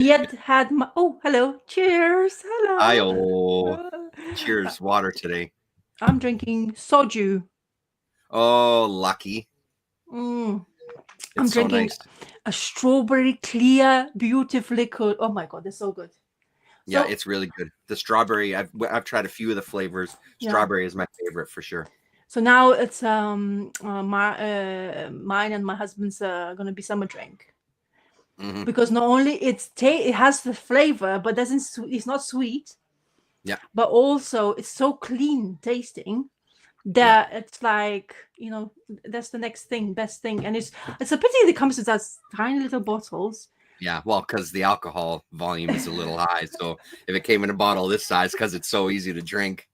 yet had my. Oh, hello. Cheers. Ayo. Hello. Cheers. Water today. I'm drinking soju. Oh, lucky. Mm. I'm It's so drinking nice. a strawberry clear, beautiful liquid. Oh my god, it's so good. Yeah, So it's really good. The strawberry, I've tried a few of the flavors. yeah. Strawberry is my favorite for sure. So now it's mine and my husband's gonna be summer drink Hmm. because not only it has the flavor, but it's not sweet. Yeah. But also it's so clean tasting Yeah. that it's like, that's the next thing, best thing. And it's a pity it comes in those tiny little bottles. Yeah. Well, because the alcohol volume is a little high. So if it came in a bottle this size, because it's so easy to drink,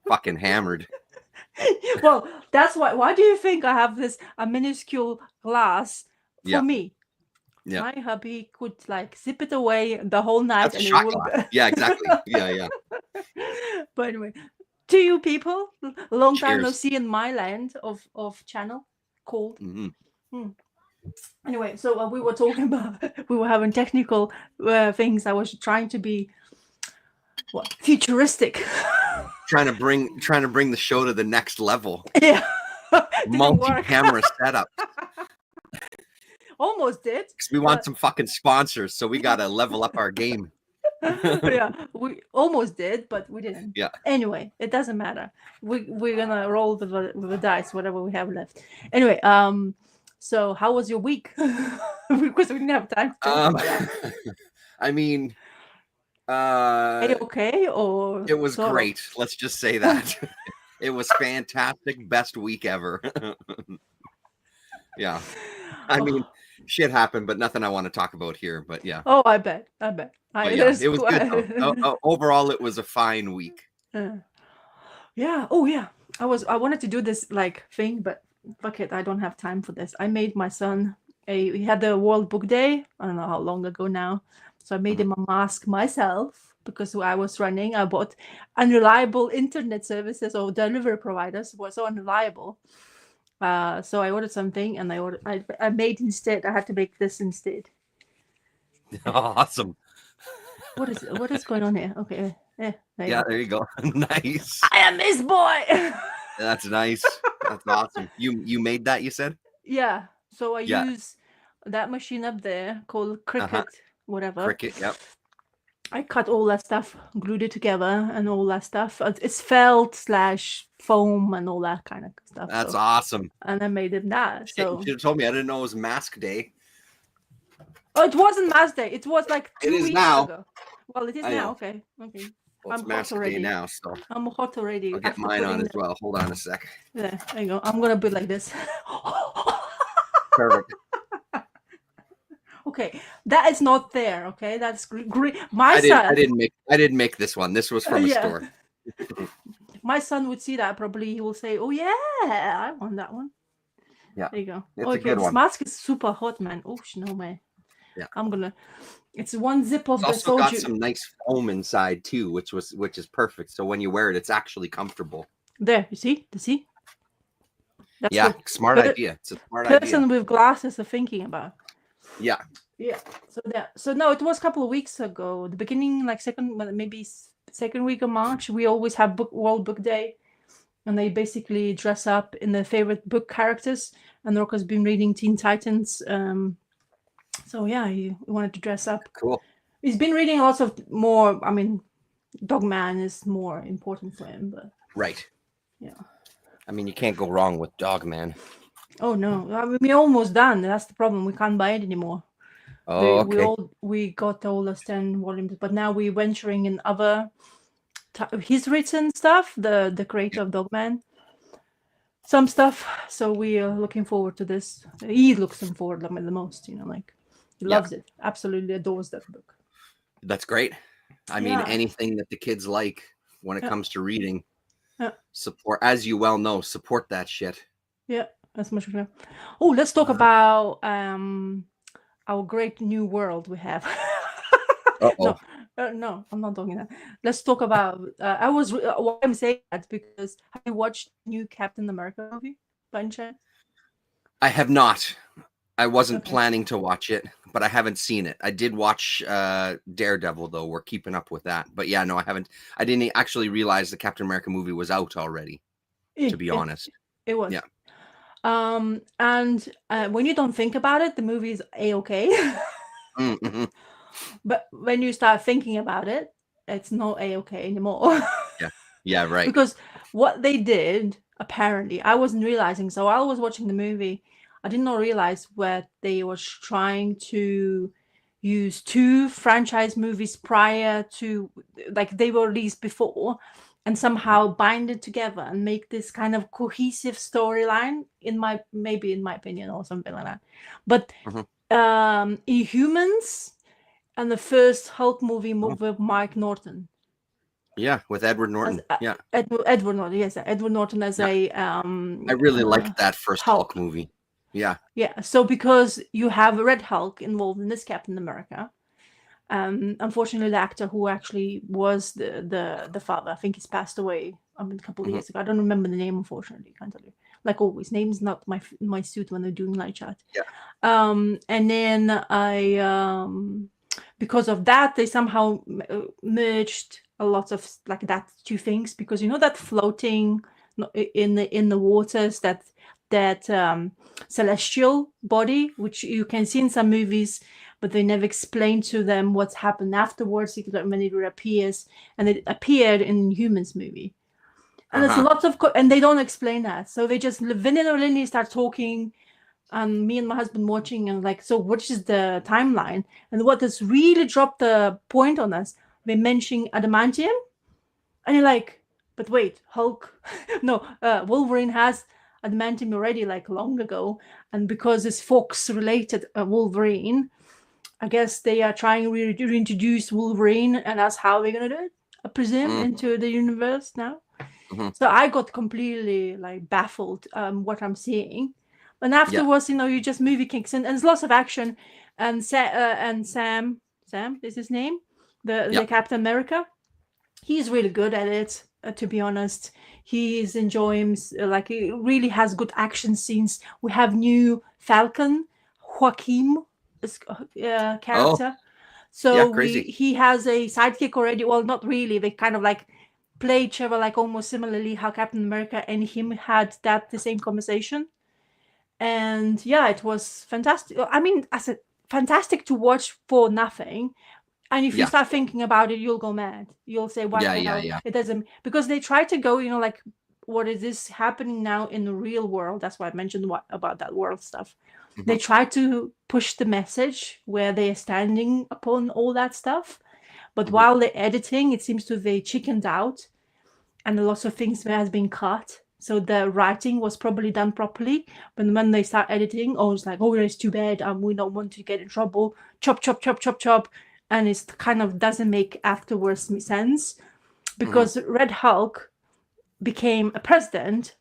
fucking hammered. Well, that's why do you think I have a minuscule glass for Yeah. me? Yeah. My hubby could like zip it away the whole night That's a and it shot will. glass. Yeah, exactly. Yeah. Yeah. But anyway, to you people, long time no Cheers. see in my land of channel cold. Hmm. Anyway, so we were talking about we were having technical things. I was trying to be futuristic. Trying to bring the show to the next level. Yeah, didn't work. Multi-camera setup. Almost did. Because we want some fucking sponsors, so we gotta level up our game. Yeah, we almost did, but we didn't. Yeah. Anyway, it doesn't matter. We're gonna roll with the dice, whatever we have left. Anyway, so how was your week? Because we didn't have time to talk about that. I mean, Are you okay or it was sort of? great. Let's just say that. It was fantastic. Best week ever. Yeah. I mean, shit happened, but nothing I want to talk about here. But yeah. Oh, I bet. But yeah, it was good though. Overall, it was a fine week. Yeah. Oh, yeah. I wanted to do this like thing, but fuck it, I don't have time for this. I made my son he had the World Book Day. I don't know how long ago now. So I made him a mask myself because I was running. I bought unreliable internet services or delivery providers were so unreliable. So I ordered something and I made instead. I had to make this instead. Awesome. What is going on here? Okay. Yeah, there you go. Nice. I am this boy. That's nice. That's awesome. You made that, you said? Yeah. So I Yeah. use that machine up there called Cricut, whatever. Cricut, yep. I cut all that stuff, glued it together, and all that stuff. It's felt / foam and all that kind of stuff. That's awesome. And I made him that. So you should have told me. I didn't know it was Mask Day. Oh, it wasn't Mask Day. It was like 2 weeks now. ago. Well, it is now. Okay. Okay. Well, it's I'm Mask hot already. Day now, so I'm hot already. I'll get mine on as well. Hold on a sec. Yeah, there you go. I'm gonna be like this. Perfect. Okay, that is not there. Okay, that's great. I didn't make this one. This was from a store. My son would see that. Probably he will say, "Oh yeah, I want that one." Yeah, there you go. It's a good this one. mask is super hot, man. Oh no, man. Yeah, I'm gonna. It's one zip of it's the also got some nice foam inside too, which is perfect. So when you wear it, it's actually comfortable. There, you see? That's good. Smart idea. It's a smart person idea. with glasses are thinking about. Yeah. Yeah. So no, it was a couple of weeks ago. The beginning, like second week of March. We always have World Book Day, and they basically dress up in their favorite book characters. And Rocco's been reading Teen Titans. So yeah, he wanted to dress up. Cool. He's been reading lots of more. I mean, Dogman is more important for him, but right. Yeah. I mean, you can't go wrong with Dogman. Oh no, I mean, we're almost done. That's the problem. We can't buy it anymore. Oh, okay. We got all the 10 volumes, but now we're venturing in other. He's written stuff. The creator of Dogman. Some stuff. So we are looking forward to this. He looks forward the most. Like he loves it. Absolutely adores that book. That's great. I mean, anything that the kids like when it comes to reading. Support, as you well know, support that shit. Yeah, as much as we can. Oh, let's talk about our great new world we have. No, I'm not talking that. Let's talk about. Why I'm saying that because have you watched the new Captain America movie by any chance? I have not. I wasn't planning to watch it, but I haven't seen it. I did watch Daredevil though. We're keeping up with that. But yeah, no, I haven't. I didn't actually realize the Captain America movie was out already, to be honest. It was. Yeah. And when you don't think about it, the movie is a-okay. Mm-hmm. But when you start thinking about it, it's not a-okay anymore. Yeah, right. Because what they did, apparently, I wasn't realizing. So while I was watching the movie, I did not realize where they were trying to use 2 franchise movies prior to, like, they were released before, and somehow bind it together and make this kind of cohesive storyline, maybe in my opinion, or something like that. But Inhumans and the first Hulk movie with Mike Norton. Yeah, with Edward Norton. Edward Norton. Yes, Edward Norton as a. I really liked that first Hulk movie. Yeah. Yeah. So because you have Red Hulk involved in this Captain America, unfortunately, the actor who actually was the father, I think he's passed away. I mean, a couple of years ago. I don't remember the name, unfortunately. Can't tell you. Like always, name's not my suit when they're doing live chat. Yeah. And then because of that, they somehow merged a lot of like that 2 things, because you know that floating in the waters, that celestial body, which you can see in some movies, but they never explain to them what's happened afterwards when it reappears, and it appeared in Humans movie. And there's lots of and they don't explain that, so they just linearly start talking. Me and my husband watching, and like, so what is the timeline? And what has really dropped the point on us, they mentioning adamantium, and you're like, but wait, Hulk, no, Wolverine has adamantium already, like long ago, and because it's Fox related Wolverine, I guess they are trying to reintroduce Wolverine, and that's how they're gonna do it, I presume, into the universe now. So I got completely like baffled what I'm seeing. And afterwards, you just movie kicks in, and there's lots of action. And Sam is his name, the Captain America. He's really good at it. To be honest, he's enjoying he really has good action scenes. We have new Falcon, Joaquin character. So he has a sidekick already. Well, not really. They kind of like play each other like almost similarly how Captain America and him had the same conversation. And yeah, it was fantastic. I mean, I said fantastic to watch for nothing. And if you start thinking about it, you'll go mad. You'll say, "What the hell?" It doesn't, because they try to go, like, what is this happening now in the real world? That's why I mentioned about that world stuff. They try to push the message where they are standing upon all that stuff, but while they're editing, it seems to they chickened out, and lots of things has been cut. So the writing was probably done properly, but when they start editing, it's like, it's too bad. We don't want to get in trouble. Chop, chop, chop, chop, chop. And it kind of doesn't make afterwards sense, because Red Hulk became a president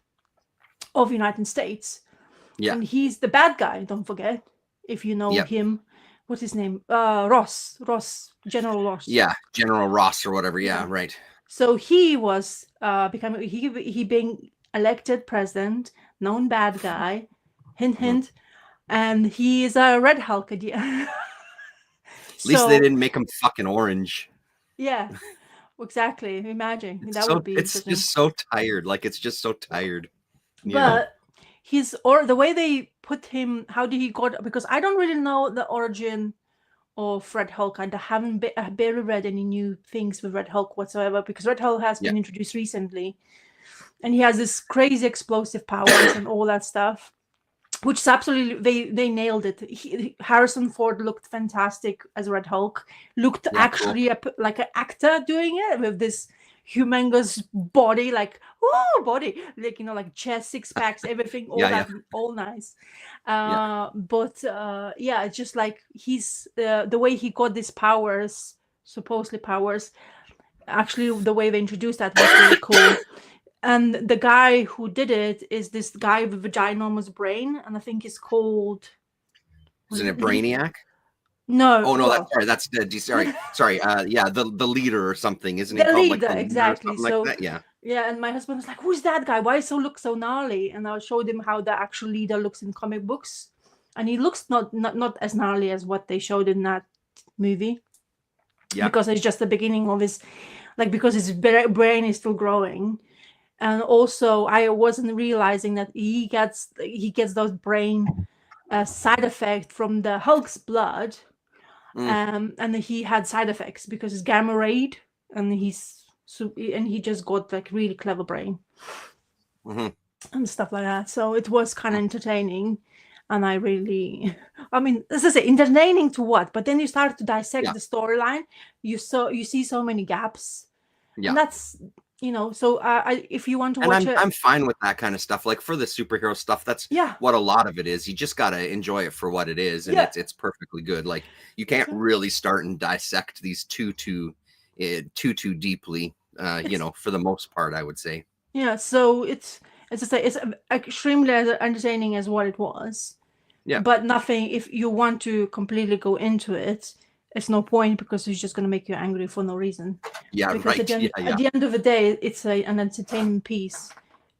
of the United States. Yeah. And he's the bad guy, don't forget, if you know him. What's his name? Ross, General Ross. Yeah, General Ross or whatever. Yeah, right. So he was he being elected president, known bad guy, hint, hint, and he is a Red Hulk again. At least they didn't make him fucking orange. Yeah, exactly. Imagine it's that would be. It's just so tired. Like, it's just so tired. But the way they put him, how did he got? Because I don't really know the origin of Red Hulk. I barely read any new things with Red Hulk whatsoever, because Red Hulk has been introduced recently, and he has this crazy explosive powers and all that stuff, which is absolutely they nailed it. Harrison Ford looked fantastic as Red Hulk. Looked actually like an actor doing it, with this humongous body, like like chest, 6 packs, everything, all nice. But it's just like he's the way he got these powers, supposedly powers. Actually, the way they introduced that was really cool. And the guy who did it is this guy with a ginormous brain, and I think he's called. Isn't it Brainiac? No. Oh no, that's sorry. The leader or something, isn't it? The called, leader, exactly. So like that? Yeah, and my husband was like, "Who's that guy? Why look so gnarly?" And I showed him how the actual leader looks in comic books, and he looks not as gnarly as what they showed in that movie. Yeah. Because it's just the beginning of his, like, because his brain is still growing. And also I wasn't realizing that he gets those brain side effects from the Hulk's blood. And he had side effects because it's gamma rayed, and he just got like really clever brain and stuff like that. So it was kind of entertaining. And I mean, as I say, entertaining to what? But then you start to dissect the storyline. You see so many gaps. Yeah. And that's, so if you want to watch it. I'm fine with that kind of stuff. Like for the superhero stuff, that's what a lot of it is. You just got to enjoy it for what it is. And it's perfectly good. Like you can't really start and dissect these too deeply, for the most part, I would say. Yeah. So it's extremely as entertaining as what it was. Yeah. But nothing, if you want to completely go into it, it's no point, because it's just going to make you angry for no reason. Yeah, because right. At the end of the day, it's an entertainment piece.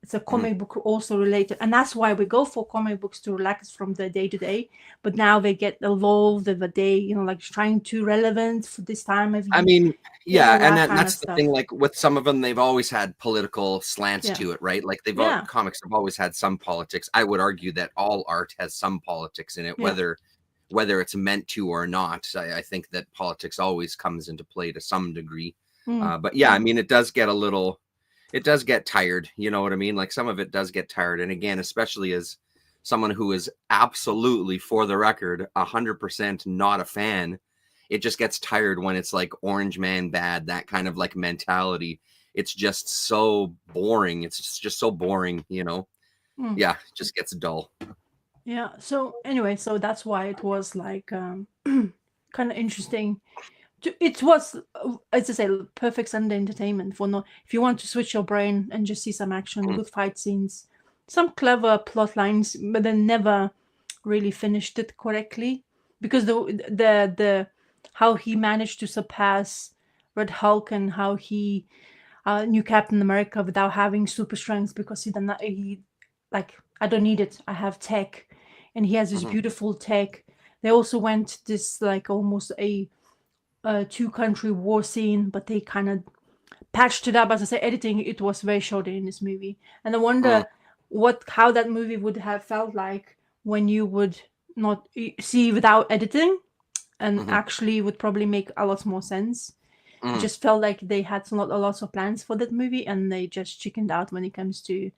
It's a comic book also related. And that's why we go for comic books, to relax from the day-to-day. But now they get involved with the day, like trying to relevant for this time of year. I mean, and that's the thing. Like with some of them, they've always had political slants to it, right? Like comics have always had some politics. I would argue that all art has some politics in it, whether it's meant to or not. I think that politics always comes into play to some degree. But I mean, it does get tired. You know what I mean? Like some of it does get tired. And again, especially as someone who is absolutely, for the record, 100% not a fan, it just gets tired when it's like Orange Man bad, that kind of like mentality. It's just so boring. It's just so boring, Yeah, it just gets dull. Yeah. So anyway, so that's why it was like kind of interesting. It was, as I say, perfect Sunday entertainment if you want to switch your brain and just see some action, good fight scenes, some clever plot lines, but then never really finished it correctly, because the how he managed to surpass Red Hulk, and how he knew Captain America without having super strength, because he like, I don't need it, I have tech, and he has this beautiful tech. They also went this like almost a two-country war scene, but they kind of patched it up. As I say, editing, it was very shoddy in this movie, and I wonder how that movie would have felt like when you would not see without editing, and actually would probably make a lot more sense. It just felt like they had a lot of plans for that movie, and they just chickened out when it comes to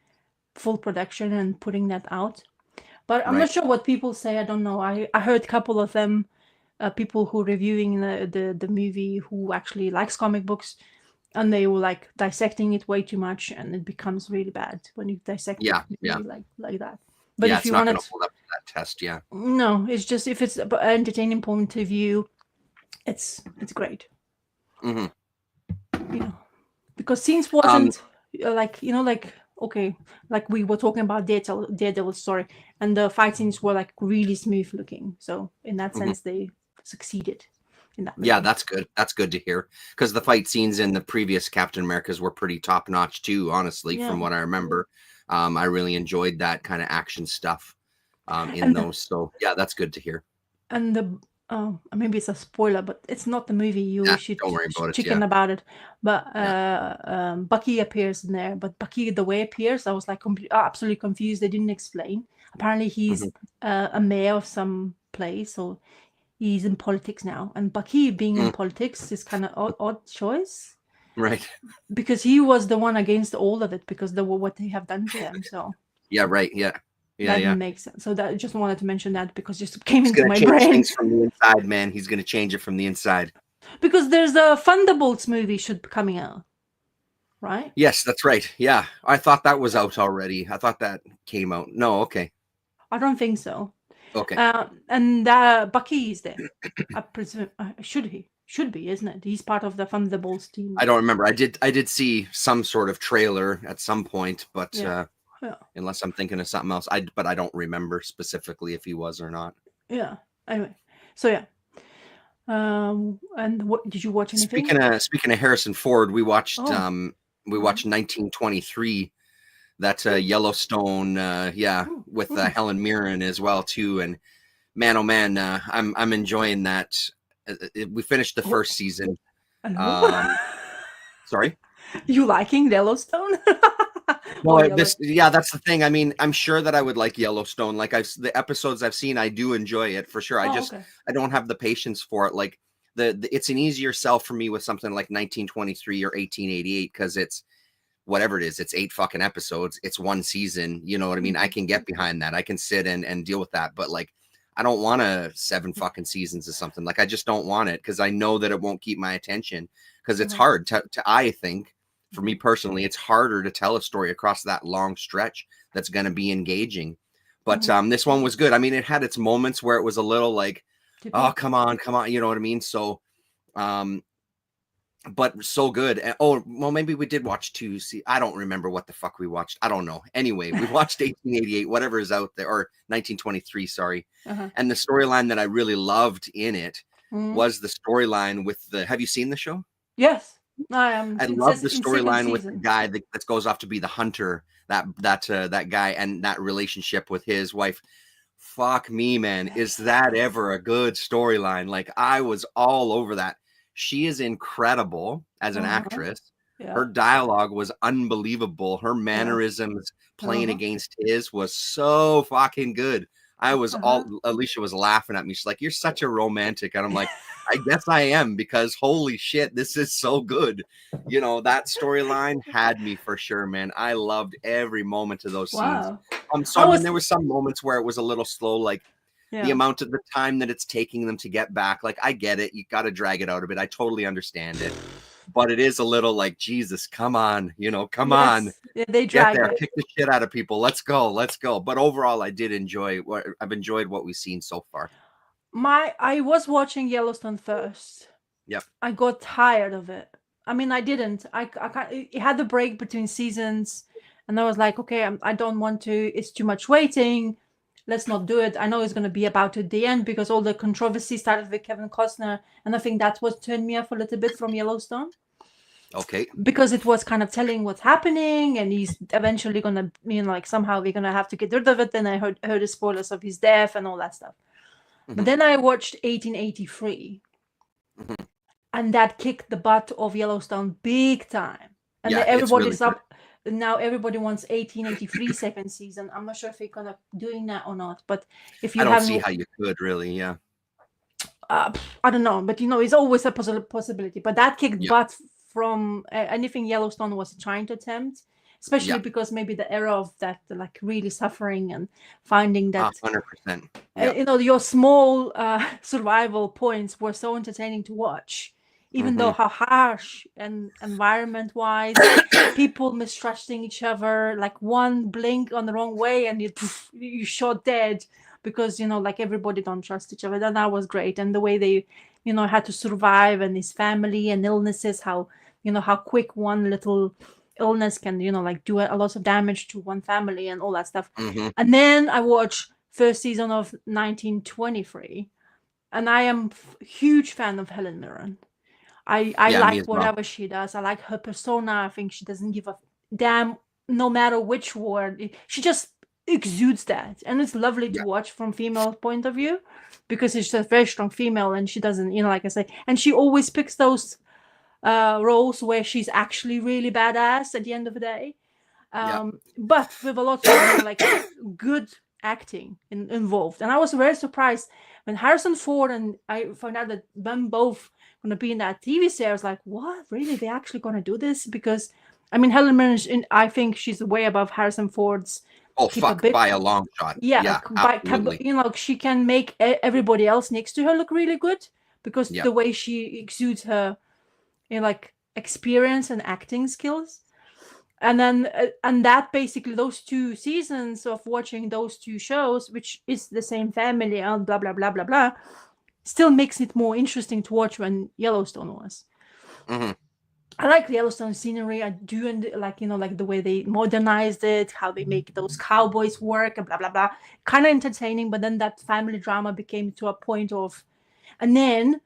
full production and putting that out. But I'm not sure what people say. I don't know. I heard a couple of them, people who reviewing the movie, who actually likes comic books, and they were like dissecting it way too much, and it becomes really bad when you dissect it like that. But if you want to hold up to that test, no, it's just, if it's an entertaining point of view, it's great. Because scenes wasn't okay, like we were talking about Daredevil story, and the fight scenes were like really smooth looking. So in that sense, they succeeded in that movie. Yeah, that's good. That's good to hear, because the fight scenes in the previous Captain Americas were pretty top notch too. Honestly, from what I remember, I really enjoyed that kind of action stuff in those. So yeah, that's good to hear. And the maybe it's a spoiler, but it's not the movie. You should don't worry about chicken about it. But Bucky appears in there. But Bucky, the way appears, I was like absolutely confused. They didn't explain. Apparently, he's a mayor of some place, so he's in politics now. And Bucky being in politics is kind of odd choice, right? Because he was the one against all of it, because what they have done to him. So yeah, right, yeah. That didn't make sense. So that, just wanted to mention that, because just came He's into my change brain. Things from the inside, man. He's gonna change it from the inside. Because there's a Thunderbolts movie should be coming out, right? Yes, that's right. Yeah, I thought that was out already. I thought that came out. No, okay. I don't think so. Okay. And Bucky is there. I presume should be, isn't it? He's part of the Thunderbolts team. I don't remember. I did see some sort of trailer at some point, but unless I'm thinking of something else, but I don't remember specifically if he was or not. Yeah. Anyway, so yeah. And what did you watch anything? Speaking of Harrison Ford, we watched 1923, that Yellowstone, with Helen Mirren as well too, and Man, oh man, I'm enjoying that. We finished the first season. Sorry, you liking Yellowstone? well, yeah, that's the thing. I mean, I'm sure that I would like Yellowstone. Like the episodes I've seen, I do enjoy it for sure. Okay. I don't have the patience for it. Like it's an easier sell for me with something like 1923 or 1888 because it's whatever it is. It's 8 fucking episodes. It's one season. You know what I mean? I can get behind that. I can sit and deal with that. But like, I don't want 7 fucking seasons of something. Like, I just don't want it because I know that it won't keep my attention because it's hard to I think. For me personally, it's harder to tell a story across that long stretch that's going to be engaging. But this one was good. I mean, it had its moments where it was a little like, oh, come on. You know what I mean? So, but so good. And, oh, well, maybe we did watch 2. See, I don't remember what the fuck we watched. I don't know. Anyway, we watched 1888, whatever is out there, or 1923, sorry. And the storyline that I really loved in it was the storyline with have you seen the show? Yes. I love the storyline with the guy that goes off to be the hunter, that guy, and that relationship with his wife. Fuck me, man. Is that ever a good storyline? Like, I was all over that. She is incredible as an actress. Yeah. Her dialogue was unbelievable. Her mannerisms playing against his was so fucking good. I was Alicia was laughing at me. She's like, "You're such a romantic." And I'm like, I guess I am, because holy shit, this is so good. You know, that storyline had me for sure, man. I loved every moment of those scenes. So I mean, there were some moments where it was a little slow, like the amount of the time that it's taking them to get back. Like, I get it. You got to drag it out a bit. I totally understand it. But it is a little like, Jesus, come on, come on. Yeah, they drag it. Kick the shit out of people. Let's go. But overall, I've enjoyed what we've seen so far. I was watching Yellowstone first. Yep. I got tired of it. I mean, I didn't. I can't, it had the break between seasons, and I was like, okay, I don't want to. It's too much waiting. Let's not do it. I know it's going to be about at the end because all the controversy started with Kevin Costner, and I think that's what turned me off a little bit from Yellowstone. Okay. Because it was kind of telling what's happening, and he's eventually going to, like, somehow we're going to have to get rid of it. Then I heard the spoilers of his death and all that stuff. But then I watched 1883, and that kicked the butt of Yellowstone big time. And everybody's really up. Now everybody wants 1883 second season. I'm not sure if they're gonna doing that or not. But if you I don't see how you could really, yeah. I don't know, but it's always a possibility. But that kicked butt from anything Yellowstone was trying to attempt, especially because maybe the era of that, like, really suffering and finding that 100%. Your small survival points were so entertaining to watch, even though how harsh and environment wise, people mistrusting each other, like one blink on the wrong way and you shot dead because like everybody don't trust each other. That was great. And the way they had to survive, and his family and illnesses, how how quick one little illness can like do a lot of damage to one family and all that stuff. And then I watched first season of 1923, and I am huge fan of Helen Mirren. I like whatever she does. I like her persona. I think she doesn't give a damn no matter which word. She just exudes that, and it's lovely to watch from female point of view, because she's a very strong female, and she doesn't, like I say, and she always picks those roles where she's actually really badass at the end of the day, but with a lot of like good acting involved. And I was very surprised when Harrison Ford and I found out that them both going to be in that TV series. I was like, what, really, they're actually going to do this? Because I mean, Helen Mirren, I think she's way above Harrison Ford's by a long shot. She can make everybody else next to her look really good, because the way she exudes her like experience and acting skills. And then and that basically, those 2 seasons of watching those 2 shows, which is the same family and blah blah blah blah blah, still makes it more interesting to watch than Yellowstone was. I like the Yellowstone scenery. I do, and like like the way they modernized it, how they make those cowboys work and blah blah blah. Kind of entertaining, but then that family drama became to a point of, and then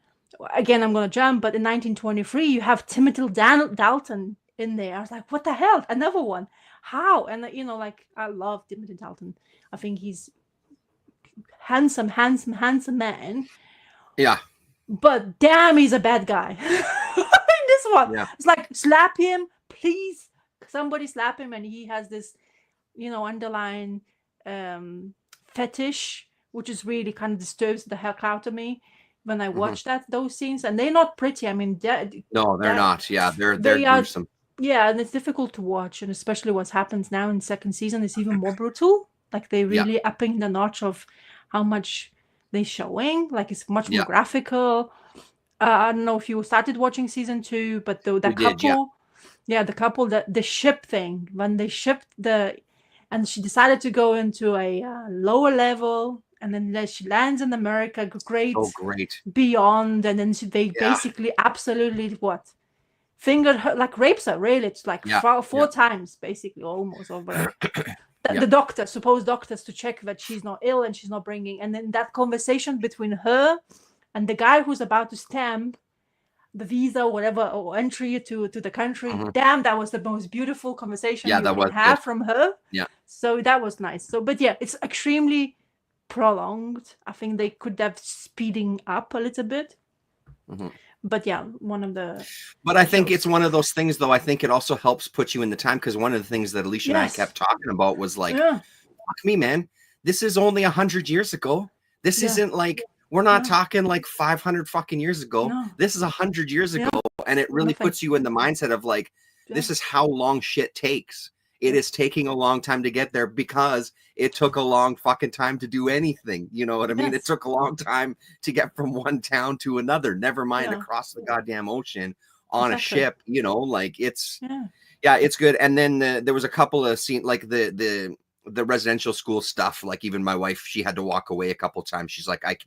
again, I'm gonna jump, but in 1923 you have Timothy Dalton in there. I was like, what the hell? Another one? How? And like, I love Timothy Dalton. I think he's handsome man. Yeah. But damn, he's a bad guy. This one, yeah. It's like, slap him, please. Somebody slap him, and he has this, underlying fetish, which is really kind of disturbs the heck out of me when I watch those scenes. And they're not pretty. I mean, no, they're not. Yeah, they're gruesome. Yeah, and it's difficult to watch, and especially what happens now in second season is even more brutal. Like, they really upping the notch of how much they showing. Like, it's much more graphical. I don't know if you started watching season 2, but the couple, the couple, the ship thing, when they shipped and she decided to go into a lower level, and then she lands in America, great beyond, and then they basically absolutely fingered her, like rapes her, really. It's like four times, basically, almost over. The doctor, supposed doctors, to check that she's not ill and she's not bringing. And then that conversation between her and the guy who's about to stamp the visa or whatever, or entry to the country. Damn, that was the most beautiful conversation you can have from her. Yeah. So that was nice. So, but yeah, it's extremely prolonged. I think they could have speeding up a little bit. But yeah, one of the. But I think it's one of those things, though. I think it also helps put you in the time, because one of the things that Alicia and I kept talking about was like, fuck me, man. This is only 100 years ago. This isn't like, we're not talking like 500 fucking years ago. No. This is 100 years ago. And it really puts you in the mindset of like, this is how long shit takes. It is taking a long time to get there because it took a long fucking time to do anything. You know what I mean? It took a long time to get from one town to another, never mind across the goddamn ocean on a ship, you know, like it's, it's good. And then there was a couple of scenes, like the residential school stuff. Like, even my wife, she had to walk away a couple times. She's like, I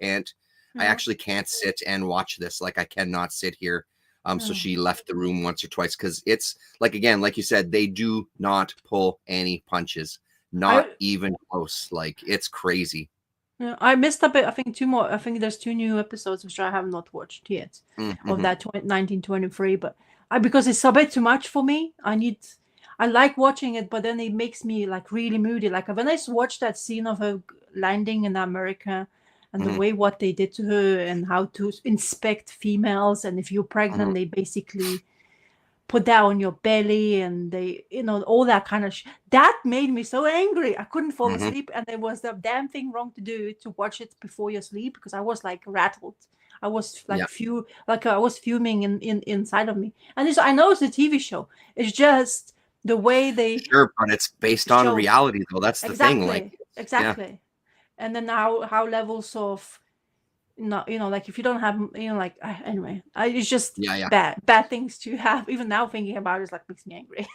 actually can't sit and watch this. Like, I cannot sit here. So she left the room once or twice, because it's like, again, like you said, they do not pull any punches, not even close. Like, it's crazy. Yeah, I missed a bit. I think 2 more. I think there's 2 new episodes which I have not watched yet of that 1923. But because it's a bit too much for me. I like watching it, but then it makes me like really moody. Like, when I watched that scene of her landing in America, and the way what they did to her, and how to inspect females, and if you're pregnant, they basically put that on your belly, and they, all that kind of that made me so angry. I couldn't fall asleep, and there was the damn thing wrong to do to watch it before you sleep, because I was like rattled. I was like I was fuming in inside of me. And I know it's a TV show. It's just the way they but it's based on reality, though. That's the thing. Like, exactly. And then how levels of, like, if you don't have, like, anyway, it's just bad things to have. Even now thinking about it, like, makes me angry.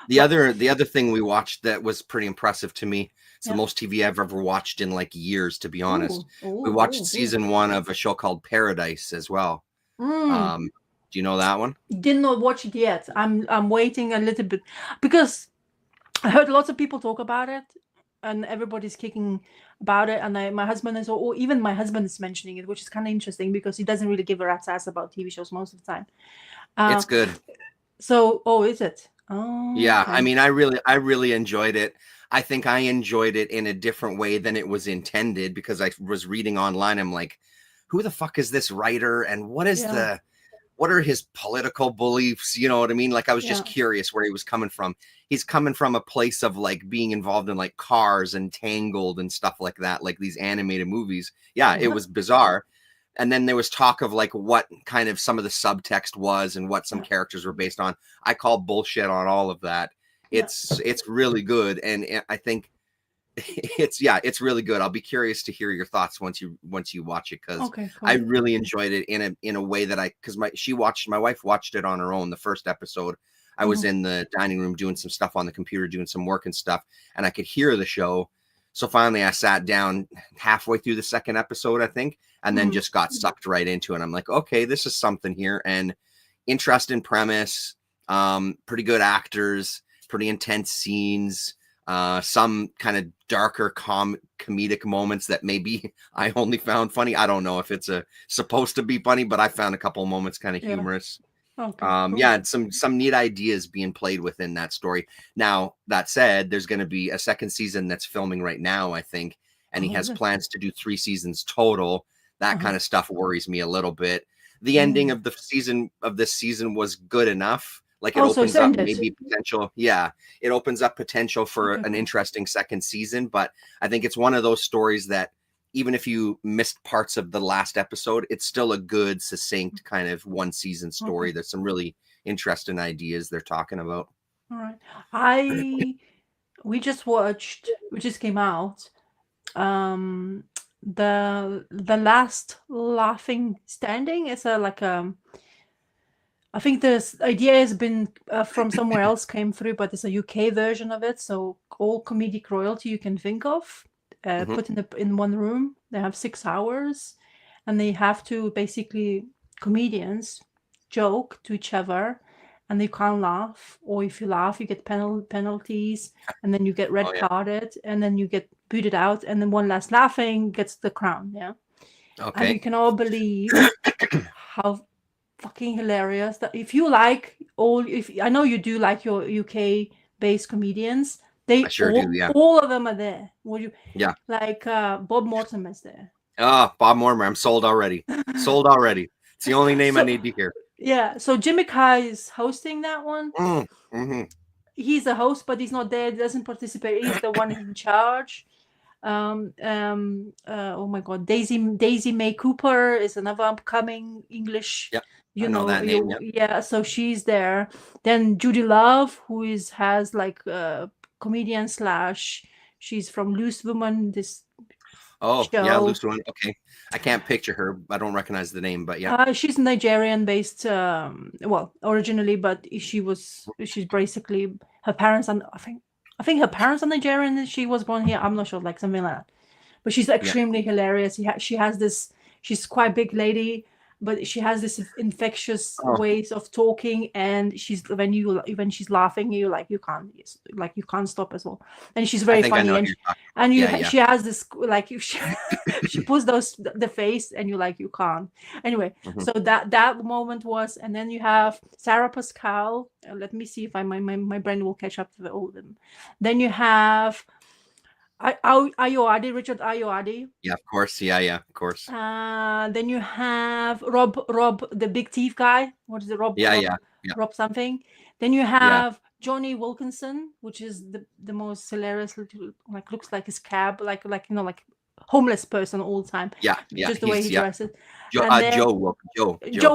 The other thing we watched that was pretty impressive to me. It's the most TV I've ever watched in like years, to be honest. We watched season 1 of a show called Paradise as well. Do you know that one? Did not watch it yet. I'm waiting a little bit, because I heard lots of people talk about it, and everybody's kicking about it, and my husband is, or even my husband is mentioning it, which is kind of interesting, because he doesn't really give a rat's ass about TV shows most of the time. It's good. So, is it? Oh, yeah. Okay. I mean, I really enjoyed it. I think I enjoyed it in a different way than it was intended, because I was reading online. I'm like, who the fuck is this writer, and what is what are his political beliefs? You know what I mean? Like, I was just curious where he was coming from. He's coming from a place of like being involved in like Cars and Tangled and stuff like that, like these animated movies. Yeah, it was bizarre. And then there was talk of like what kind of some of the subtext was and what some characters were based on. I call bullshit on all of that. It's really good, and I think it's really good. I'll be curious to hear your thoughts once you watch it, because cool. I really enjoyed it in a way that because my wife watched it on her own. The first episode, I was in the dining room doing some stuff on the computer, doing some work and stuff, and I could hear the show. So finally I sat down halfway through the second episode, I think, and then just got sucked right into it. And I'm like, okay, this is something here, and interesting premise, pretty good actors, pretty intense scenes, some kind of darker comedic moments that maybe I only found funny. I don't know if it's supposed to be funny, but I found a couple of moments kind of humorous. Okay, cool. Yeah, some neat ideas being played within that story. Now, that said, there's going to be a second season that's filming right now, I think, and he has plans to do 3 seasons total. That kind of stuff worries me a little bit. The ending of this season was good enough. Like it opens up maybe potential. Yeah, it opens up potential for an interesting second season. But I think it's one of those stories that even if you missed parts of the last episode, it's still a good, succinct kind of one season story. There's some really interesting ideas they're talking about. All right. We just came out. The Last Laughing Standing. It's I think this idea has been from somewhere else came through, but it's a UK version of it. So all comedic royalty you can think of, put in one room. They have 6 hours, and they have to basically comedians joke to each other, and they can't laugh. Or if you laugh, you get penalties, and then you get red carded, and then you get booted out, and then one last laughing gets the crown. Yeah. Okay. And you can all believe how fucking hilarious that if you like I know you do like your UK based comedians, I sure do, yeah. All of them are there. Yeah. Like Bob Mortimer is there. Bob Mortimer, I'm sold already. Sold already. It's the only name I need to hear. Yeah. So Jimmy Kai is hosting that one. He's the host, but he's not there. He doesn't participate. He's the one in charge. Oh my God, Daisy May Cooper is another upcoming English. Yeah. You know that name, yeah. So she's there. Then Judy Love, who has like comedian / she's from Loose Woman. This show. Yeah, Loose Woman. Okay, I can't picture her. I don't recognize the name, but yeah, she's Nigerian based. Originally, but she's basically her parents. And I think her parents are Nigerian. And she was born here. I'm not sure, like something like that. But she's extremely hilarious. She has this. She's quite a big lady, but she has this infectious ways of talking, and when she's laughing, you can't stop as well. And she's very funny, she has this like she puts the face, and you can't. Anyway, so that moment was, and then you have Sarah Pascal. Let me see if my brain will catch up to all of them. Then you have Ayoade, Richard Ayoade. Yeah, of course. Yeah, of course. Then you have Rob, the big teeth guy. What is it, Rob? Yeah. Rob something. Then you have Johnny Wilkinson, which is the most hilarious. Like looks like his cab, like homeless person all the time. Yeah. Just the way he dresses. Joe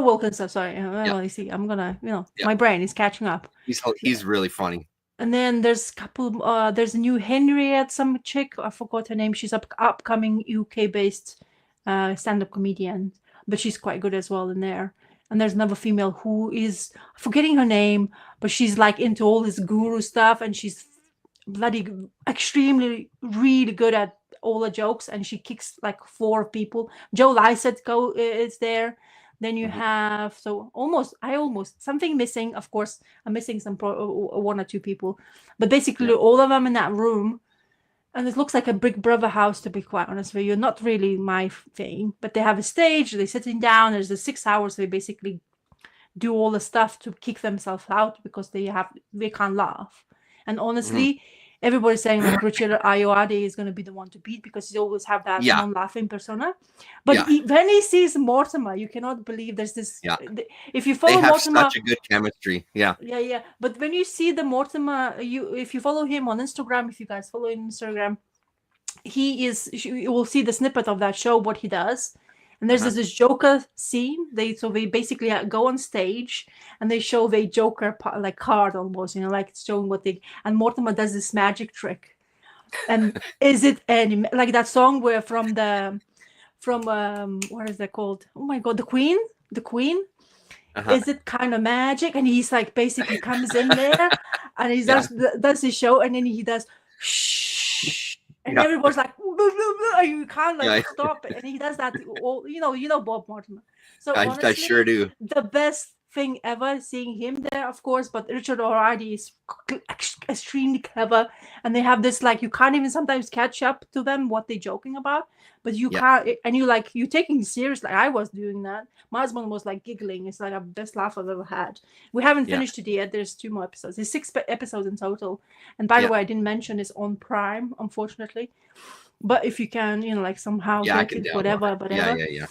Wilkinson. Sorry. You see, I'm gonna. My brain is catching up. He's really funny. And then there's a couple. There's a new Henriette, some chick. I forgot her name. She's upcoming UK-based stand-up comedian, but she's quite good as well in there. And there's another female who is forgetting her name, but she's like into all this guru stuff, and she's bloody extremely really good at all the jokes, and she kicks like 4 people. Joe Lycett is there. Then you have I almost something missing. Of course, I'm missing some 1 or 2 people, but basically all of them in that room, and it looks like a Big Brother house, to be quite honest with you. Not really my thing, but they have a stage. They're sitting down. There's the 6 hours. They basically do all the stuff to kick themselves out because they can't laugh. And honestly, everybody's saying like Richard Ayoade is going to be the one to beat because he always have that non-laughing persona. But when he sees Mortimer, you cannot believe there's this. If you follow Mortimer, they have such a good chemistry. Yeah. But when you see the Mortimer, if you follow him on Instagram, if you guys follow him on Instagram, you will see the snippet of that show, what he does. And there's this Joker scene. They basically go on stage and they show the Joker like card almost, like showing what they. And Mortimer does this magic trick. And is it like that song where from what is that called? Oh my God, the Queen. Is it kind of magic? And he's like basically comes in there and he does his show, and then he does shh. And everyone's like, blah, blah, blah. You can't stop it. And he does that. You know Bob Mortimer. So honestly, I sure do. The best thing ever seeing him there, of course. But Richard Ayoade is extremely clever, and they have this like you can't even sometimes catch up to them what they're joking about. But you can't, and you're taking it serious. Like I was doing that. My husband was like giggling. It's like the best laugh I've ever had. We haven't finished it yet. There's 2 more episodes. There's 6 episodes in total. And by the way, I didn't mention it's on Prime, unfortunately. but if you can, like somehow Yeah, I get can it, download whatever, it. Yeah.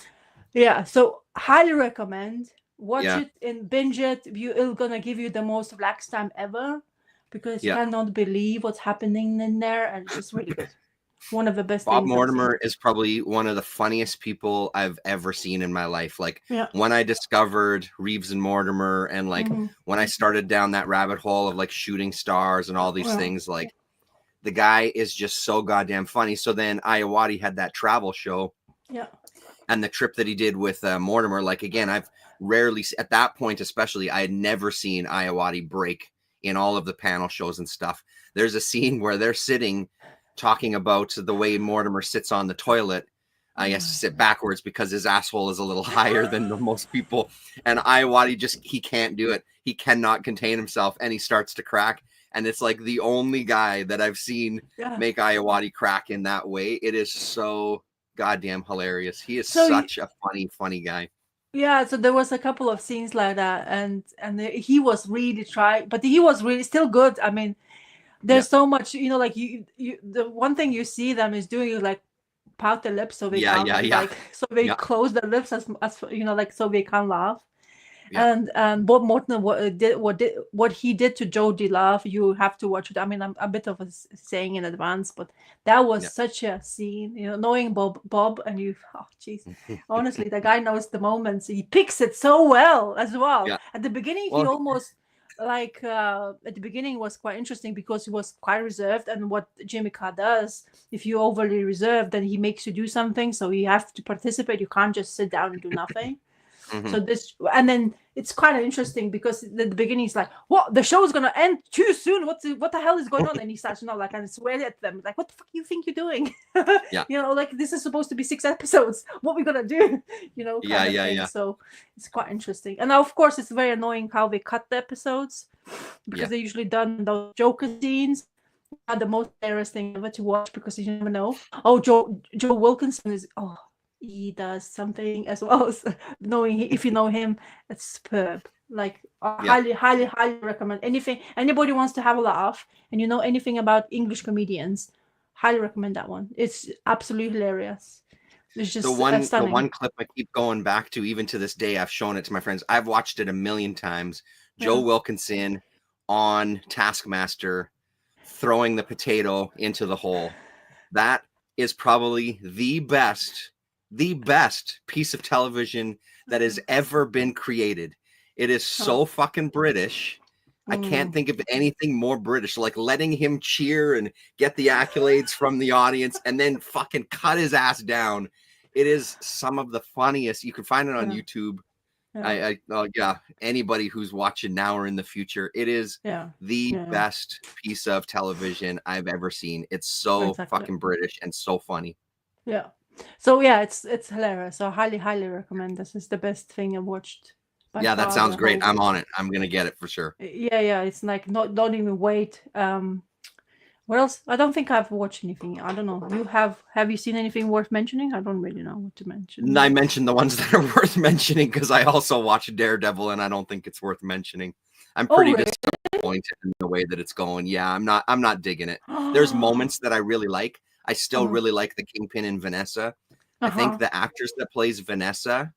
Yeah, so highly recommend. Watch Yeah. it and binge it. It's gonna give you the most relaxed time ever, because you Yeah. cannot believe what's happening in there, and it's just really good. One of the best Bob things I've Mortimer seen. is probably one of the funniest people I've ever seen in my life. Like Yeah. when I discovered Reeves and Mortimer, and like when I started down that rabbit hole of like shooting stars and all these things, like the guy is just so goddamn funny. So then Ayawati had that travel show. Yeah. And the trip that he did with Mortimer, like again, I've rarely, at that point especially, I had never seen Ayawati break in all of the panel shows and stuff. There's a scene where they're sitting talking about the way Mortimer sits on the toilet. I guess sit backwards because his asshole is a little higher than most people. And Ayawati he can't do it. He cannot contain himself, and he starts to crack. And it's like the only guy that I've seen make Ayawati crack in that way. It is so goddamn hilarious. He is such a funny guy. Yeah, so there was a couple of scenes like that, and he was really trying, but he was really still good. I mean, there's so much, like you the one thing you see them is doing is like pout their lips so they can't like so they close their lips as like so they can't laugh. And Bob Mortimer what he did to Jodie Love, you have to watch it. I mean, I'm a bit of a saying in advance, but that was such a scene. Knowing Bob, and you, oh jeez, honestly, the guy knows the moments. He picks it so well as well. At the beginning, he almost like at the beginning was quite interesting because he was quite reserved. And what Jimmy Carr does, if you overly reserved, then he makes you do something. So you have to participate. You can't just sit down and do nothing. So and then it's kind of interesting because at the beginning he's like, "What? The show is gonna end too soon? What the hell is going on?" And he starts like kind of swear at them, like, "What the fuck you think you're doing? Like this is supposed to be 6 episodes. What we gonna do? Yeah. So it's quite interesting. And now, of course, it's very annoying how they cut the episodes because they're usually done those Joker scenes. Are the most hilarious thing ever to watch because you never know. Oh, Joe Wilkinson is he does something as well as knowing if you know him, it's superb. Like highly recommend. Anybody wants to have a laugh and you know anything about English comedians, highly recommend that one. It's absolutely hilarious. It's just the one clip I keep going back to, even to this day. I've shown it to my friends. I've watched it a million times. Joe Wilkinson on Taskmaster throwing the potato into the hole. That is probably the best piece of television that has ever been created. It is so fucking British. I can't think of anything more British, like letting him cheer and get the accolades from the audience and then fucking cut his ass down. It is some of the funniest. You can find it on YouTube. Anybody who's watching now or in the future, it is the best piece of television I've ever seen. It's so fucking British and so funny. Yeah. So it's hilarious. So highly recommend. This is the best thing I watched. Yeah, that sounds great. I'm on it. I'm gonna get it for sure. Yeah. It's like don't even wait. What else? I don't think I've watched anything. I don't know. Have you seen anything worth mentioning? I don't really know what to mention. I mentioned the ones that are worth mentioning because I also watched Daredevil and I don't think it's worth mentioning. I'm pretty disappointed in the way that it's going. Yeah, I'm not digging it. There's moments that I really like. I still really like the Kingpin in Vanessa. I think the actress that plays Vanessa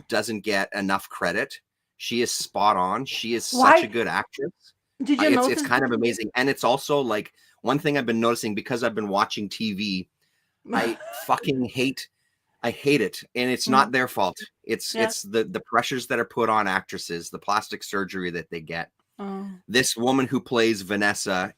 doesn't get enough credit. She is spot on. She is such a good actress. Did you notice? It's kind of amazing. And it's also like one thing I've been noticing because I've been watching TV. I fucking hate it. And it's not their fault. It's the pressures that are put on actresses, the plastic surgery that they get. This woman who plays Vanessa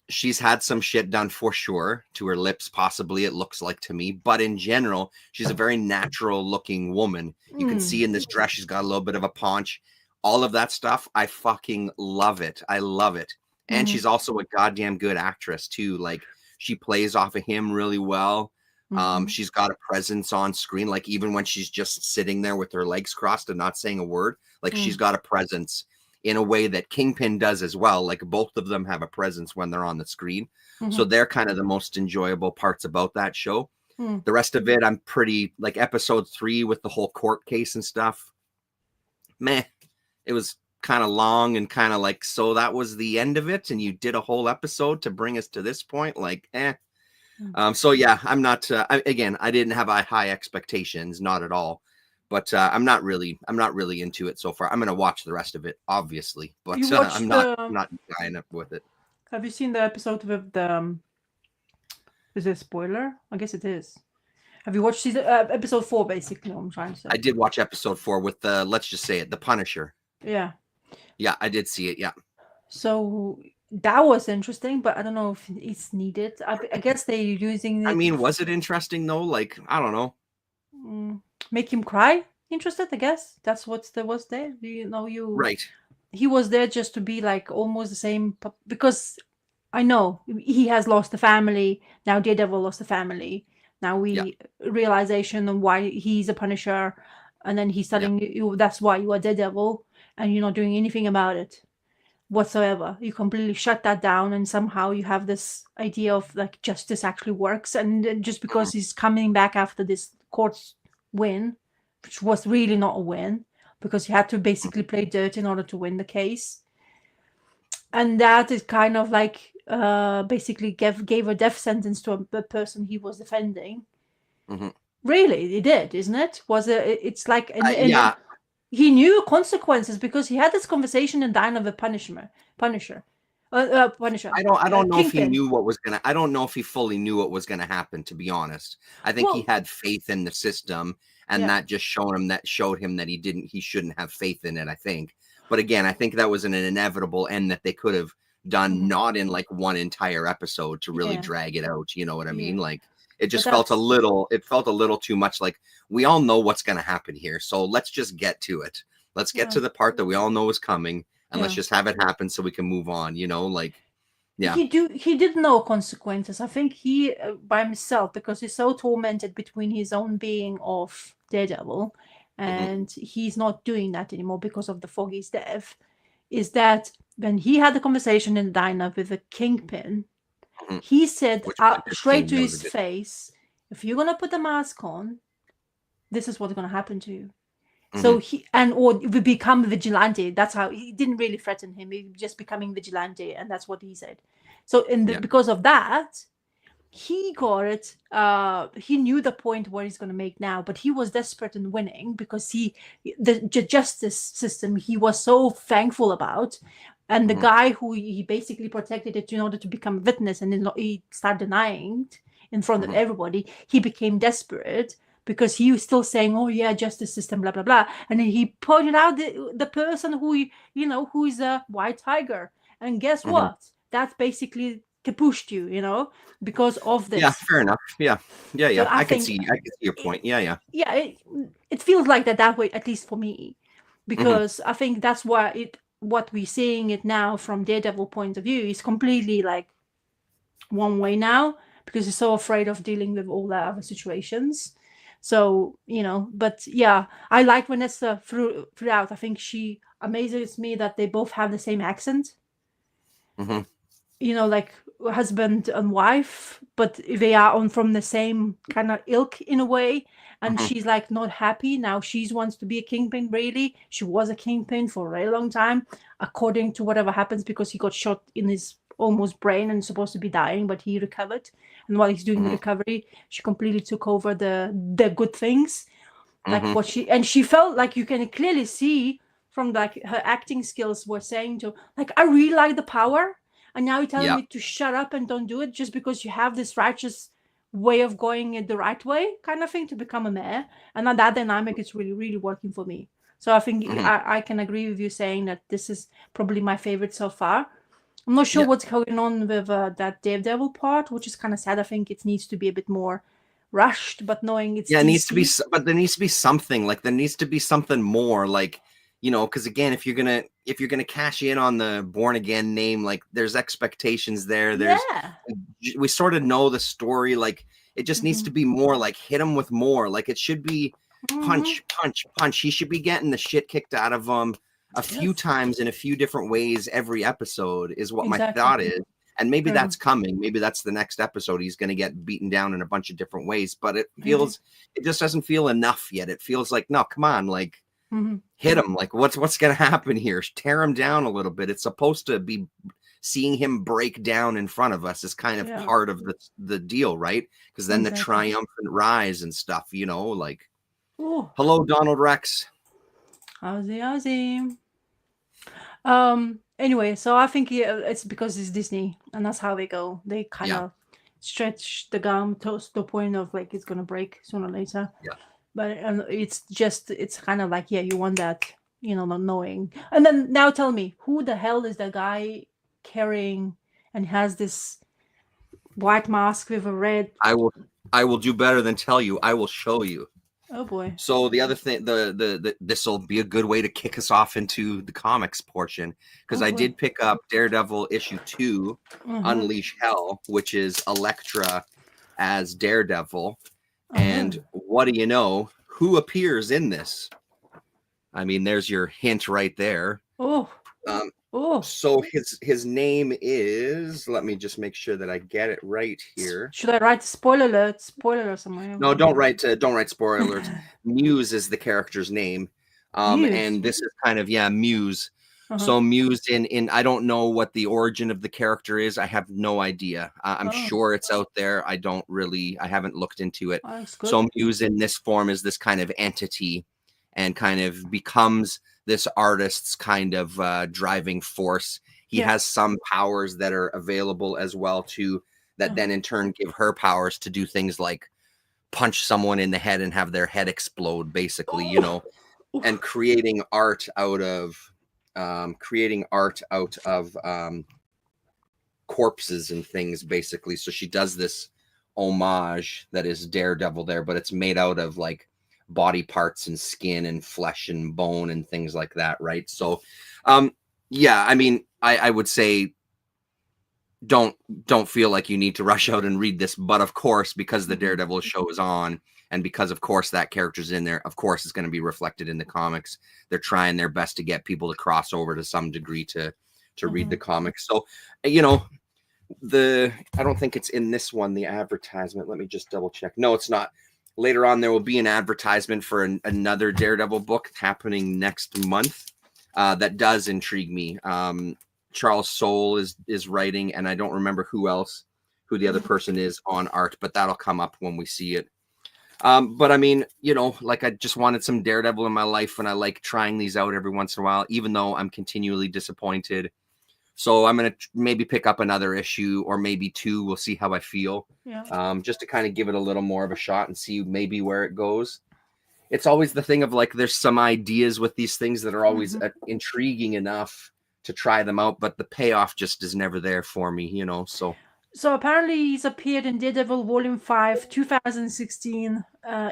she's had some shit done for sure to her lips, possibly, it looks like to me. But in general, she's a very natural looking woman. You can see in this dress, she's got a little bit of a paunch. All of that stuff, I fucking love it. I love it. And she's also a goddamn good actress too. Like she plays off of him really well. She's got a presence on screen. Like even when she's just sitting there with her legs crossed and not saying a word, like she's got a presence in a way that Kingpin does as well. Like both of them have a presence when they're on the screen. So they're kind of the most enjoyable parts about that show. The rest of it, I'm pretty like episode 3 with the whole court case and stuff. Meh. It was kind of long and kind of like, so that was the end of it. And you did a whole episode to bring us to this point. Like, So yeah, I'm not. Again, I didn't have high expectations, not at all. But I'm not really into it so far. I'm gonna watch the rest of it, obviously, but You watched I'm not dying up with it. Have you seen the episode with the? Is it a spoiler? I guess it is. Have you watched episode 4? Basically, what I'm trying to say. I did watch episode 4 with the, let's just say it, the Punisher. Yeah. Yeah, I did see it. Yeah. So that was interesting, but I don't know if it's needed. I guess they're using it. I mean, was it interesting though? Like, I don't know. Make him cry? Interested? I guess that's what there was there. Right. He was there just to be like almost the same, because I know he has lost the family. Now Daredevil lost the family. Now realization of why he's a Punisher, and then he's telling you that's why you are Daredevil, and you're not doing anything about it whatsoever. You completely shut that down, and somehow you have this idea of like justice actually works. And just because he's coming back after this court win, which was really not a win, because he had to basically play dirt in order to win the case, and that is kind of like basically gave a death sentence to a person he was defending. Really, it did, isn't it? It's like he knew consequences, because he had this conversation in Dine of the Punisher. Punisher. I don't know if he knew what was gonna. I don't know if he fully knew what was gonna happen. To be honest, I think he had faith in the system, and that just showed him that he shouldn't have faith in it. I think, but again, I think that was an inevitable end that they could have done, not in like one entire episode to really drag it out. You know what I mean? Like, it just felt a little too much like, we all know what's going to happen here, so let's just get to it. Let's get to the part that we all know is coming, and let's just have it happen so we can move on, like, he did know consequences. I think he by himself, because he's so tormented between his own being of Daredevil, and he's not doing that anymore because of the Foggy's death, is that when he had the conversation in the diner with the Kingpin, he said straight to his face, if you're going to put the mask on, this is what's going to happen to you. So or we become vigilante. That's how he didn't really threaten him. He just becoming vigilante, and that's what he said. So because of that, he got it. He knew the point where he's going to make now, but he was desperate in winning, because the justice system he was so thankful about, and the guy who he basically protected it in order to become a witness, and then he started denying it in front of everybody. He became desperate, because he was still saying, "Oh yeah, justice system, blah blah blah," and then he pointed out the person who is a white tiger, and guess what? That's basically pushed you, because of this. Yeah, fair enough. Yeah. So I can see your point. Yeah. It feels like that way, at least for me, because I think that's why what we're seeing it now from Daredevil point of view is completely like one way now, because he's so afraid of dealing with all the other situations. So, but yeah, I like Vanessa throughout. I think she amazes me that they both have the same accent. Like husband and wife, but they are from the same kind of ilk in a way. And she's like not happy now. She wants to be a Kingpin. Really, she was a Kingpin for a very long time, according to whatever happens, because he got shot in his almost brain and supposed to be dying, but he recovered. And while he's doing the recovery, she completely took over the good things, like what she felt like. You can clearly see from like her acting skills were saying to, like, I really like the power, and now you're telling me to shut up and don't do it just because you have this righteous way of going it the right way kind of thing to become a mayor. And that dynamic is really, really working for me. So I think I can agree with you saying that this is probably my favorite so far. I'm not sure what's going on with that Daredevil part, which is kind of sad. I think it needs to be a bit more rushed, but knowing it's it needs to be, but there needs to be something, like there needs to be something more, like, because again, if you're gonna cash in on the Born Again name, like there's expectations there. We sort of know the story, like it just needs to be more, like hit him with more, like it should be punch. He should be getting the shit kicked out of him a few times in a few different ways every episode is what my thought is. And maybe that's coming. Maybe that's the next episode. He's going to get beaten down in a bunch of different ways, but it feels, it just doesn't feel enough yet. It feels like, no, come on, like hit him. Like what's going to happen here? Tear him down a little bit. It's supposed to be seeing him break down in front of us is kind of part of the deal, right? Because then the triumphant rise and stuff, you know, like, hello, Donald Rex. Howsy. Anyway, so I think it's because it's Disney, and that's how they go. They kind of stretch the gum to the point of like it's gonna break sooner or later. Yeah. But it's kind of like, you want that, not knowing. And then now tell me, who the hell is the guy carrying and has this white mask with a red? I will do better than tell you. I will show you. Oh boy. So the other thing, this will be a good way to kick us off into the comics portion, because I did pick up Daredevil issue 2, Unleash Hell, which is Elektra as Daredevil. And what do you know? Who appears in this? I mean, there's your hint right there. So his name is, let me just make sure that I get it right here. Should I write spoiler alert somewhere? No, don't write spoiler alerts. Muse is the character's name. And this is kind of, Muse. So Muse in I don't know what the origin of the character is. I have no idea. I'm sure it's out there. I haven't looked into it. So Muse in this form is this kind of entity and kind of becomes this artist's kind of driving force. He has some powers that are available as well too, that then in turn give her powers to do things like punch someone in the head and have their head explode, basically, and creating art out of corpses and things, basically. So she does this homage that is Daredevil there, but it's made out of like body parts and skin and flesh and bone and things like that, right? So I mean, I would say don't feel like you need to rush out and read this, but of course, because the Daredevil show is on, and because of course that character's in there, of course it's going to be reflected in the comics. They're trying their best to get people to cross over to some degree to read the comics. So I don't think it's in this one, the advertisement. Let me just double check. No, it's not. Later on, there will be an advertisement for another Daredevil book happening next month. That does intrigue me. Charles Soule is writing, and I don't remember who the other person is on art, but that'll come up when we see it. But I mean, like, I just wanted some Daredevil in my life, and I like trying these out every once in a while, even though I'm continually disappointed. So I'm going to maybe pick up another issue or maybe 2. We'll see how I feel. Just to kind of give it a little more of a shot and see maybe where it goes. It's always the thing of like, there's some ideas with these things that are always intriguing enough to try them out, but the payoff just is never there for me, So apparently he's appeared in Daredevil Volume 5, 2016,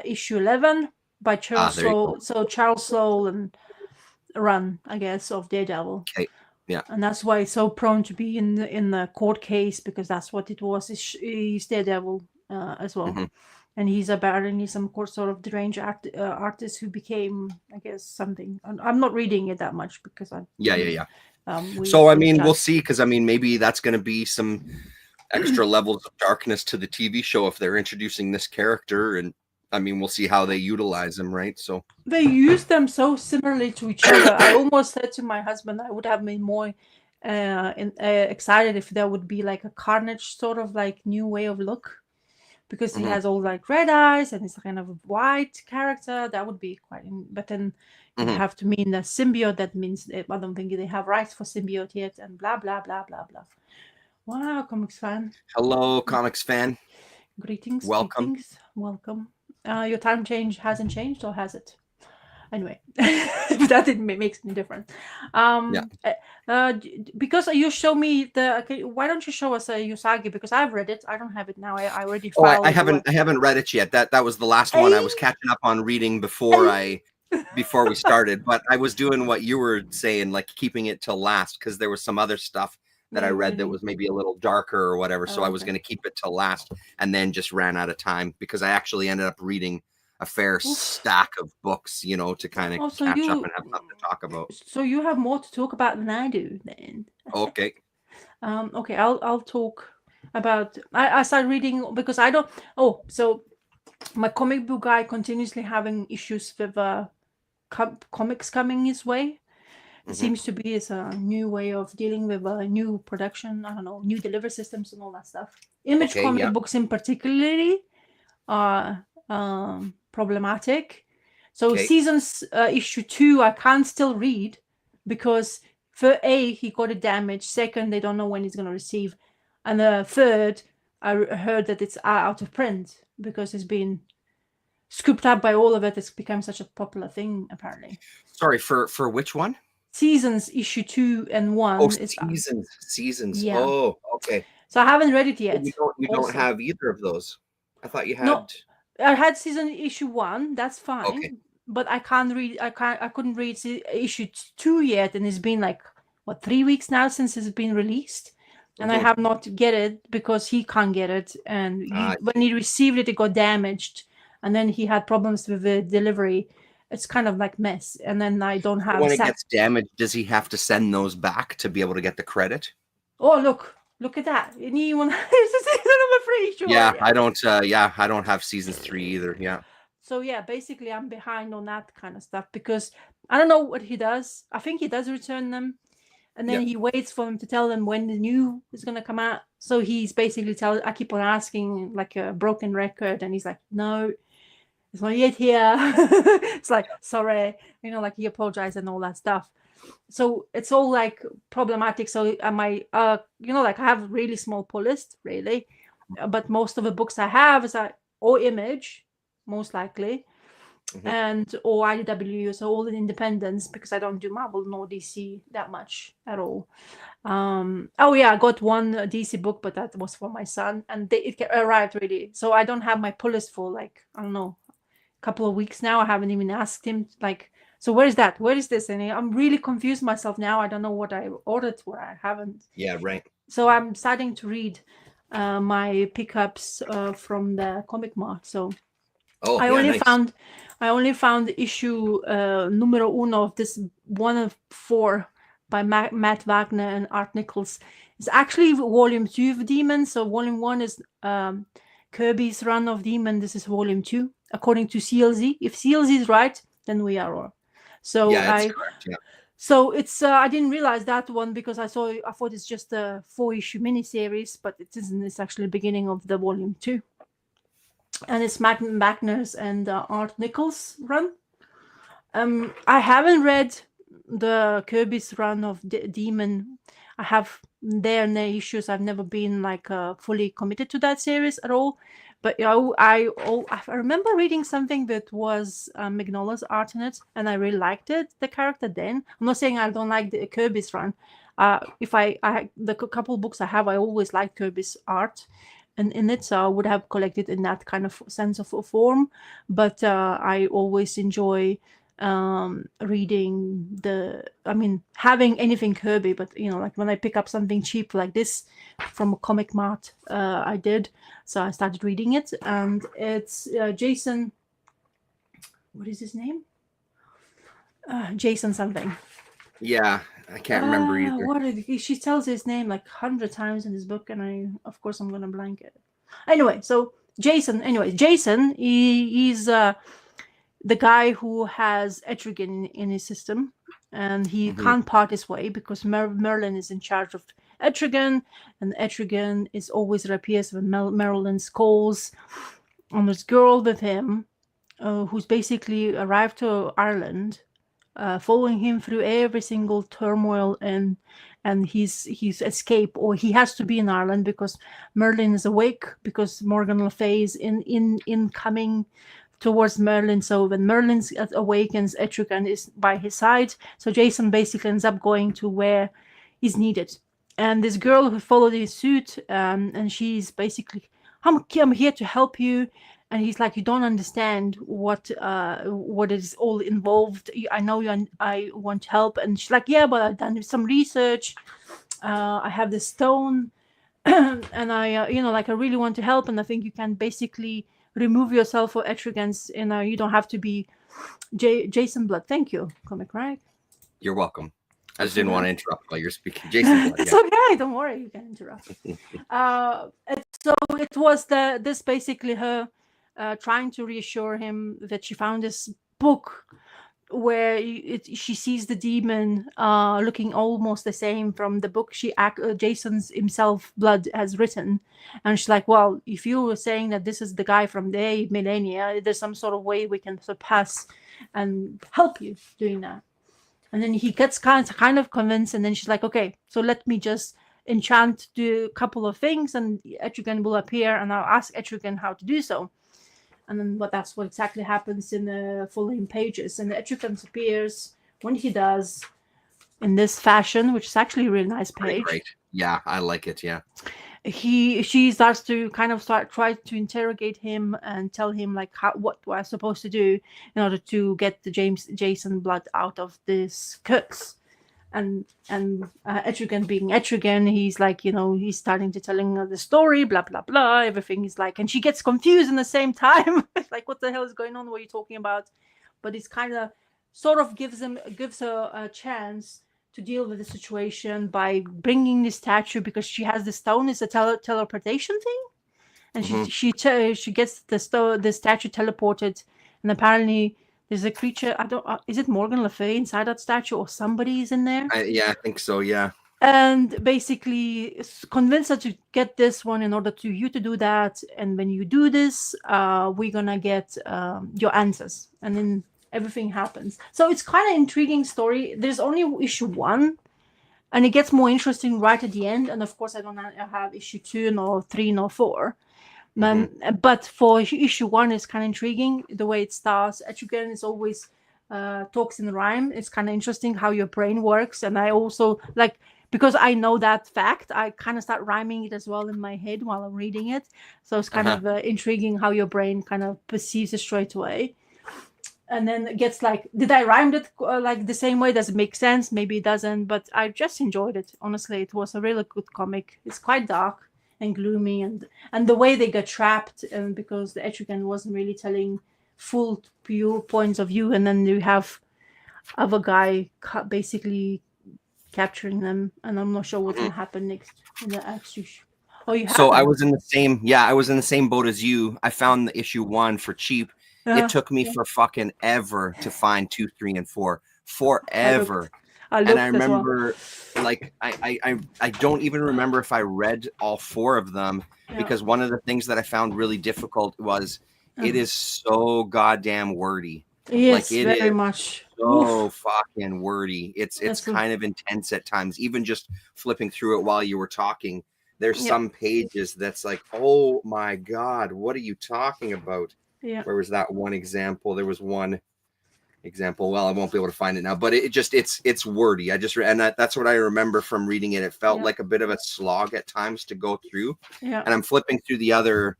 issue 11 by Charles Soule. So Charles Soule and run, I guess, of Daredevil. Okay. Yeah. And that's why he's so prone to be in the court case, because that's what it was. He's Daredevil as well. And he's apparently some sort of deranged artist who became, I guess, something. I'm not reading it that much because I... So, I mean, we'll see, because, I mean, maybe that's going to be some extra levels of darkness to the TV show if they're introducing this character. And, I mean, we'll see how they utilize them, right? So they use them so similarly to each other. I almost said to my husband, I would have been more excited if there would be like a Carnage sort of like new way of look, because he has all like red eyes and he's kind of a white character. That would be quite. But then you have to mean the symbiote. That means I don't think they have rights for symbiote yet, and blah blah blah blah blah. Wow, comics fan. Hello, comics fan. Greetings. Welcome. Greetings. Welcome. Your time change hasn't changed, or has it? Anyway, that didn't make any difference. Because you show me why don't you show us Usagi? Because I've read it. I don't have it now. I already filed. I haven't read it yet. That was the last one I was catching up on reading before we started. But I was doing what you were saying, like keeping it till last, because there was some other stuff that I read that was maybe a little darker or whatever. So I was going to keep it till last, and then just ran out of time, because I actually ended up reading a fair stack of books, to kind of catch up and have something to talk about. So you have more to talk about than I do then. Okay. Okay, I'll talk about, I started reading because I don't, so my comic book guy continuously having issues with comics coming his way. It seems to be a new way of dealing with a new production. I don't know, new delivery systems and all that stuff. Image comic books in particularly are problematic. So Seasons issue 2, I can't still read because for A, he got it damaged. Second, they don't know when he's going to receive. And the third, I heard that it's out of print because it's been scooped up by all of it. It's become such a popular thing, apparently. Sorry, for which one? Seasons issue 2 and 1. Oh, Seasons. Yeah. Oh, okay. So I haven't read it yet. You don't have either of those. I thought you had. No, I had season issue 1. That's fine. Okay. But I can't read. I couldn't read issue 2 yet, and it's been like 3 weeks now since it's been released, and I have not get it because he can't get it, and when he received it, it got damaged, and then he had problems with the delivery. It's kind of like mess, and then I don't have. When it gets damaged, does he have to send those back to be able to get the credit? Oh, look at that! Anyone has a season number 3? Sure. Yeah, I don't. I don't have seasons 3 either. Yeah. So yeah, basically I'm behind on that kind of stuff because I don't know what he does. I think he does return them, and then he waits for them to tell them when the new is gonna come out. So he's basically I keep on asking like a broken record, and he's like, no. It's not yet here. It's like, sorry, like he apologized and all that stuff. So it's all like problematic. So am I, like I have a really small pull list, really, but most of the books I have is or Image, most likely, and or IDW, so all the independents because I don't do Marvel nor DC that much at all. I got one DC book, but that was for my son, and it arrived really. So I don't have my pull list for like I don't know. Couple of weeks now. I haven't even asked him like, so where is that? Where is this? And I'm really confused myself now. I don't know what I ordered, what I haven't. Yeah, right. So I'm starting to read my pickups from the Comic Mart. So I only found issue numero uno of this 1 of 4 by Matt Wagner and Art Nichols. It's actually volume 2 of Demon. So volume 1 is Kirby's run of Demon. This is volume 2. According to CLZ, if CLZ is right, then we are all. So that's correct. Yeah. So it's I didn't realize that one because I thought it's just a 4-issue miniseries, but it isn't. It's actually the beginning of the volume 2, and it's Matt Wagner's and Art Nichols run. I haven't read the Kirby's run of Demon. I have their issues. I've never been like fully committed to that series at all. But I remember reading something that was Mignola's art in it, and I really liked it. The character then. I'm not saying I don't like the Kirby's run. If the couple books I have, I always liked Kirby's art, and in it, so I would have collected in that kind of sense of form. But I always enjoy reading having anything Kirby, but like when I pick up something cheap like this from a Comic Mart, I did, so I started reading it, and it's Jason, what is his name? Jason something. Yeah, I can't remember either. She tells his name like 100 times in this book, and of course I'm gonna blank it. Anyway, so Jason, he's the guy who has Etrigan in his system, and he can't part his way because Merlin is in charge of Etrigan, and Etrigan is always appears when Merlin calls on this girl with him, who's basically arrived to Ireland, following him through every single turmoil and his escape, or he has to be in Ireland because Merlin is awake because Morgan Le Fay is in coming towards Merlin. So when Merlin awakens, Etrigan is by his side. So Jason basically ends up going to where he's needed. And this girl who followed his suit, and she's basically, I'm here to help you. And he's like, you don't understand what is all involved. I know you, and I want help. And she's like, yeah, but I've done some research. I have this stone, and I really want to help. And I think you can basically remove yourself for Etrigan's, you don't have to be Jason Blood. Thank you, Comic Rag. You're welcome. I just didn't want to interrupt while you're speaking. Jason Blood. It's okay, don't worry, you can interrupt. So it was this basically her trying to reassure him that she found this book where she sees the demon looking almost the same from the book Jason's himself blood has written, and she's like, well, if you were saying that this is the guy from the millennia, there's some sort of way we can surpass and help you doing that. And then he gets kind of convinced, and then she's like, okay, so let me just enchant do a couple of things and Etrigan will appear and I'll ask Etrigan how to do so. And then that's what exactly happens in the following pages. And the Etrigan appears when he does in this fashion, which is actually a really nice page. Great. Yeah, I like it. Yeah. She starts to kind of try to interrogate him and tell him like what we're supposed to do in order to get the Jason blood out of this curse. And Etrigan being Etrigan, he's like, he's starting to telling the story, blah blah blah. Everything is like, and she gets confused in the same time. Like, what the hell is going on? What are you talking about? But it's kind of sort of gives her a chance to deal with the situation by bringing the statue, because she has the stone. It's a teleportation thing, and she gets the statue teleported, and apparently there's a creature. Is it Morgan Le Fay inside that statue, or somebody is in there? Yeah, I think so. Yeah. And basically convince her to get this one in order to you to do that. And when you do this, we're gonna get your answers, and then everything happens. So it's kind of intriguing story. There's only issue 1, and it gets more interesting right at the end. And of course, I don't have issue 2, nor 3, nor 4. But for issue 1, it's kind of intriguing the way it starts. Etrigan is always talks in rhyme. It's kind of interesting how your brain works, and I also like, because I know that fact, I kind of start rhyming it as well in my head while I'm reading it. So it's kind of intriguing how your brain kind of perceives it straight away. And then it gets like, did I rhyme it like the same way? Does it make sense? Maybe it doesn't, but I just enjoyed it. Honestly, it was a really good comic. It's quite dark and gloomy, and the way they got trapped, and because the Etrigan wasn't really telling full pure points of view, and then you have other guy basically capturing them, and I'm not sure what's gonna happen next in the action. So I was in the same boat as you. I found the issue 1 for cheap. It took me for fucking ever to find 2, 3, and 4. Forever. I remember, like, I don't even remember if I read all 4 of them, because one of the things that I found really difficult was it is so goddamn wordy. Yes, like, very much. So fucking wordy. It's kind of intense at times. Even just flipping through it while you were talking, there's some pages that's like, oh my God, what are you talking about? Yeah. Where was that one example? There was one example. Well, I won't be able to find it now, but it's wordy. That's what I remember from reading it. It felt like a bit of a slog at times to go through. Yeah. And I'm flipping through the other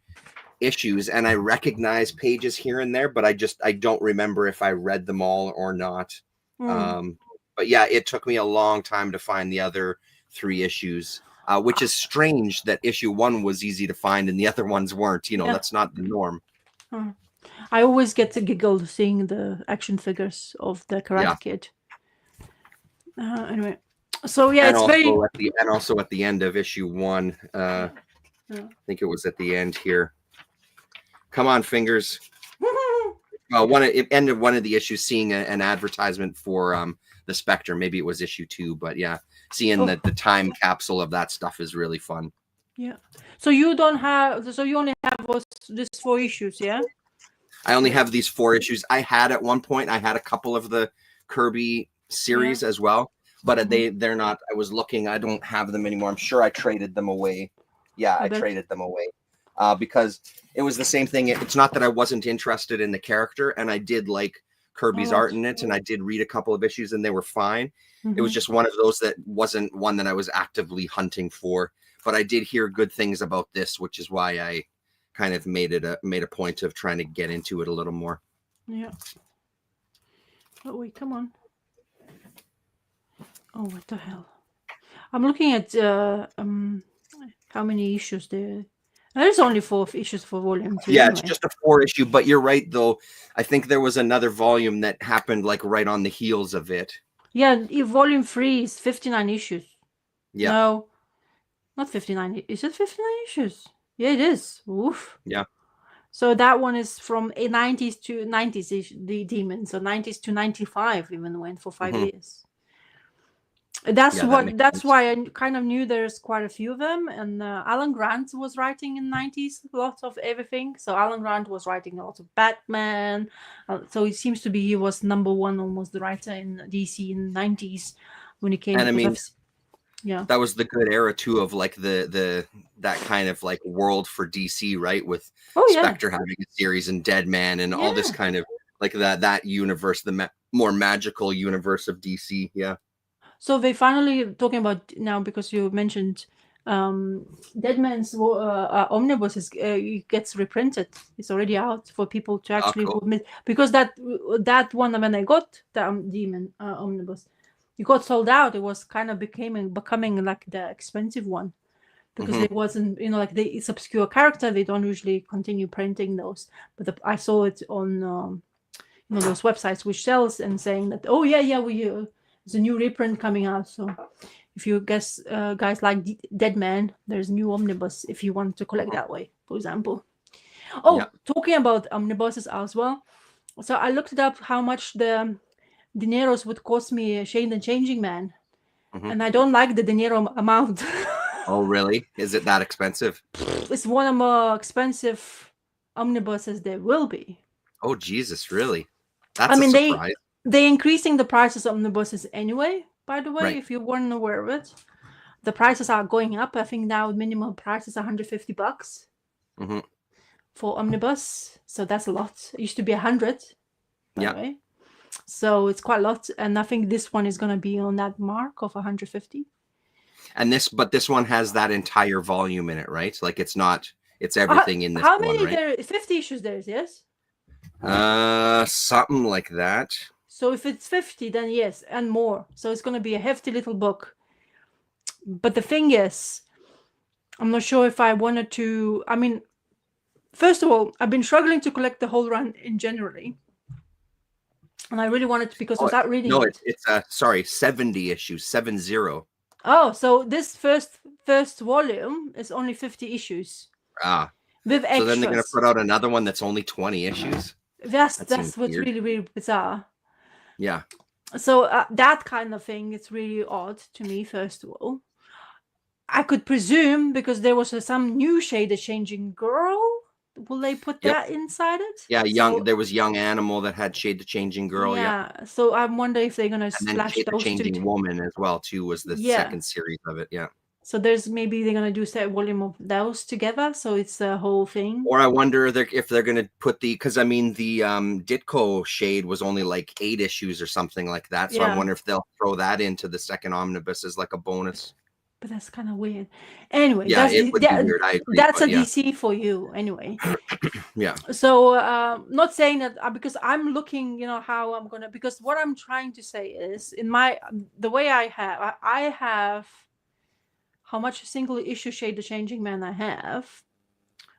issues, and I recognize pages here and there, but I don't remember if I read them all or not. But yeah, it took me a long time to find the other 3 issues, which is strange that issue 1 was easy to find and the other ones weren't. That's not the norm. I always get to giggle seeing the action figures of the Karate Kid. Anyway, so yeah, and also at the end of issue 1, I think it was at the end here. Come on, fingers. It ended one of the issues seeing an advertisement for the Spectre. Maybe it was issue 2, but yeah, seeing that the time capsule of that stuff is really fun. Yeah. So you only have these 4 issues, yeah? I only have these 4 issues. I had at one point, I had a couple of the Kirby series as well, but they're not. I was looking. I don't have them anymore. I'm sure I traded them away. Yeah, I traded them away because it was the same thing. It's not that I wasn't interested in the character, and I did like Kirby's art in it, and I did read a couple of issues, and they were fine. It was just one of those that wasn't one that I was actively hunting for. But I did hear good things about this, which is why I kind of made a point of trying to get into it a little more. Yeah. Oh wait, come on. Oh, what the hell? I'm looking at how many issues there. There's only 4 issues for volume 2. Yeah, anyway. It's just a 4 issue, but you're right though. I think there was another volume that happened like right on the heels of it. Yeah, volume 3 is 59 issues. Yeah. No, not 59. Is it 59 issues? Yeah, it is. Oof. Yeah. So that one is from 90s to 90s, the Demon. So 90s to 95 even went for 5 years. That's that's why I kind of knew there's quite a few of them. And Alan Grant was writing in 90s lots of everything. So Alan Grant was writing a lot of Batman. So it seems to be he was number one almost the writer in DC in the 90s when he came. And I mean, yeah, that was the good era too of like that kind of like world for DC, right? With Spectre having a series and Deadman and all this kind of like that universe, the more magical universe of DC. Yeah. So they finally talking about now, because you mentioned Deadman's omnibus gets reprinted. It's already out for people to actually because that one when I got the Demon omnibus, it got sold out. It was kind of becoming like the expensive one because it wasn't, like it's obscure character. They don't usually continue printing those. But I saw it on those websites which sells and saying that there's a new reprint coming out. So if you guys like Deadman, there's a new omnibus if you want to collect that way, for example. Talking about omnibuses as well. So I looked it up how much the De Niro's would cost me Shade the Changing Man. And I don't like the De Niro amount. Oh, really? Is it that expensive? It's one of the more expensive omnibuses there will be. Oh, Jesus, really? That's a surprise. They're increasing the prices of omnibuses anyway, by the way, if you weren't aware of it. The prices are going up. I think now minimum price is $150 for omnibus. So that's a lot. It used to be 100. Yeah. So it's quite a lot. And I think this one is going to be on that mark of 150. And this one has that entire volume in it, right? Like it's everything in this one, right? How many there? 50 issues there is, yes? Something like that. So if it's 50, then yes, and more. So it's going to be a hefty little book. But the thing is, I'm not sure if I wanted to. I mean, first of all, I've been struggling to collect the whole run in generally. And I really wanted to, because without reading it. No, it's 70 issues, 70. Oh, so this first volume is only 50 issues. With extras. So then they're going to put out another one that's only 20 issues? That's what's really, really bizarre. Yeah. So that kind of thing, it's really odd to me, first of all. I could presume because there was some new Shade the Changing Girl. Will they put that inside it? Yeah, there was Young Animal that had Shade the Changing Girl. Yeah. So I wonder if they're going to splash Shade those the Changing Woman as well, too, was the second series of it. Yeah. So maybe they're going to do a set volume of those together. So it's the whole thing. Or I wonder if they're going to put because I mean, the Ditko Shade was only like 8 issues or something like that. So I wonder if they'll throw that into the second omnibus as like a bonus. But that's kind of weird. Anyway, it would be weird. I agree, that's a DC for you anyway. Yeah. So not saying that because I'm looking, how I'm going to, because what I'm trying to say is the way I have how much single issue Shade the Changing Man I have.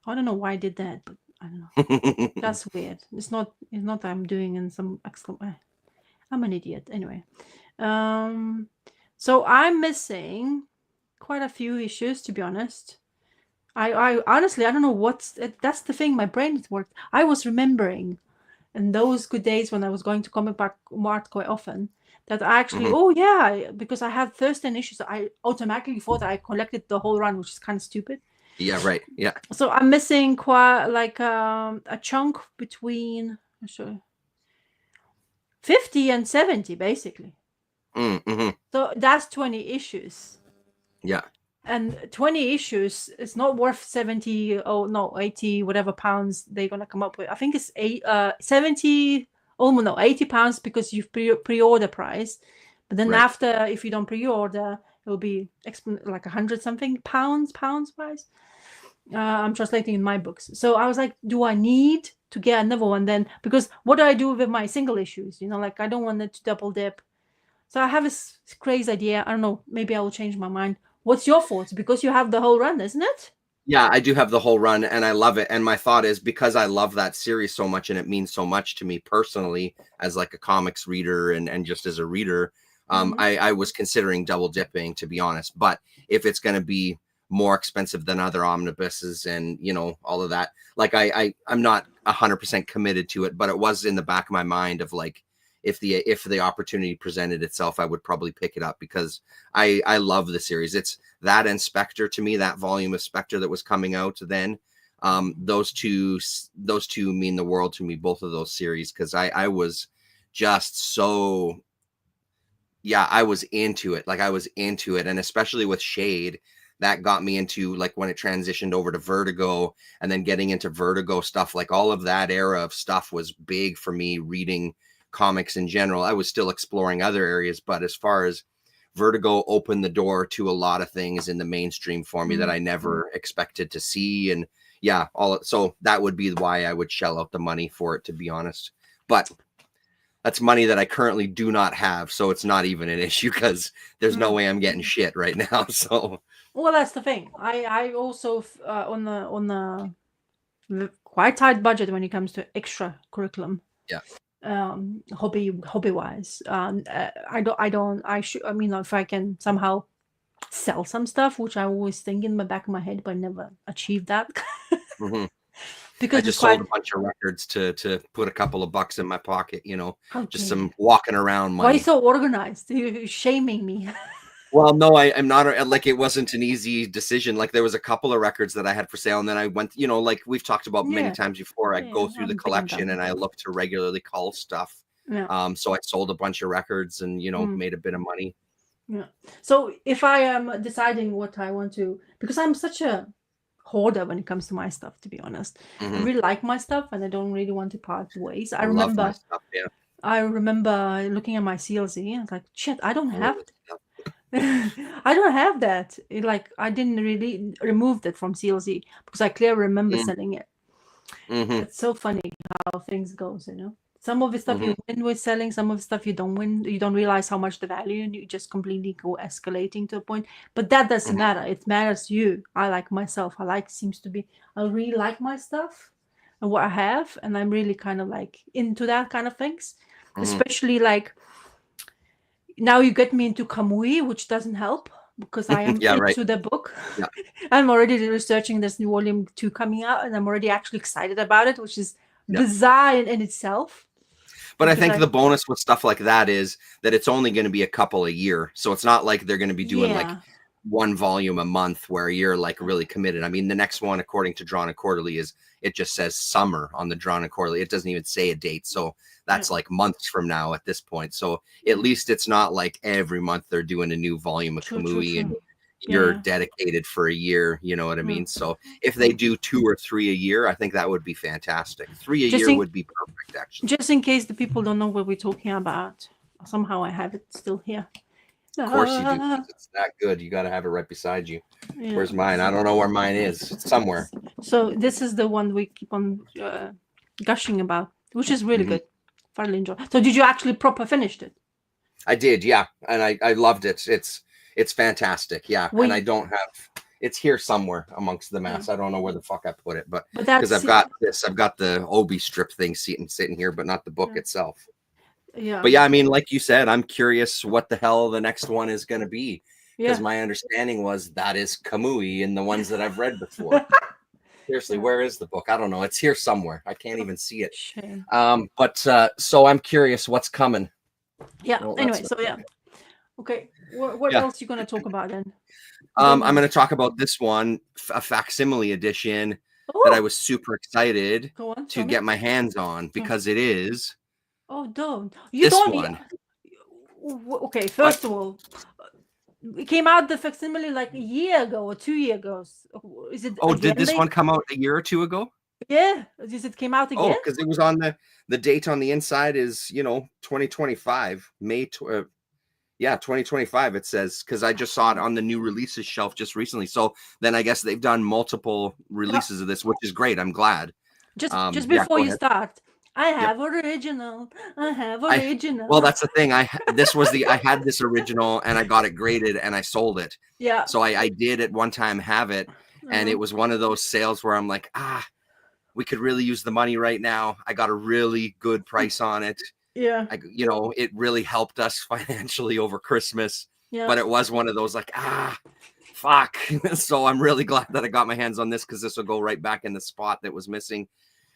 I don't know why I did that, but I don't know. That's weird. It's not I'm doing in some I'm an idiot anyway. So I'm missing quite a few issues, to be honest. I honestly I don't know that's the thing. My brain has worked. I was remembering in those good days when I was going to Comic Book Mart quite often that I actually because I had 13 issues, I automatically thought I collected the whole run, which is kind of stupid. Yeah, right. Yeah. So I'm missing quite like a chunk between 50 and 70 basically. So that's 20 issues. Yeah. And 20 issues is not worth 70 80 whatever pounds they're gonna come up with. I think it's 70 80 pounds because you've pre-order price, but then after, if you don't pre-order, it will be like 100 something pounds wise. I'm translating in my books. So I was like, do I need to get another one then? Because what do I do with my single issues? Like I don't want it to double dip. So I have this crazy idea. I don't know. Maybe I will change my mind. What's your thoughts? Because you have the whole run, isn't it? Yeah, I do have the whole run and I love it. And my thought is, because I love that series so much and it means so much to me personally as like a comics reader and just as a reader, I was considering double dipping, to be honest. But if it's going to be more expensive than other omnibuses and, you know, all of that. Like I'm not 100% committed to it, but it was in the back of my mind of like, if the opportunity presented itself, I would probably pick it up because I love the series. It's that and Spectre to me, that volume of Spectre that was coming out then. Those two mean the world to me, both of those series, because I was just so, yeah, I was into it. Like I was into it. And especially with Shade, that got me into like when it transitioned over to Vertigo and then getting into Vertigo stuff, like all of that era of stuff was big for me reading comics in general. I was still exploring other areas, but as far as Vertigo opened the door to a lot of things in the mainstream for me that I never expected to see. And yeah, so that would be why I would shell out the money for it, to be honest. But that's money that I currently do not have, so it's not even an issue because there's no way I'm getting shit right now. So well, that's the thing. I also on the quite tight budget when it comes to extra curriculum. Yeah. Hobby wise, I mean, if I can somehow sell some stuff, which I always think in the back of my head, but never achieve that. Because I just sold a bunch of records to put a couple of bucks in my pocket, you know, just some walking around money. Why are you so organized? You're shaming me. Well, no, I'm not. Like, it wasn't an easy decision. Like, there was a couple of records that I had for sale, and then I went, you know, like we've talked about many times before, I go through the collection and I look to regularly cull stuff. So I sold a bunch of records and, you know, made a bit of money. Yeah. So if I am deciding what I want to, because I'm such a hoarder when it comes to my stuff, to be honest. I really like my stuff and I don't really want to part ways. I remember love my stuff, yeah. I remember looking at my CLZ and I was like, shit, I don't have I don't have that. Like, I didn't really remove that from CLZ because I clearly remember selling it. It's so funny how things goes, you know. Some of the stuff you win with selling, some of the stuff you don't win. You don't realize how much the value, and you just completely go escalating to a point. But that doesn't matter. It matters you. I like myself. I really like my stuff and what I have, and I'm really kind of like into that kind of things. Especially like now you get me into Kamui, which doesn't help because I am into the book. Yeah. I'm already researching this new volume 2 coming out, and I'm already actually excited about it, which is bizarre in itself. But I think the bonus with stuff like that is that it's only going to be a couple a year. So it's not like they're going to be doing like one volume a month where you're like really committed. I mean, the next one, according to Drawn and Quarterly, it just says summer on the Drawn and Quarterly. It doesn't even say a date. So that's like months from now at this point. So at least it's not like every month they're doing a new volume of Kamui and you're dedicated for a year. You know what I mean? So if they do 2 or 3 a year, I think that would be fantastic. 3 a year would be perfect, actually. Just in case the people don't know what we're talking about, somehow I have it still here. Of course you do. It's that good. You got to have it right beside you. Where's mine? I don't know where mine is. It's somewhere. So this is the one we keep on gushing about, which is really good. Thoroughly enjoy. So did you actually proper finished it? I did, yeah, and I loved it. It's fantastic, yeah. And I don't have it's here somewhere amongst the mess. I don't know where the fuck I put it, but because I've got the Obi strip thing sitting here, but not the book itself. Yeah. But yeah, I mean, like you said, I'm curious what the hell the next one is going to be, because my understanding was that is Kamui in the ones that I've read before. Seriously, where is the book? I don't know. It's here somewhere. I can't even see it. Shame. But so I'm curious what's coming. Yeah. Well, anyway, so yeah. Okay. What else are you going to talk about then? I'm going to talk about this one, a facsimile edition that I was super excited to get my hands on because it is. Oh, don't. You this don't. One. Okay, first of all, it came out the facsimile like a year ago or 2 years ago. Is it? Oh, did this one come out a year or two ago? Yeah, it came out again. Oh, because it was on the date on the inside is 2025 May. 2025 it says, because I just saw it on the new releases shelf just recently. So then I guess they've done multiple releases of this, which is great. I'm glad. Just before you start. I have original. I have original. Well, that's the thing. I had this original and I got it graded and I sold it. Yeah. So I did at one time have it, and it was one of those sales where I'm like, we could really use the money right now. I got a really good price on it. Yeah. It really helped us financially over Christmas. Yeah. But it was one of those like, fuck. So I'm really glad that I got my hands on this, because this will go right back in the spot that was missing.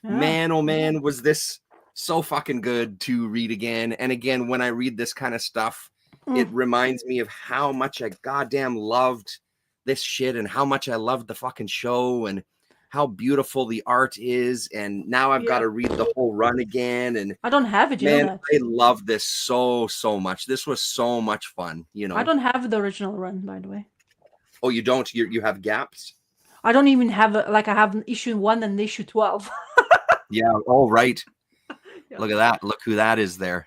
Yeah. Man, oh man, was this so fucking good to read again. And again, when I read this kind of stuff, it reminds me of how much I goddamn loved this shit, and how much I loved the fucking show, and how beautiful the art is. And now I've got to read the whole run again. And I don't have it. Man, I love this so much. This was so much fun. You know, I don't have the original run, by the way. Oh, you don't? You have gaps? I don't even have I have issue 1 and issue 12. Yeah. Oh, right. Yeah. Look at that. Look who that is there.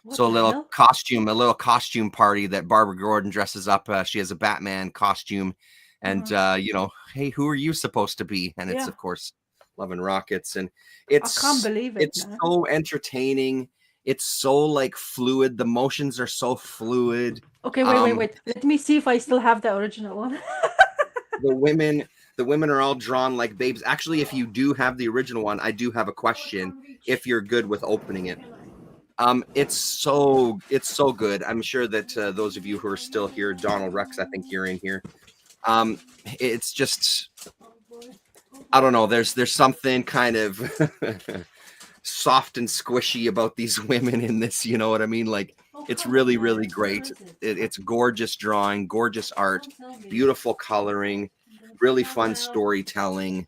So a little costume party that Barbara Gordon dresses up. She has a Batman costume, and you know, hey, who are you supposed to be? And it's of course Love and Rockets, and it's, I can't believe it. It's so entertaining. It's so like fluid. The motions are so fluid. Okay, wait. Let me see if I still have the original one. The women are all drawn like babes. Actually, if you do have the original one, I do have a question. If you're good with opening it. It's so good. I'm sure that those of you who are still here, Donald Rex, I think you're in here. It's just, I don't know. There's something kind of soft and squishy about these women in this. You know what I mean? Like, it's really, really great. It's gorgeous drawing, gorgeous art, beautiful coloring, really fun storytelling.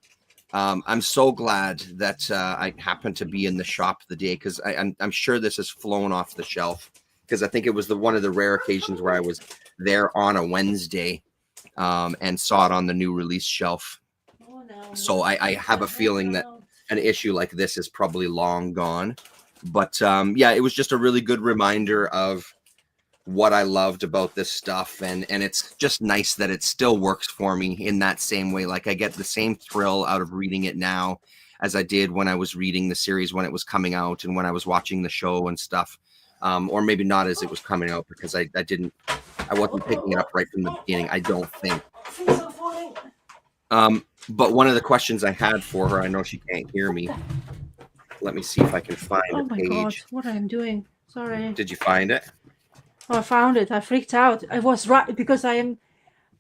I'm so glad that I happened to be in the shop the day, because I'm sure this has flown off the shelf, because I think it was one of the rare occasions where I was there on a Wednesday and saw it on the new release shelf. So I have a feeling that an issue like this is probably long gone. But yeah, it was just a really good reminder of what I loved about this stuff, and it's just nice that it still works for me in that same way. Like, I get the same thrill out of reading it now as I did when I was reading the series when it was coming out, and when I was watching the show and stuff, or maybe not as it was coming out, because I wasn't picking it up right from the beginning, I don't think. But one of the questions I had for her, I know she can't hear me. Let me see if I can find a page. Oh my God, what I'm doing? Sorry. Did you find it? Oh, I found it. I freaked out. I was right, because I am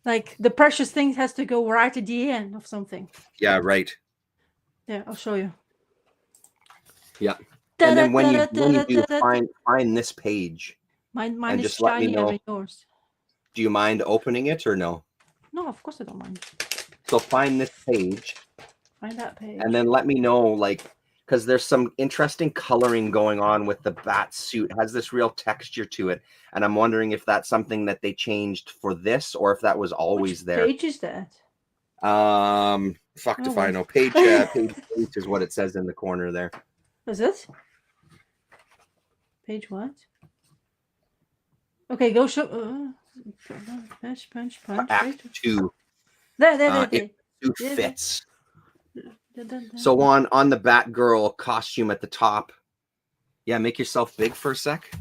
like, the precious thing has to go right at the end of something. Yeah, right. Yeah, I'll show you. Yeah. And then when you do find this page, mine is just shinier than yours. Do you mind opening it or no? No, of course I don't mind. So find this page. Find that page. And then let me know, like, because there's some interesting coloring going on with the bat suit. It has this real texture to it. And I'm wondering if that's something that they changed for this, or if that was always there. Which page is that? Fuck if I know. Page 8 is what it says in the corner there. Is it? Page what? Okay, go show. Punch. Act 2. There. It fits. So on the Batgirl costume at the top, yeah, make yourself big for a sec.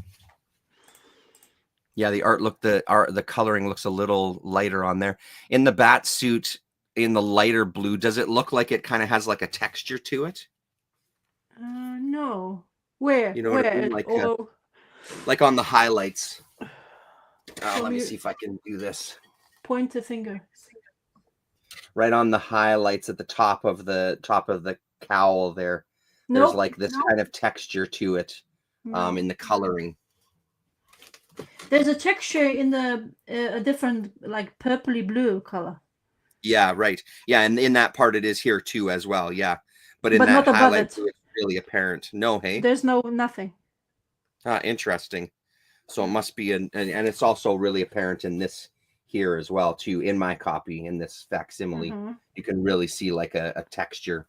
Yeah, the coloring looks a little lighter on there. In the bat suit, in the lighter blue, does it look like it kind of has like a texture to it? No. Where? You know what I mean? Like on the highlights. Let me see if I can do this. Point the finger. Right on the highlights at the top of the cowl there. There's like this kind of texture to it in the coloring. There's a texture in the a different, like, purpley blue color. Yeah, right. Yeah, and in that part it is here too as well. Yeah, but in that highlight it's really apparent. No, hey, there's nothing. Interesting. So it must be and it's also really apparent in this here as well too. In my copy, in this facsimile, you can really see like a texture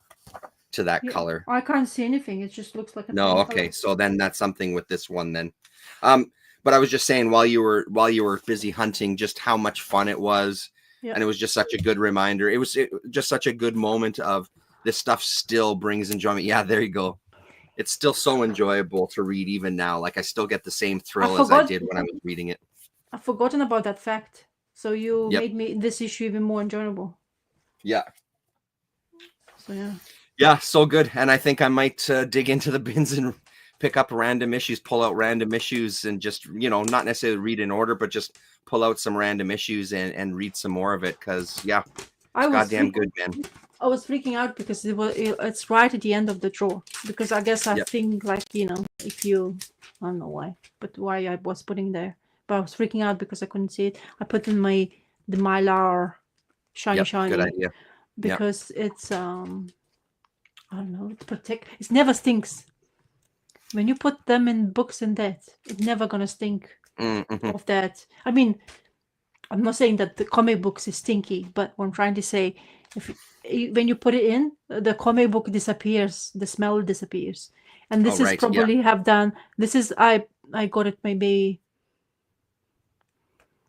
to that color. I can't see anything. It just looks like a okay color. So then that's something with this one then. But I was just saying, while you were busy hunting, just how much fun it was. Yeah. And it was just such a good reminder. It was just such a good moment of this stuff still brings enjoyment. Yeah, there you go. It's still so enjoyable to read even now. Like, I still get the same thrill as I did when I was reading it. I've forgotten about that fact. So you made this issue even more enjoyable. Yeah. So yeah. Yeah, so good. And I think I might dig into the bins and pick up random issues, pull out random issues, and just, not necessarily read in order, but just pull out some random issues and read some more of it, because yeah, it's I was goddamn good, man. I was freaking out because it's right at the end of the drawer, because I guess I think, like, you know, if you, I don't know why, but why I was putting there, but I was freaking out because I couldn't see it. I put in the Mylar shiny, good idea, because it's I don't know, it never stinks when you put them in books, and that it's never gonna stink of that. I mean, I'm not saying that the comic books is stinky, but what I'm trying to say, when you put it in, the comic book disappears, the smell disappears. And this is probably have done, this is, I got it maybe,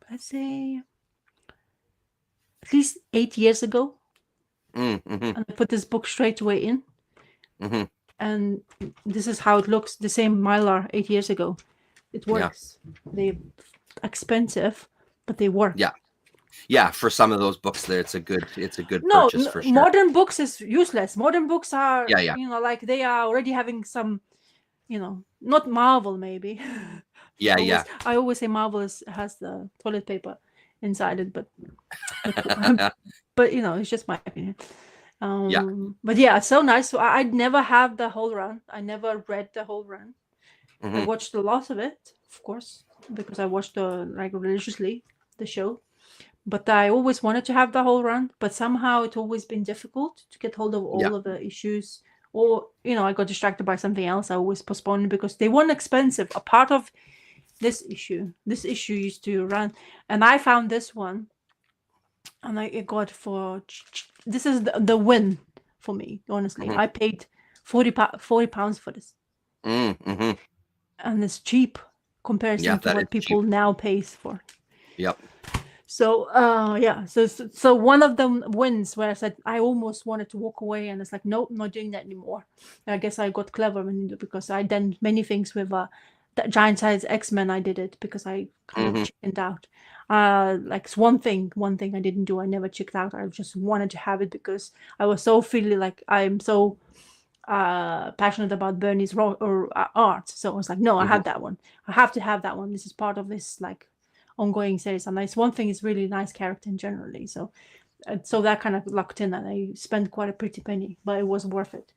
let's say, at least 8 years ago. And I put this book straight away in. And this is how it looks, the same Mylar 8 years ago. It works. They're expensive, but they work. Yeah, for some of those books there, it's a good purchase for sure. Modern books is useless. Modern books are, you know, like they are already having some, you know, not Marvel maybe. I always say Marvel has the toilet paper inside it, but but you know, it's just my opinion. But yeah, it's so nice. So I'd never have the whole run. I never read the whole run. I watched a lot of it, of course, because I watched religiously the show. But I always wanted to have the whole run, but somehow it's always been difficult to get hold of all of the issues. Or, you know, I got distracted by something else. I always postponed because they weren't expensive. A part of this issue used to run. And I found this one. And I got for, this is the win for me, honestly. I paid 40 pounds for this. And it's cheap comparison to what people now pays for. So so one of them wins where I said I almost wanted to walk away, and it's like, nope, I'm not doing that anymore. I guess I got clever because I done many things with that Giant Size X-Men. I did it because I kind of chickened out. Like it's one thing I didn't do. I never checked out. I just wanted to have it because I was so feeling like I'm so passionate about Bernie's art. So I was like, no, I have that one. I have to have that one. This is part of this like ongoing series, and it's one thing is really nice character in generally. So that kind of locked in, and I spent quite a pretty penny, but it was worth it.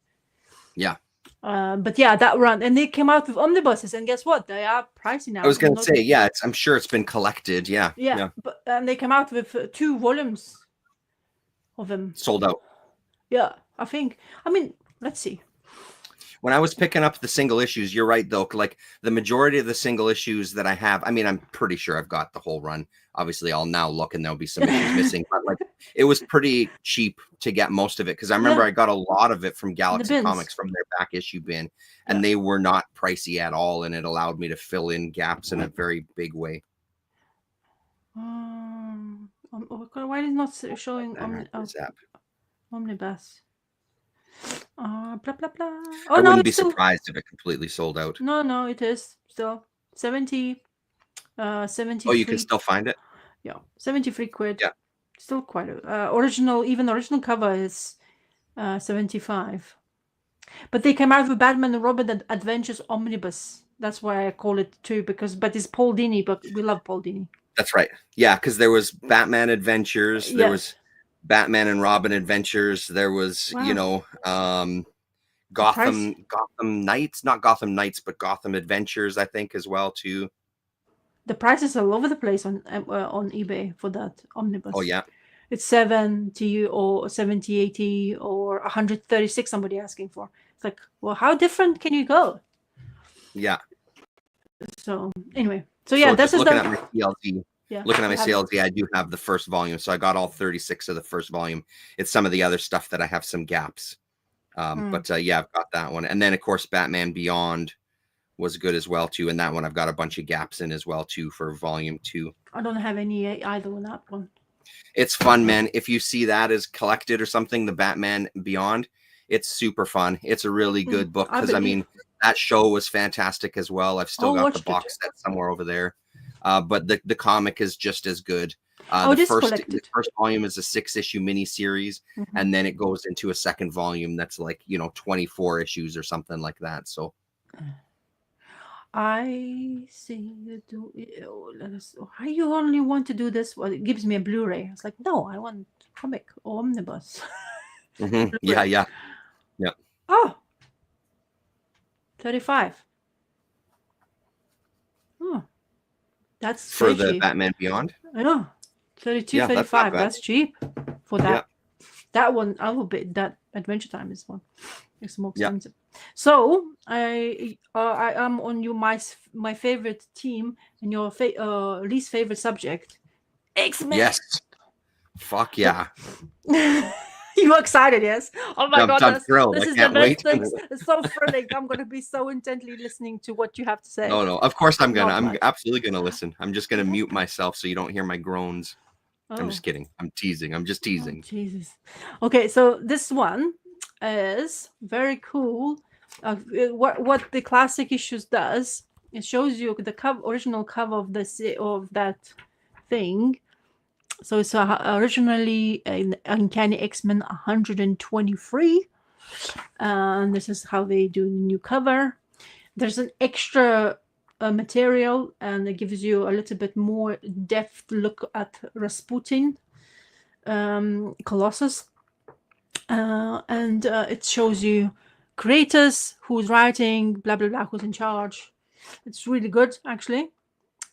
But yeah, that run, and they came out with omnibuses, and guess what? They are pricey now. I was gonna say, I'm sure it's been collected. But and they came out with 2 volumes of them. Sold out. Yeah, I think. I mean, let's see. When I was picking up the single issues, you're right, though. Like the majority of the single issues that I have, I mean, I'm pretty sure I've got the whole run. Obviously, I'll now look and there'll be some issues missing. But like, it was pretty cheap to get most of it because I remember I got a lot of it from Galaxy Comics from their back issue bin, and they were not pricey at all, and it allowed me to fill in gaps in a very big way. Why is it not showing Omnibus? Blah blah blah. I wouldn't be surprised if it completely sold out. No, it is still 70. Oh, you can still find it. Yeah, 73 quid. Yeah, still quite original. Even the original cover is 75. But they came out with Batman and Robin Adventures Omnibus. That's why I call it too, but it's Paul Dini. But we love Paul Dini. That's right. Yeah, because there was Batman Adventures. There was Batman and Robin Adventures. There was, Gotham Knights, not Gotham Knights, but Gotham Adventures, I think, as well too. The prices are all over the place on eBay for that omnibus. Oh yeah, it's 70 or 70, 80 or 136. Somebody asking for. It's like, well, how different can you go? Yeah. So anyway, this is looking at my CLZ. Looking at my CLZ, I do have the first volume, so I got all 36 of the first volume. It's some of the other stuff that I have some gaps, but I've got that one, and then of course Batman Beyond was good as well too, and that one I've got a bunch of gaps in as well too for volume 2. I don't have any either on that one. It's fun, man. If you see that as collected or something, the Batman Beyond, it's super fun. It's a really good book because I mean that show was fantastic as well. I've still got the box set somewhere over there. But the comic is just as good. The first volume is a 6-issue miniseries, and then it goes into a second volume that's like 24 issues or something like that. So I see you do. Let us. Why you only want to do this? Well, it gives me a Blu-ray. It's like, no, I want comic or omnibus. Mm-hmm. Yeah. Oh, 35. Oh, that's for the cheap. Batman Beyond. Oh, 32, Yeah, 35. That's cheap for that. Yeah. That one, I will bet that Adventure Time is one. It's more Yeah. expensive. So I am on my favorite team and your least favorite subject, X-Men. Yes. Fuck yeah. You excited? Yes. Oh my god, I'm thrilled. this I is can't the best wait. thing. It's so thrilling. I'm going to be so intently listening to what you have to say. No. Of course I'm Not I'm much. absolutely gonna listen. I'm just gonna mute myself so you don't hear my groans. Oh. I'm just kidding. I'm teasing. I'm just teasing. Oh, Jesus. Okay, so this one is very cool. What the classic issues does, it shows you the original cover of that thing. So it's originally an Uncanny X-Men 123, and this is how they do the new cover. There's an extra material, and it gives you a little bit more depth look at Rasputin, Colossus, and it shows you creators, who's writing, blah blah blah, who's in charge. It's really good, actually.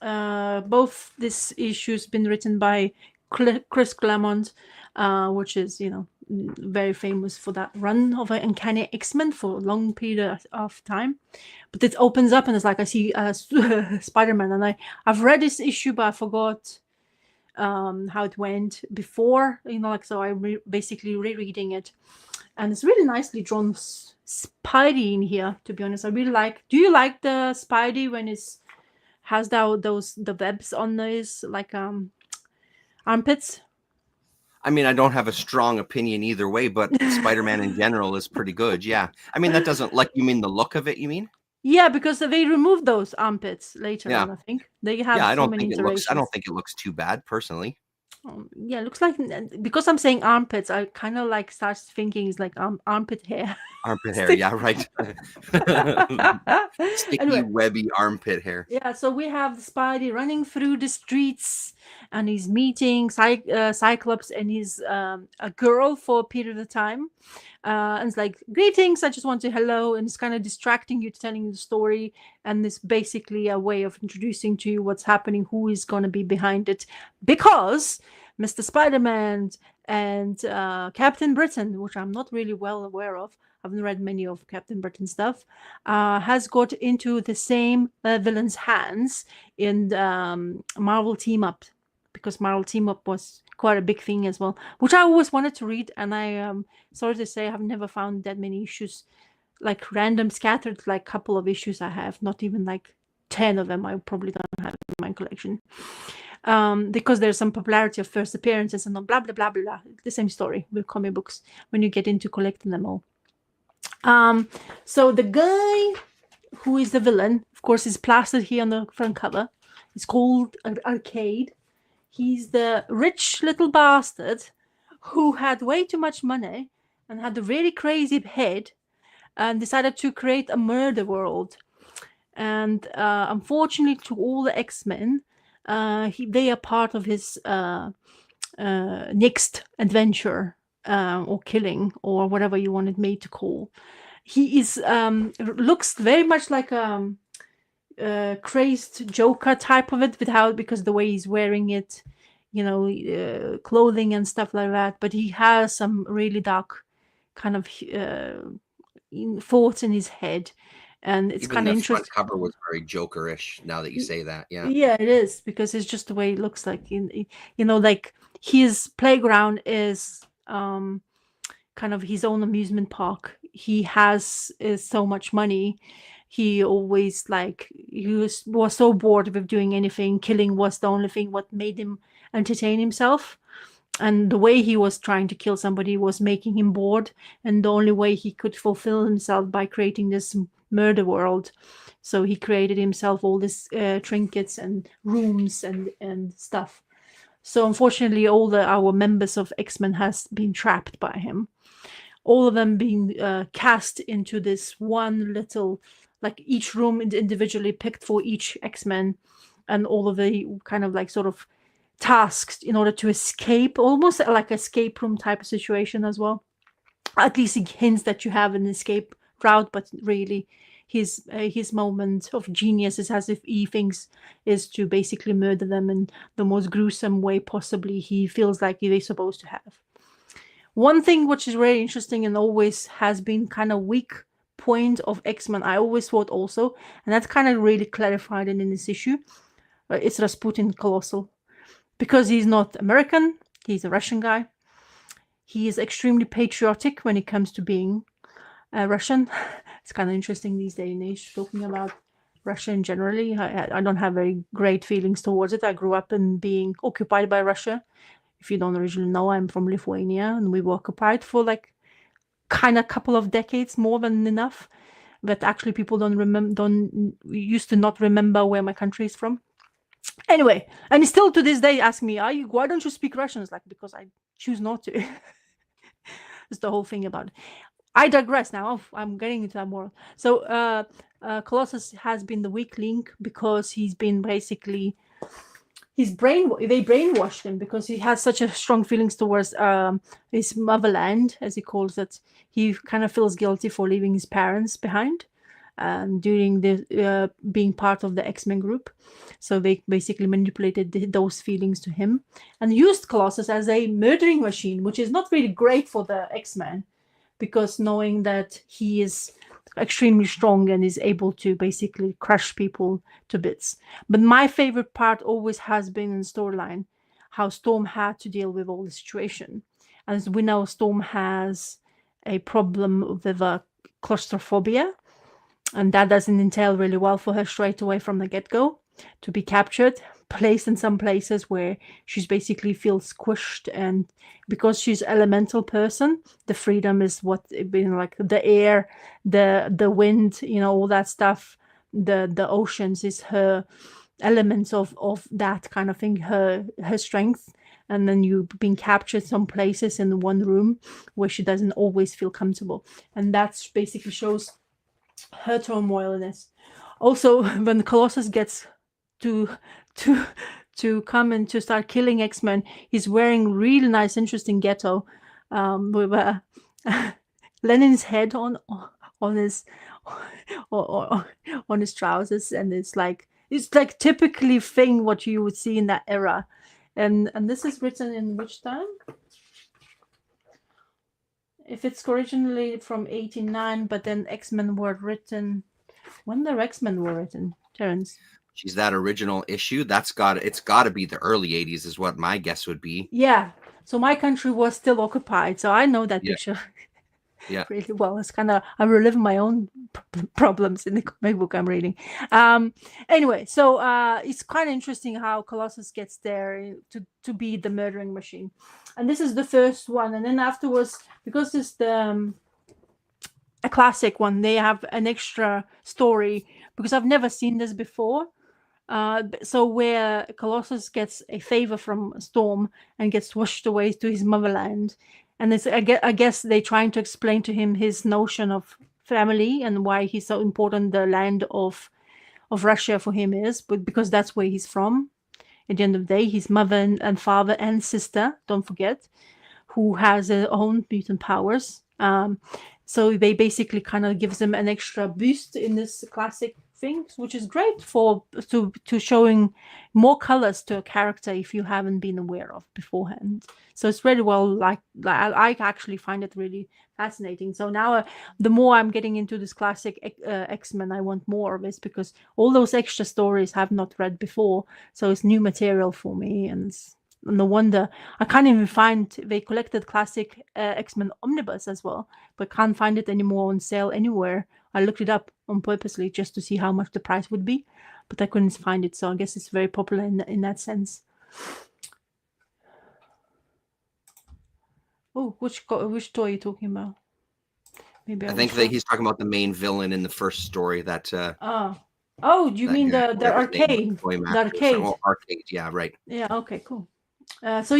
Both these issues been written by Chris Claremont, which is very famous for that run of Uncanny X-Men for a long period of time. But it opens up and it's like, I see Spider-Man, and I've read this issue, but I forgot how it went before, so I'm basically rereading it, and it's really nicely drawn. Spidey in here, to be honest. I really like. Do you like the Spidey when it's has the webs on those like armpits? I mean, I don't have a strong opinion either way, but Spider-Man in general is pretty good. Yeah. I mean, that doesn't you mean the look of it, you mean? Yeah, because they removed those armpits later on, I think. They have I don't many think iterations. I don't think it looks too bad, personally. Yeah, it looks like, because I'm saying armpits, I kind of like start thinking it's like armpit hair. Armpit hair, yeah, right. Sticky, anyway, webby armpit hair. Yeah, so we have Spidey running through the streets, and he's meeting Cyclops, and he's a girl for a period of time. And it's like, greetings, I just want to hello, and it's kind of distracting you to telling you the story, and it's basically a way of introducing to you what's happening, who is going to be behind it, because Mr. Spider-Man and Captain Britain, which I'm not really well aware of, I haven't read many of Captain Britain stuff, has got into the same villain's hands in Marvel Team Up, because Marvel Team Up was quite a big thing as well, which I always wanted to read, and I sorry to say I've never found that many issues, like random scattered, like couple of issues I have, not even like 10 of them I probably don't have in my collection, because there's some popularity of first appearances and blah blah blah blah. The same story with comic books when you get into collecting them all. So the guy who is the villain, of course, is plastered here on the front cover. It's called Arcade. He's the rich little bastard who had way too much money and had a really crazy head and decided to create a murder world. And unfortunately, to all the X-Men, they are part of his next adventure or killing or whatever you wanted me to call. He is looks very much like crazed Joker type of it, because the way he's wearing it, clothing and stuff like that. But he has some really dark kind of thoughts in his head, and it's kind of interesting. The front cover was very Jokerish. Now that you say that, yeah, it is, because it's just the way it looks like. Like his playground is kind of his own amusement park. He has so much money. He always he was so bored with doing anything. Killing was the only thing what made him entertain himself. And the way he was trying to kill somebody was making him bored. And the only way he could fulfill himself by creating this murder world. So he created himself all these trinkets and rooms and stuff. So unfortunately, all our members of X-Men has been trapped by him. All of them being cast into this one little like each room individually picked for each X-Men, and all of the kind of like sort of tasks in order to escape, almost like escape room type of situation as well. At least it hints that you have an escape route, but really his moment of genius is as if he thinks is to basically murder them in the most gruesome way possibly he feels like they're supposed to have. One thing which is very interesting and always has been kind of weak point of X-Men, I always thought also, and that's kind of really clarified in this issue, it's Rasputin Colossal. Because he's not American, he's a Russian guy. He is extremely patriotic when it comes to being Russian. It's kind of interesting these days and age talking about Russia in generally. I don't have very great feelings towards it. I grew up in being occupied by Russia. If you don't originally know, I'm from Lithuania, and we were occupied for like kind of couple of decades, more than enough. But actually, people don't used to not remember where my country is from. Anyway, and still to this day ask me, why don't you speak Russian? It's like, because I choose not to. It's the whole thing about it. I digress now. I'm getting into that more. So Colossus has been the weak link because he's been basically they brainwashed him because he has such a strong feelings towards his motherland, as he calls it. He kind of feels guilty for leaving his parents behind during the being part of the X-Men group. So they basically manipulated those feelings to him and used Colossus as a murdering machine, which is not really great for the X-Men, because knowing that he is extremely strong and is able to basically crush people to bits. But my favorite part always has been in storyline, how Storm had to deal with all the situation. As we know, Storm has a problem with claustrophobia, and that doesn't entail really well for her straight away from the get-go to be captured, placed in some places where she's basically feels squished, and because she's elemental person, the freedom is what being like the air, the wind, all that stuff, the oceans is her elements of that kind of thing, her strength. And then you being captured some places in one room where she doesn't always feel comfortable, and that basically shows her turmoil in this. Also, when Colossus gets to come and to start killing X-Men, he's wearing really nice, interesting ghetto with Lenin's head on his on his trousers, and it's like typically thing what you would see in that era. And this is written in which time? If it's originally from 1989, but then X-Men were written when the X-Men were written, Terrence. Geez, that original issue, it's got to be the early 80s is what my guess would be. Yeah. So my country was still occupied, so I know that picture yeah really well. It's kind of, I relive my own problems in the comic book I'm reading. Anyway, so it's kind of interesting how Colossus gets there to be the murdering machine. And this is the first one. And then afterwards, because it's a classic one, they have an extra story, because I've never seen this before. So where Colossus gets a favor from Storm and gets washed away to his motherland. And it's, I guess they're trying to explain to him his notion of family and why he's so important the land of Russia for him is, but because that's where he's from. At the end of the day, his mother and father and sister, don't forget, who has their own mutant powers. So they basically kind of gives him an extra boost in this classic thing, which is great to showing more colors to a character if you haven't been aware of beforehand. So it's really well, I actually find it really fascinating. So now the more I'm getting into this classic X-Men, I want more of this, because all those extra stories I've not read before. So it's new material for me, and no wonder I can't even find, they collected classic X-Men omnibus as well, but can't find it anymore on sale anywhere. I looked it up on purposely just to see how much the price would be, but I couldn't find it. So I guess it's very popular in that sense. Oh, which toy are you talking about? Maybe I think that he's talking about the main villain in the first story. That oh, do you mean the arcade? The arcade. Oh, arcade, yeah, right. Yeah, okay, cool. So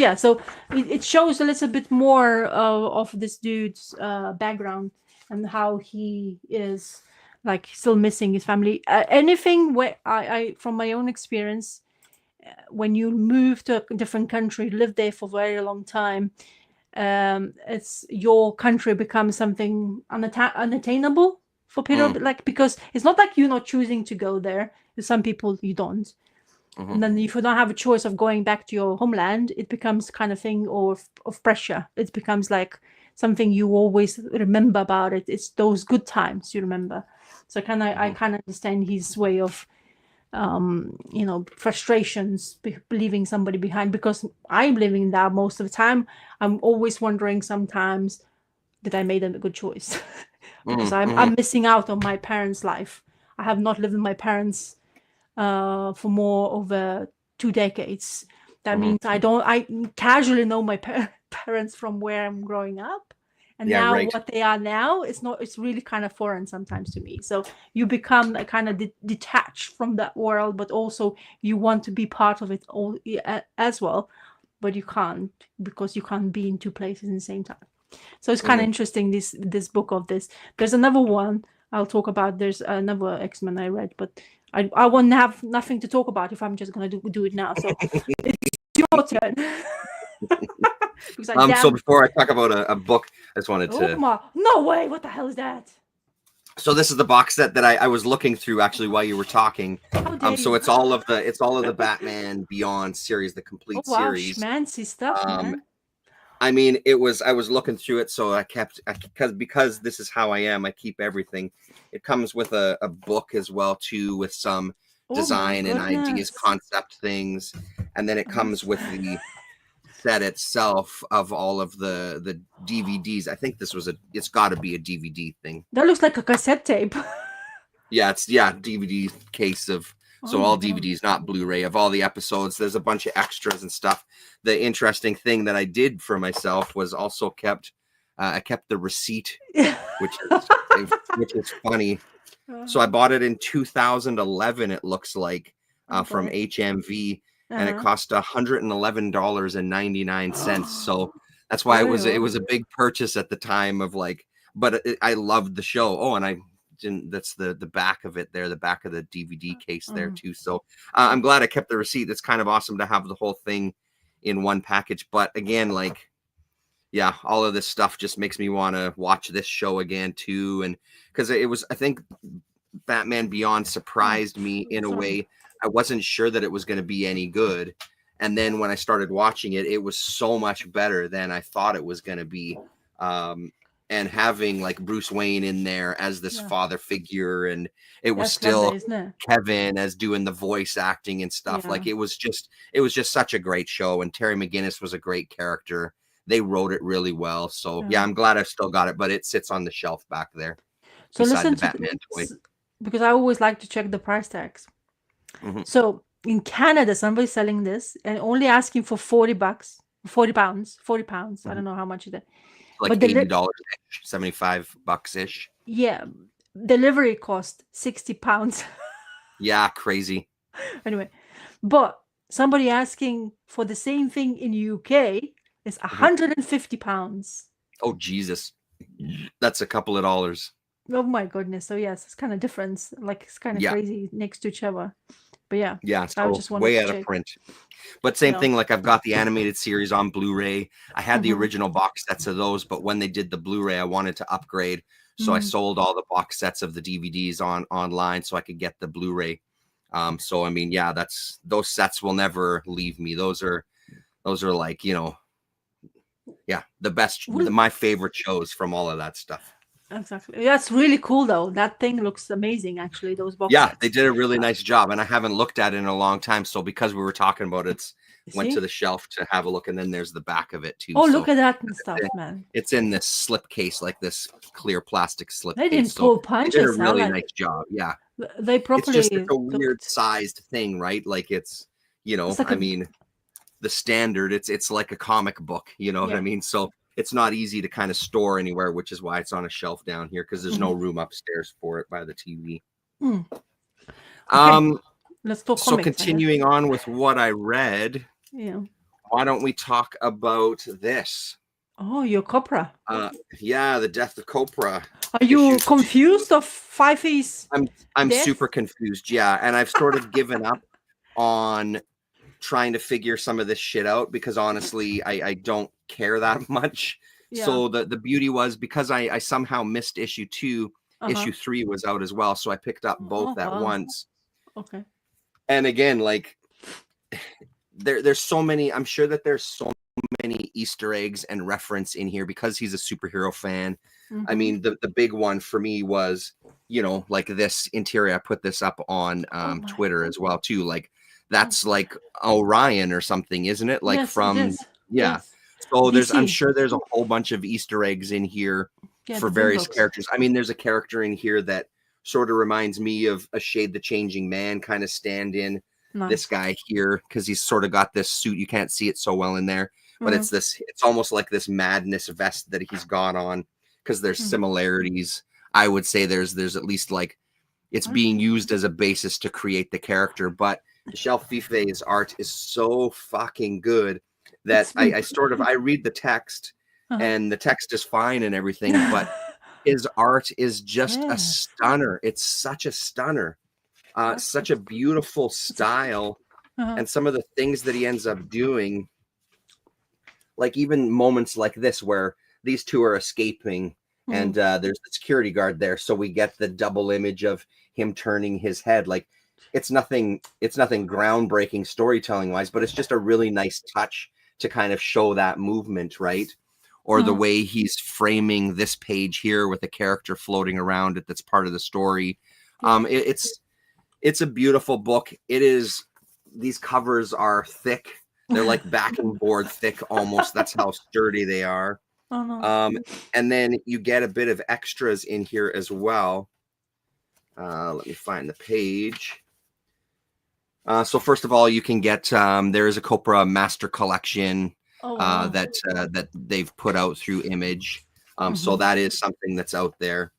it shows a little bit more of this dude's background and how he is like still missing his family. Anything where I from my own experience, when you move to a different country, live there for a very long time, it's your country becomes something unattainable for people, like, because it's not like you're not choosing to go there. Some people you don't. And then if you don't have a choice of going back to your homeland, it becomes kind of thing of pressure. It becomes like something you always remember about it. It's those good times you remember. So I kind of understand his way of, frustrations, leaving somebody behind, because I'm living there most of the time. I'm always wondering sometimes that I made a good choice because I'm missing out on my parents' life. I have not lived with my parents for more over 2 decades. That means I casually know my parents from where I'm growing up. And now what they are now, it's really kind of foreign sometimes to me. So you become a kind of detached from that world, but also you want to be part of it all as well, but you can't, because you can't be in two places in the same time. So it's kind of interesting, this book of this. There's another one I'll talk about. There's another X-Men I read, but I won't have nothing to talk about if I'm just going to do it now. So it's your turn. So before I talk about a book, I just wanted to. No way! What the hell is that? So this is the box set that I was looking through actually while you were talking. So it's all of the Batman Beyond series, the complete series. Schmancy stuff, man. I mean, I was looking through it, so because this is how I am. I keep everything. It comes with a book as well too, with some design and ideas, concept things, and then it comes with the set itself of all of the DVDs. I think it's got to be a DVD thing. That looks like a cassette tape. DVD case of. So all DVDs, not Blu-ray, of all the episodes. There's a bunch of extras and stuff. The interesting thing that I did for myself was also I kept the receipt, which is funny. So I bought it in 2011, it looks like, from HMV, and it cost $111.99. So that's why it was a big purchase at the time of like, but I loved the show. Oh, and that's the back of it there, the back of the DVD case there too. So I'm glad I kept the receipt. It's kind of awesome to have the whole thing in one package. But again, like, yeah, all of this stuff just makes me want to watch this show again too. And because I think Batman Beyond surprised me in a way. I wasn't sure that it was going to be any good. And then when I started watching it, it was so much better than I thought it was going to be. And having like Bruce Wayne in there as this father figure, and it was still Kevin as doing the voice acting and stuff. Like it was just such a great show. And Terry McGinnis was a great character. They wrote it really well. So yeah, I'm glad I still got it, but it sits on the shelf back there. So listen to Batman toy. Because I always like to check the price tags. So in Canada, somebody's selling this and only asking for £40, £40. I don't know how much it is. Like $80, $75 ish. Yeah, delivery cost £60. Yeah, crazy. Anyway, but somebody asking for the same thing in UK is £150. Oh Jesus, that's a couple of dollars. Oh my goodness! So yes, it's kind of different. Like it's kind of crazy next to each other. But yeah, so I just way out of print. But same thing, like I've got the animated series on Blu-ray. I had the original box sets of those, but when they did the Blu-ray, I wanted to upgrade. So I sold all the box sets of the DVDs online so I could get the Blu-ray. So I mean, yeah, those sets will never leave me. Those are like, the best, my favorite shows from all of that stuff. Exactly. That's really cool though. That thing looks amazing actually, those box sets. They did a really nice job, and I haven't looked at it in a long time, so because we were talking about it, went to the shelf to have a look, and then there's the back of it too. Oh, look at that and stuff, man. It's in this slip case, like this clear plastic slip case. They didn't pull punches. They did a really nice job. Yeah. They properly it's just a weird sized thing, right? Like it's I mean, the standard, it's like a comic book, you know what I mean? So it's not easy to kind of store anywhere, which is why it's on a shelf down here, because there's no room upstairs for it by the TV. Okay. Let's talk so continuing on with what I read, why don't we talk about this? Oh, your Copra. Yeah, the Death of Copra. Are you confused of Fifey's I'm death? super confused, yeah, and I've sort of given up on trying to figure some of this shit out because honestly, I don't care that much. Yeah. So the beauty was because I somehow missed issue 2, issue 3 was out as well, so I picked up both at once. Okay. And again, like there's so many. I'm sure that there's so many Easter eggs and reference in here because he's a superhero fan. I mean, the big one for me was, you know, like this interior. I put this up on Twitter as well too. Like that's like Orion or something, isn't it? Like from Yes. So there's, I'm sure there's a whole bunch of Easter eggs in here for various characters. I mean, there's a character in here that sort of reminds me of a Shade the Changing Man kind of stand-in. This guy here, because he's sort of got this suit. You can't see it so well in there, but it's almost like this madness vest that he's got on because there's similarities. I would say there's at least like it's being used as a basis to create the character. But Michel Fife's art is so fucking good that I read the text and the text is fine and everything, but his art is just a stunner. It's such a stunner. Such a beautiful style, and some of the things that he ends up doing, like even moments like this where these two are escaping and there's the security guard there, so we get the double image of him turning his head. Like it's nothing groundbreaking storytelling wise, but it's just a really nice touch to kind of show that movement, right? Or the way he's framing this page here with a character floating around it that's part of the story. It's a beautiful book. It is. These covers are thick. They're like backing board thick almost. That's how sturdy they are. And then you get a bit of extras in here as well. Let me find the page. So first of all, you can get there is a Copra Master Collection that they've put out through Image. So that is something that's out there.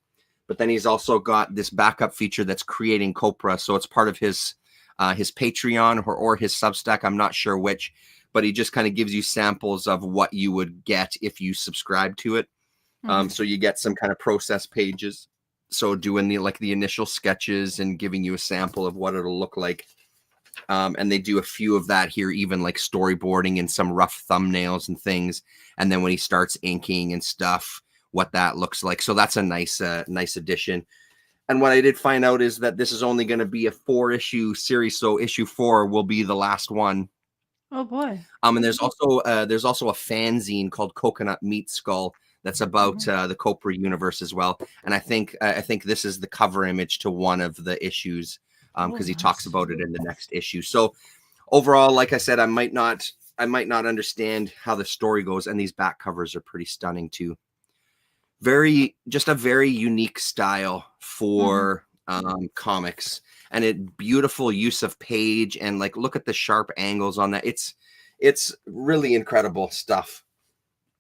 But then he's also got this backup feature that's creating Copra. So it's part of his Patreon or his Substack. I'm not sure which, but he just kind of gives you samples of what you would get if you subscribe to it. So you get some kind of process pages. So doing the initial sketches and giving you a sample of what it'll look like. And they do a few of that here, even like storyboarding and some rough thumbnails and things. And then when he starts inking and stuff, what that looks like. So that's a nice addition. And what I did find out is that this is only going to be a 4-issue series. So issue 4 will be the last one. Oh boy. And there's also a fanzine called Coconut Meat Skull that's about the Copra universe as well. And I think this is the cover image to one of the issues because he talks about it in the next issue. So overall, like I said, I might not understand how the story goes, and these back covers are pretty stunning too. Just a very unique style for comics, and it beautiful use of page, and like look at the sharp angles on that. It's really incredible stuff.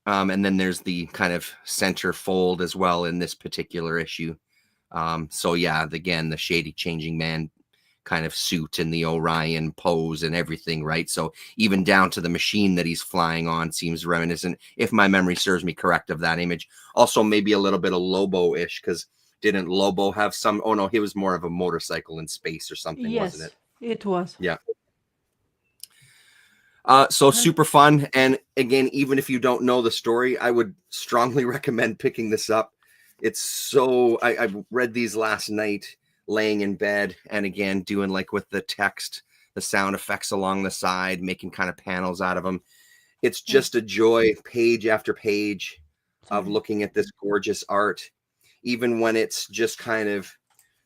And then there's the kind of center fold as well in this particular issue. So yeah, again, the Shady Changing Man kind of suit and the Orion pose and everything, right? So even down to the machine that he's flying on seems reminiscent, if my memory serves me correct, of that image. Also maybe a little bit of Lobo-ish, because didn't Lobo have some, oh no, he was more of a motorcycle in space or something, wasn't it? It was. Yeah. So super fun. And again, even if you don't know the story, I would strongly recommend picking this up. It's so, I read these last night laying in bed, and again doing like with the text, the sound effects along the side, making kind of panels out of them. It's just a joy, page after page of looking at this gorgeous art. Even when it's just kind of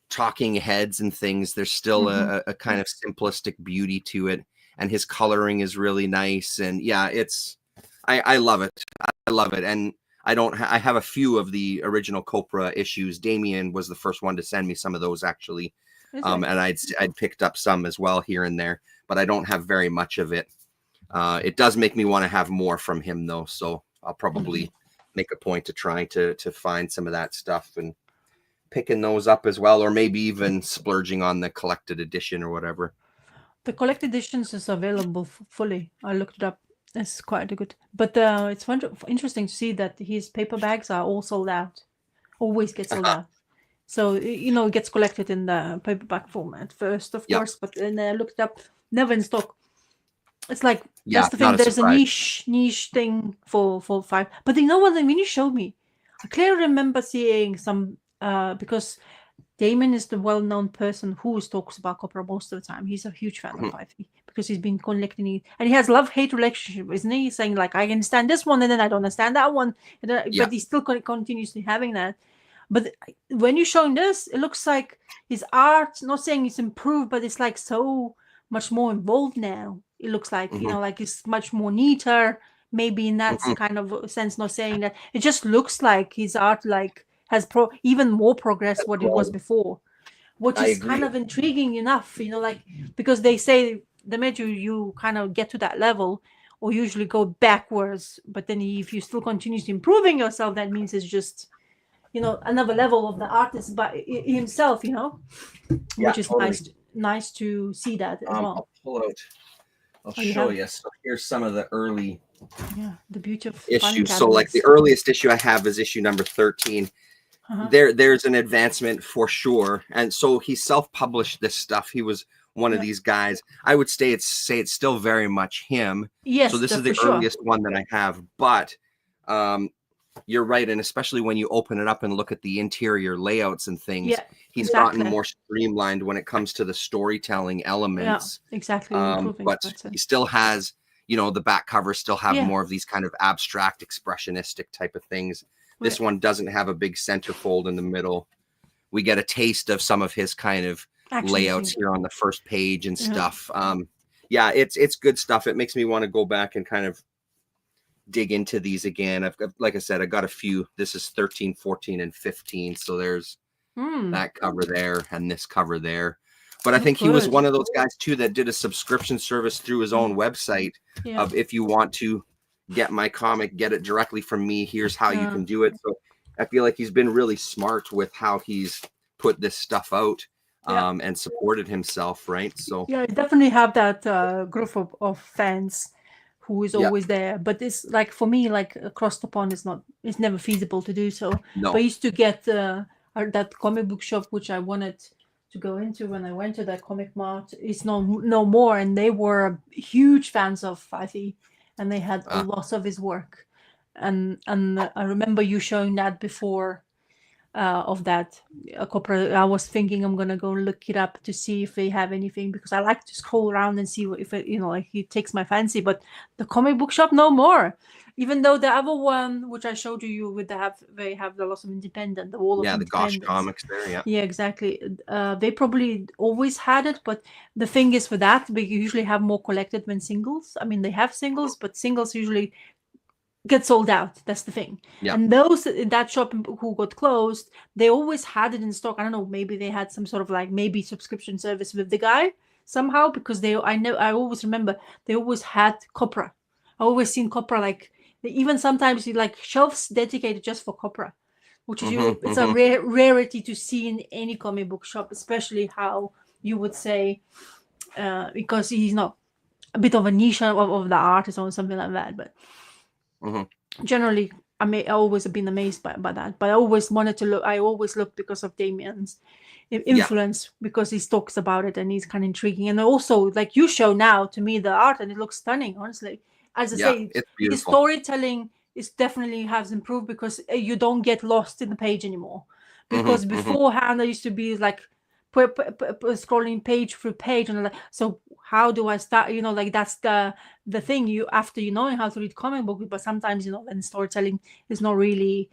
talking heads and things, there's still a kind of simplistic beauty to it, and his coloring is really nice. And yeah, I love it. I love it. And I have a few of the original Copra issues. Damien was the first one to send me some of those, actually. And I'd picked up some as well here and there, but I don't have very much of it. It does make me want to have more from him though. So I'll probably make a point to trying to find some of that stuff and picking those up as well, or maybe even splurging on the collected edition or whatever. The collected editions is available fully. I looked it up. It's quite a good. But it's interesting to see that his paper bags are all sold out. Always get sold out. So it gets collected in the paperback format first, of course. But then I looked up, never in stock. It's like that's the thing. There's a niche thing for 5. But you know what? When you showed me, I clearly remember seeing some because Damon is the well-known person who talks about Copra most of the time. He's a huge fan of 5e because he's been collecting it, and he has love-hate relationship, isn't he? He's saying like, I understand this one, and then I don't understand that one, but he's still continuously having that. But when you're showing this, it looks like his art, not saying it's improved, but it's like so much more involved now. It looks like, like it's much more neater, maybe in that kind of sense, not saying that. It just looks like his art like has even more progress what it was before, which is kind of intriguing enough, like, because they say the minute you kind of get to that level, or usually go backwards, but then if you still continuously improving yourself, that means it's just another level of the artist by himself, which is totally nice to see that as well. I'll show you. So here's some of the early the beauty of issues. So like the earliest issue I have is issue number 13. There's an advancement for sure. And so he self-published this stuff. He was one of these guys. I would say it's still very much him. Yes. So this is the earliest one that I have, but you're right, and especially when you open it up and look at the interior layouts and things, he's gotten more streamlined when it comes to the storytelling elements. Yeah, exactly. But he still has, the back covers still have more of these kind of abstract, expressionistic type of things. This one doesn't have a big centerfold in the middle. We get a taste of some of his kind of layouts here on the first page and stuff. It's good stuff. It makes me want to go back and kind of dig into these again. I've got, like I said, I got a few. This is 13, 14, and 15. So there's that cover there and this cover there. But I think he was one of those guys too that did a subscription service through his own website of, if you want to get my comic, get it directly from me, here's how you can do it. So I feel like he's been really smart with how he's put this stuff out and supported himself, right? So I definitely have that group of fans who is always there, but it's like, for me, like across the pond, it's never feasible to do so. No. But I used to get that comic book shop, which I wanted to go into when I went to that comic mart. It's no more, and they were huge fans of 5e, and they had a lot of his work, and I remember you showing that before. Of that Copra, I was thinking I'm gonna go look it up to see if they have anything, because I like to scroll around and see if it, like, it takes my fancy. But the comic book shop, no more. Even though the other one, which I showed you, they have the Lots of Independent, the Wall of Independence. The Gosh Comics there, yeah, exactly. They probably always had it, but the thing is, for that, they usually have more collected than singles. I mean, they have singles, but singles usually get sold out. That's the thing. And those in that shop who got closed, they always had it in stock. I don't know, maybe they had some sort of like maybe subscription service with the guy somehow, because I always remember they always had Copra. I always seen Copra, like even sometimes like shelves dedicated just for Copra, which is it's a rarity to see in any comic book shop, especially how you would say because he's not a bit of a niche of the artist or something like that, but generally, I always have been amazed by that. But I always wanted to look. I always look because of Damien's influence, because he talks about it and he's kind of intriguing. And also, like you show now to me the art, and it looks stunning. Honestly, as I say, the storytelling is definitely has improved, because you don't get lost in the page anymore. Because beforehand, I used to be like scrolling page through page, and like, so how do I start? Like that's the thing. You, after knowing how to read comic books, but sometimes when storytelling is not really,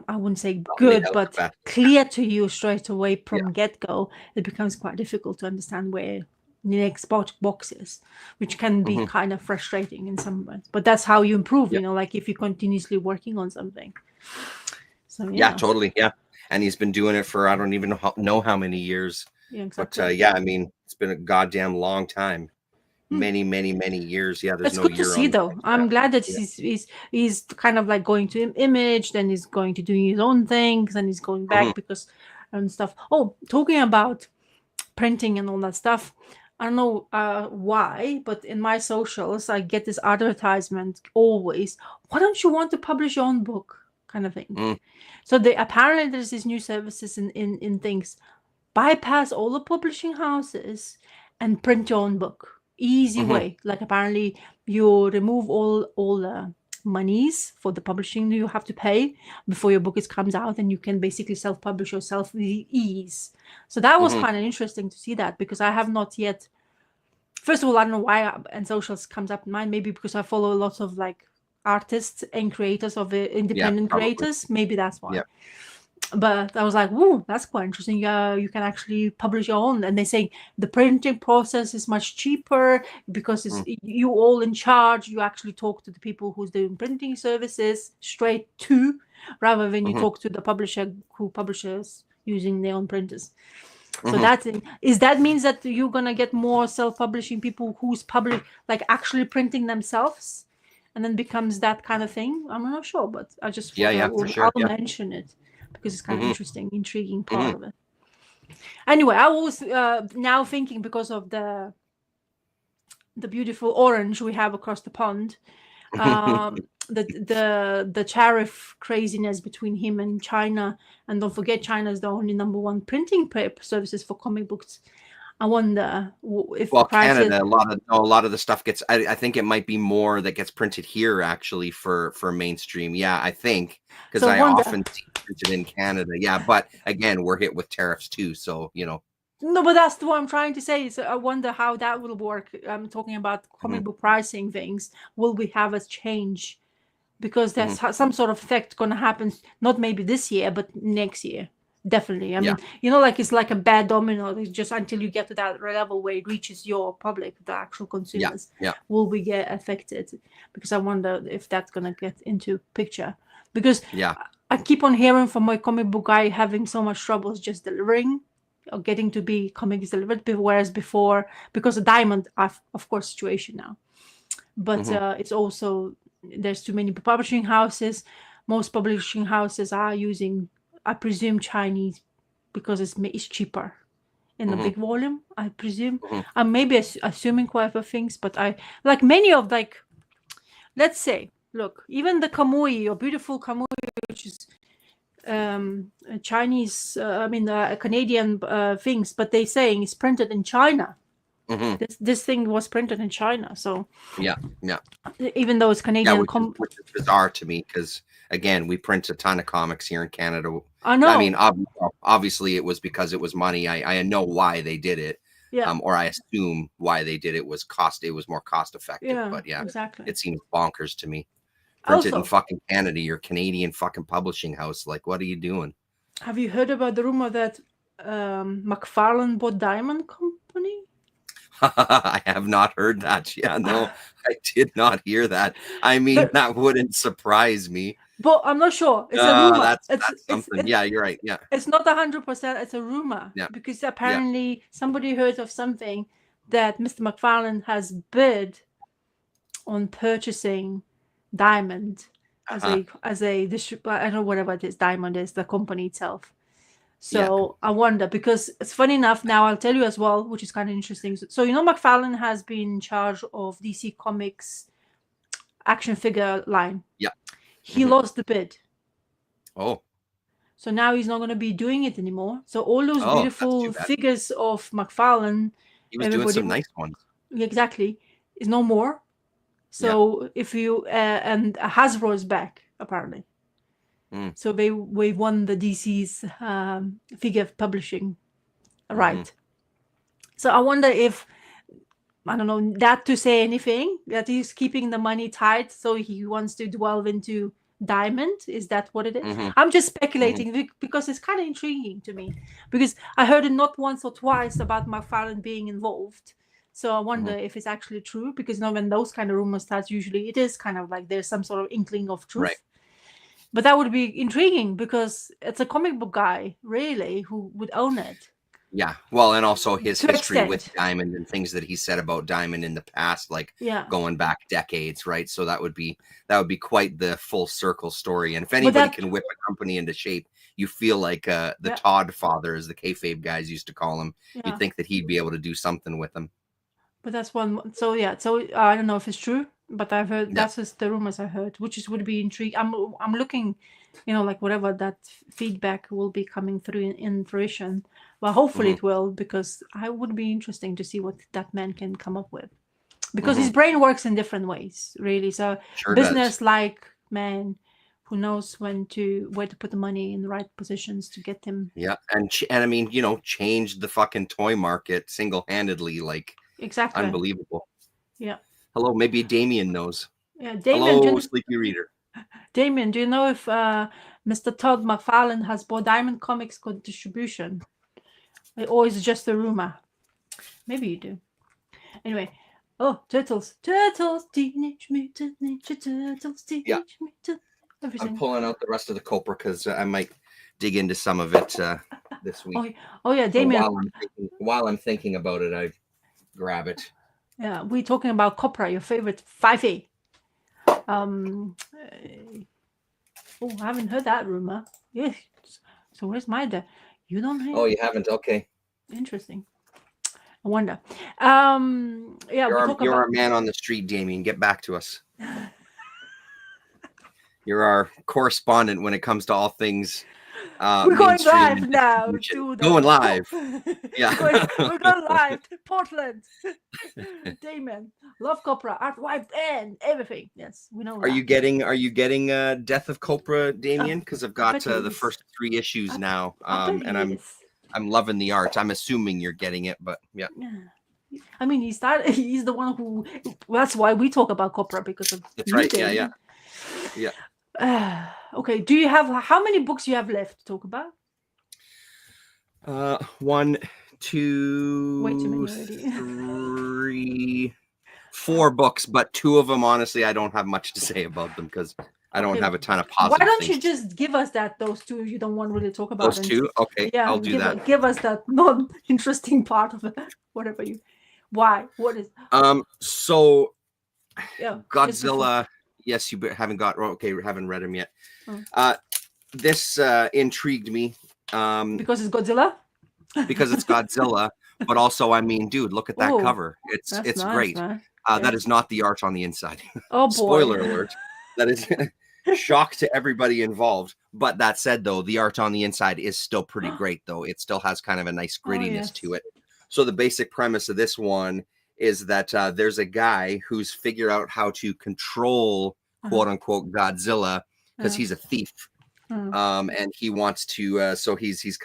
I wouldn't say good, but clear to you straight away from get-go, it becomes quite difficult to understand where the next box is, which can be kind of frustrating in some ways. But that's how you improve. Like if you're continuously working on something. So totally, and he's been doing it for I don't even know how many years. Yeah, exactly. But I mean, it's been a goddamn long time. Many years. Yeah, there's it's no good to see, though. I'm glad that he's kind of like going to Image, then he's going to do his own things, and he's going back because and stuff. Oh, talking about printing and all that stuff, I don't know why, but in my socials, I get this advertisement always. Why don't you want to publish your own book, kind of thing? So apparently there's these new services in things. Bypass all the publishing houses and print your own book. Easy way. Like apparently you remove all the monies for the publishing you have to pay before your book comes out, and you can basically self-publish yourself with ease. So that was kind of interesting to see that, because I have not yet. First of all, I don't know why and socials comes up in mind. Maybe because I follow lots of like artists and creators of independent creators. Maybe that's why. But I was like, "Whoa, that's quite interesting. You can actually publish your own." And they say the printing process is much cheaper because it's you all in charge. You actually talk to the people who's doing printing services straight to, rather than you talk to the publisher who publishes using their own printers. So that means that you're gonna get more self-publishing people who's like actually printing themselves, and then becomes that kind of thing. I'm not sure, but I just I'll mention it. Because it's kind of interesting, intriguing part of it. Anyway, I was now thinking, because of the beautiful orange we have across the pond, the tariff craziness between him and China, and don't forget, China is the only #1 printing services for comic books. I wonder if Canada, a lot of the stuff gets. I think it might be more that gets printed here actually for mainstream. Yeah, I think, because I often see it printed in Canada. Yeah, but again, we're hit with tariffs too, so you know. No, but that's what I'm trying to say. Is I wonder how that will work. I'm talking about comic book pricing things. Will we have a change? Because there's some sort of effect going to happen. Not maybe this year, but next year. Definitely. I mean, like it's like a bad domino. It's just until you get to that level where it reaches your public, the actual consumers, will we get affected? Because I wonder if that's going to get into picture. Because I keep on hearing from my comic book guy having so much troubles just delivering or getting to be comics delivered, whereas before, because of Diamond, of course, situation now. But it's also, there's too many publishing houses. Most publishing houses are using, I presume, Chinese, because it's cheaper in the big volume, I presume. I'm maybe assuming quite a few things, but I like many of, like, let's say, look, even the Kamui, or beautiful Kamui, which is Chinese, Canadian things, but they're saying it's printed in China. This thing was printed in China, so even though it's Canadian, which is bizarre to me, because again, we print a ton of comics here in Canada. I know. I mean, obviously, it was because it was money. I know why they did it. Or I assume why they did it was cost. It was more cost effective. But exactly, it seems bonkers to me. Printed in fucking Canada, your Canadian fucking publishing house. Like, what are you doing? Have you heard about the rumor that McFarlane bought Diamond Company? I have not heard that. Yeah, no, I did not hear that. I mean, that wouldn't surprise me. But I'm not sure. It's a rumor. That's something. Yeah, you're right. Yeah. It's not 100%. It's a rumor. Yeah. Because apparently somebody heard of something that Mr. McFarlane has bid on purchasing Diamond as a distributor. I don't know, whatever it is. Diamond is the company itself. So I wonder, because it's funny enough, now I'll tell you as well, which is kind of interesting. So, McFarlane has been in charge of DC Comics action figure line. Yeah. He lost the bid. Oh. So now he's not going to be doing it anymore. So all those beautiful figures of McFarlane. He was doing some nice ones. Exactly. Is no more. So if you, and Hasbro is back, apparently. So we won the DC's figure publishing right. So I wonder if, I don't know, that to say anything, that he's keeping the money tight, so he wants to delve into Diamond. Is that what it is? I'm just speculating because it's kind of intriguing to me, because I heard it not once or twice about McFarlane being involved. So I wonder if it's actually true, because when those kind of rumors start, usually it is kind of like there's some sort of inkling of truth. Right. But that would be intriguing, because it's a comic book guy, really, who would own it. Yeah. Well, and also his history with Diamond and things that he said about Diamond in the past, like going back decades, right? So that would be quite the full circle story. And if anybody can whip a company into shape, you feel like the Todd father, as the kayfabe guys used to call him. You'd think that he'd be able to do something with them. But that's one. So yeah. So I don't know if it's true, but I've heard that's just the rumors I heard, which is would be intriguing. I'm looking, like whatever that feedback will be coming through in fruition. Well, hopefully it will, because I would be interesting to see what that man can come up with, because his brain works in different ways, really. So business like man who knows where to put the money in the right positions to get him. Yeah, and I mean, changed the fucking toy market single-handedly, like exactly unbelievable. Yeah. Hello, maybe Damien knows. Yeah, Damien. Hello, Sleepy Reader. Damien, do you know if Mr. Todd McFarlane has bought Diamond Comics got distribution, or is it just a rumor? Maybe you do. Anyway. Oh, Turtles, Teenage Mutant Ninja Turtles, Teenage Mutant. Everything. I'm pulling out the rest of the Copra because I might dig into some of it this week. Oh yeah, Damien. So while I'm thinking about it, I grab it. Yeah, we're talking about Copra, your favorite 5A. I haven't heard that rumor. Yes. So where's my dad? You don't hear? Oh, you haven't? Okay. Interesting. I wonder. Yeah, you're a man on the street, Damien. Get back to us. You're our correspondent when it comes to all things. We're going live now. Going live. Yeah. We're going live to Portland. Damon, love Copra, art wife, and everything. Yes, we know. Are you getting Death of Copra, Damien? Because I've got the first 3 issues now, and I'm loving the art. I'm assuming you're getting it, but yeah. I mean, he's the one who. That's why we talk about Copra, because of. That's right. Yeah. Okay. Do you have how many books you have left to talk about? 1, 2, way too many already. 3, 4 books, but 2 of them, honestly, I don't have much to say about them because I don't have a ton of positive. Why don't you just give us those 2 you don't want to really talk about? Those 2? Okay. Yeah, I'll do that. Give us that non-interesting part of it. Whatever you. Why? What is? So. Yeah. Godzilla. Yes, you haven't read him yet. This intrigued me. Because it's Godzilla? Because it's Godzilla, but also, I mean, dude, look at that cover. It's nice, great. That is not the art on the inside. Oh, boy. Spoiler alert. That is shock to everybody involved. But that said, though, the art on the inside is still pretty great, though. It still has kind of a nice grittiness to it. So the basic premise of this one is that there's a guy who's figured out how to control quote unquote Godzilla because he's a thief. And he wants to, so he's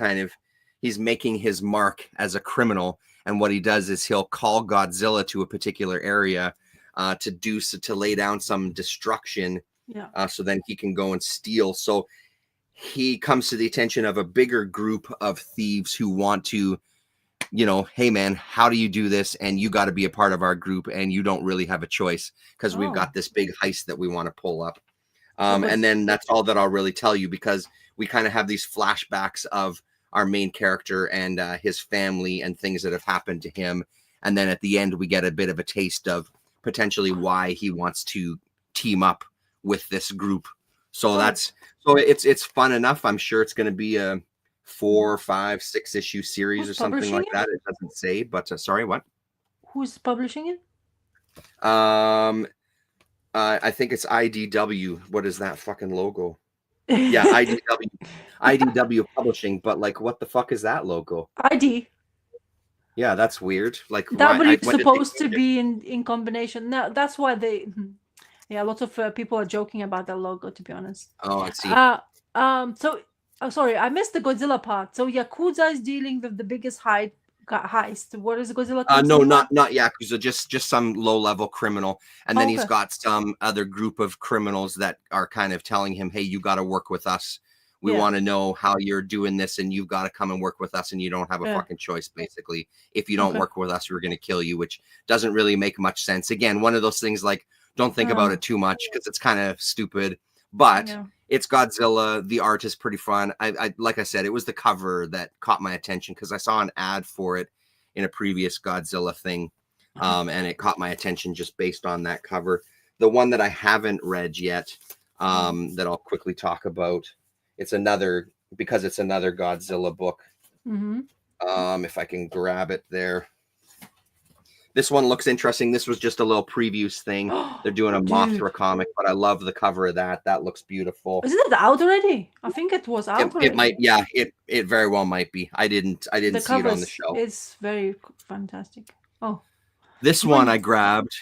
making his mark as a criminal. And what he does is he'll call Godzilla to a particular area to lay down some destruction. So then he can go and steal. So he comes to the attention of a bigger group of thieves who want to, hey man, how do you do this? And you got to be a part of our group, and you don't really have a choice because we've got this big heist that we want to pull up. And then that's all that I'll really tell you, because we kind of have these flashbacks of our main character and his family and things that have happened to him. And then at the end, we get a bit of a taste of potentially why he wants to team up with this group. So it's fun enough. I'm sure it's going to be a 4, 5, 6 issue series or something like that. It doesn't say, but sorry, what? Who's publishing it? I think it's IDW. What is that fucking logo? Yeah, IDW Publishing. But like, what the fuck is that logo? ID. Yeah, that's weird. Like, that but it's supposed to be in combination. No, that's why they. Yeah, lots of people are joking about that logo, to be honest. Oh, I see. So. Oh, sorry, I missed the Godzilla part. So Yakuza is dealing with the biggest heist. What is Godzilla? No, not Yakuza. Just some low-level criminal, and then he's got some other group of criminals that are kind of telling him, "Hey, you got to work with us. We want to know how you're doing this, and you've got to come and work with us, and you don't have a fucking choice, basically. If you don't work with us, we're going to kill you," which doesn't really make much sense. Again, one of those things, like, don't think about it too much because it's kind of stupid, but. It's Godzilla. The art is pretty fun. I like I said, it was the cover that caught my attention because I saw an ad for it in a previous Godzilla thing, and it caught my attention just based on that cover. The one that I haven't read yet, that I'll quickly talk about, it's another Godzilla book. If I can grab it there, This one looks interesting. This was just a little previews thing. They're doing a Mothra comic, but I love the cover of that. That looks beautiful. Isn't it out already? I think it was out already. It might, yeah. It very well might be. I didn't see it on the show. It's very fantastic. Oh, this one I grabbed.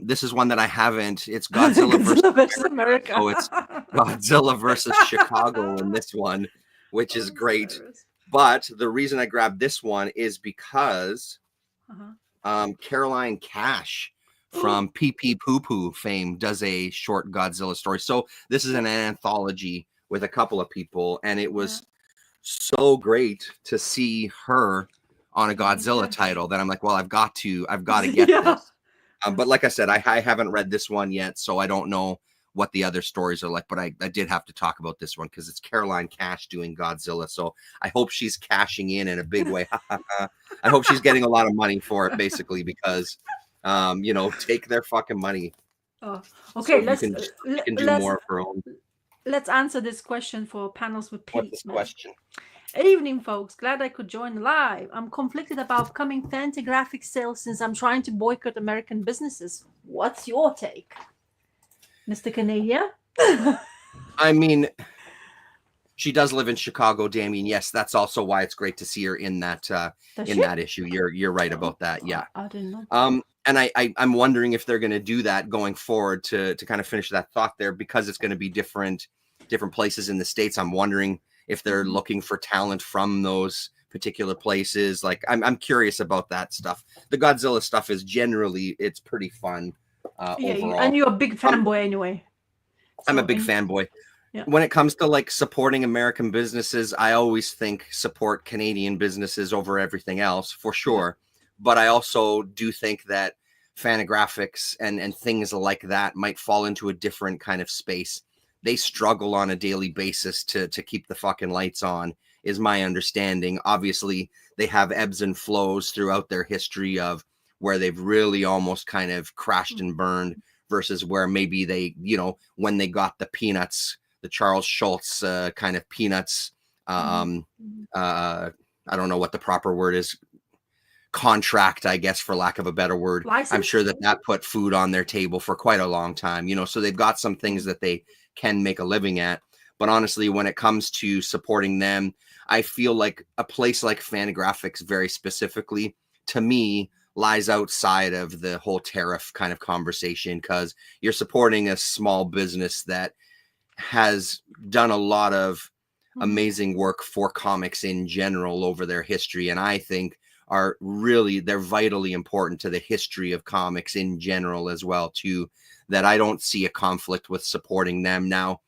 This is one that I haven't. It's Godzilla versus America. Oh, it's Godzilla versus Chicago in this one, which is great. But the reason I grabbed this one is because Caroline Cash from PP Poo Poo fame does a short Godzilla story. So this is an anthology with a couple of people, and it was so great to see her on a Godzilla title that I'm like, well, I've got to get this. But like I said, I haven't read this one yet, so I don't know what the other stories are like, but I did have to talk about this one because it's Caroline Cash doing Godzilla. So I hope she's cashing in a big way. I hope she's getting a lot of money for it, basically, because, take their fucking money. Oh, okay. So you can do more of her own. Let's answer this question for Panels with Pete. What's this question? Evening, folks. Glad I could join live. I'm conflicted about upcoming Fantagraphics sales since I'm trying to boycott American businesses. What's your take, Mr. Canadian? I mean, she does live in Chicago, Damien. Yes, that's also why it's great to see her in that that issue. You're right about that. Yeah. I didn't know. And I'm wondering if they're going to do that going forward to kind of finish that thought there, because it's going to be different places in the States. I'm wondering if they're looking for talent from those particular places. Like I'm curious about that stuff. The Godzilla stuff is generally, it's pretty fun. Overall. And you're a big fanboy anyway. I'm a big fanboy. Yeah. When it comes to like supporting American businesses, I always think support Canadian businesses over everything else, for sure. But I also do think that Fantagraphics and things like that might fall into a different kind of space. They struggle on a daily basis to keep the fucking lights on, is my understanding. Obviously, they have ebbs and flows throughout their history of where they've really almost kind of crashed and burned versus where maybe they, when they got the Peanuts, the Charles Schultz kind of Peanuts, I don't know what the proper word is, contract, I guess, for lack of a better word. License? I'm sure that put food on their table for quite a long time, so they've got some things that they can make a living at. But honestly, when it comes to supporting them, I feel like a place like Fantagraphics very specifically, to me, lies outside of the whole tariff kind of conversation, because you're supporting a small business that has done a lot of amazing work for comics in general over their history, and I think they're vitally important to the history of comics in general as well too, that I don't see a conflict with supporting them. Now,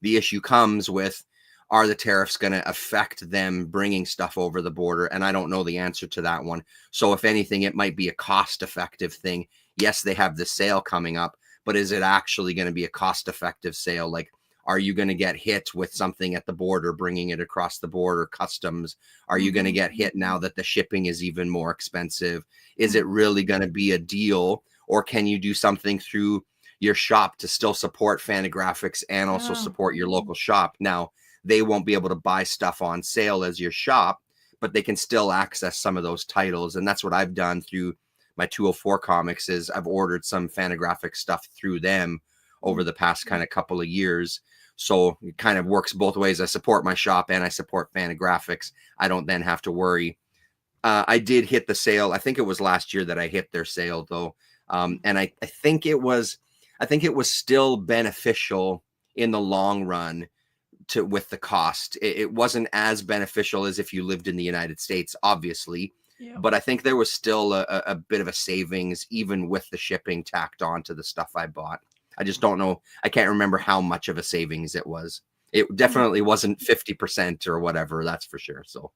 the issue comes with, are the tariffs going to affect them bringing stuff over the border? And I don't know the answer to that one. So if anything, it might be a cost-effective thing. Yes, they have the sale coming up, but is it actually going to be a cost-effective sale? Like, are you going to get hit with something at the border, bringing it across the border, customs? Are you going to get hit now that the shipping is even more expensive? Is it really going to be a deal? Or can you do something through your shop to still support Fantagraphics and also support your local shop? Now, they won't be able to buy stuff on sale as your shop, but they can still access some of those titles. And that's what I've done through my 204 Comics, is I've ordered some Fantagraphics stuff through them over the past kind of couple of years. So it kind of works both ways. I support my shop and I support Fantagraphics. I don't then have to worry. I did hit the sale. I think it was last year that I hit their sale though. And I think it was still beneficial in the long run with the cost. It wasn't as beneficial as if you lived in the United States, obviously. Yeah. But I think there was still a bit of a savings, even with the shipping tacked on to the stuff I bought. I just don't know. I can't remember how much of a savings it was. It definitely wasn't 50% or whatever, that's for sure. So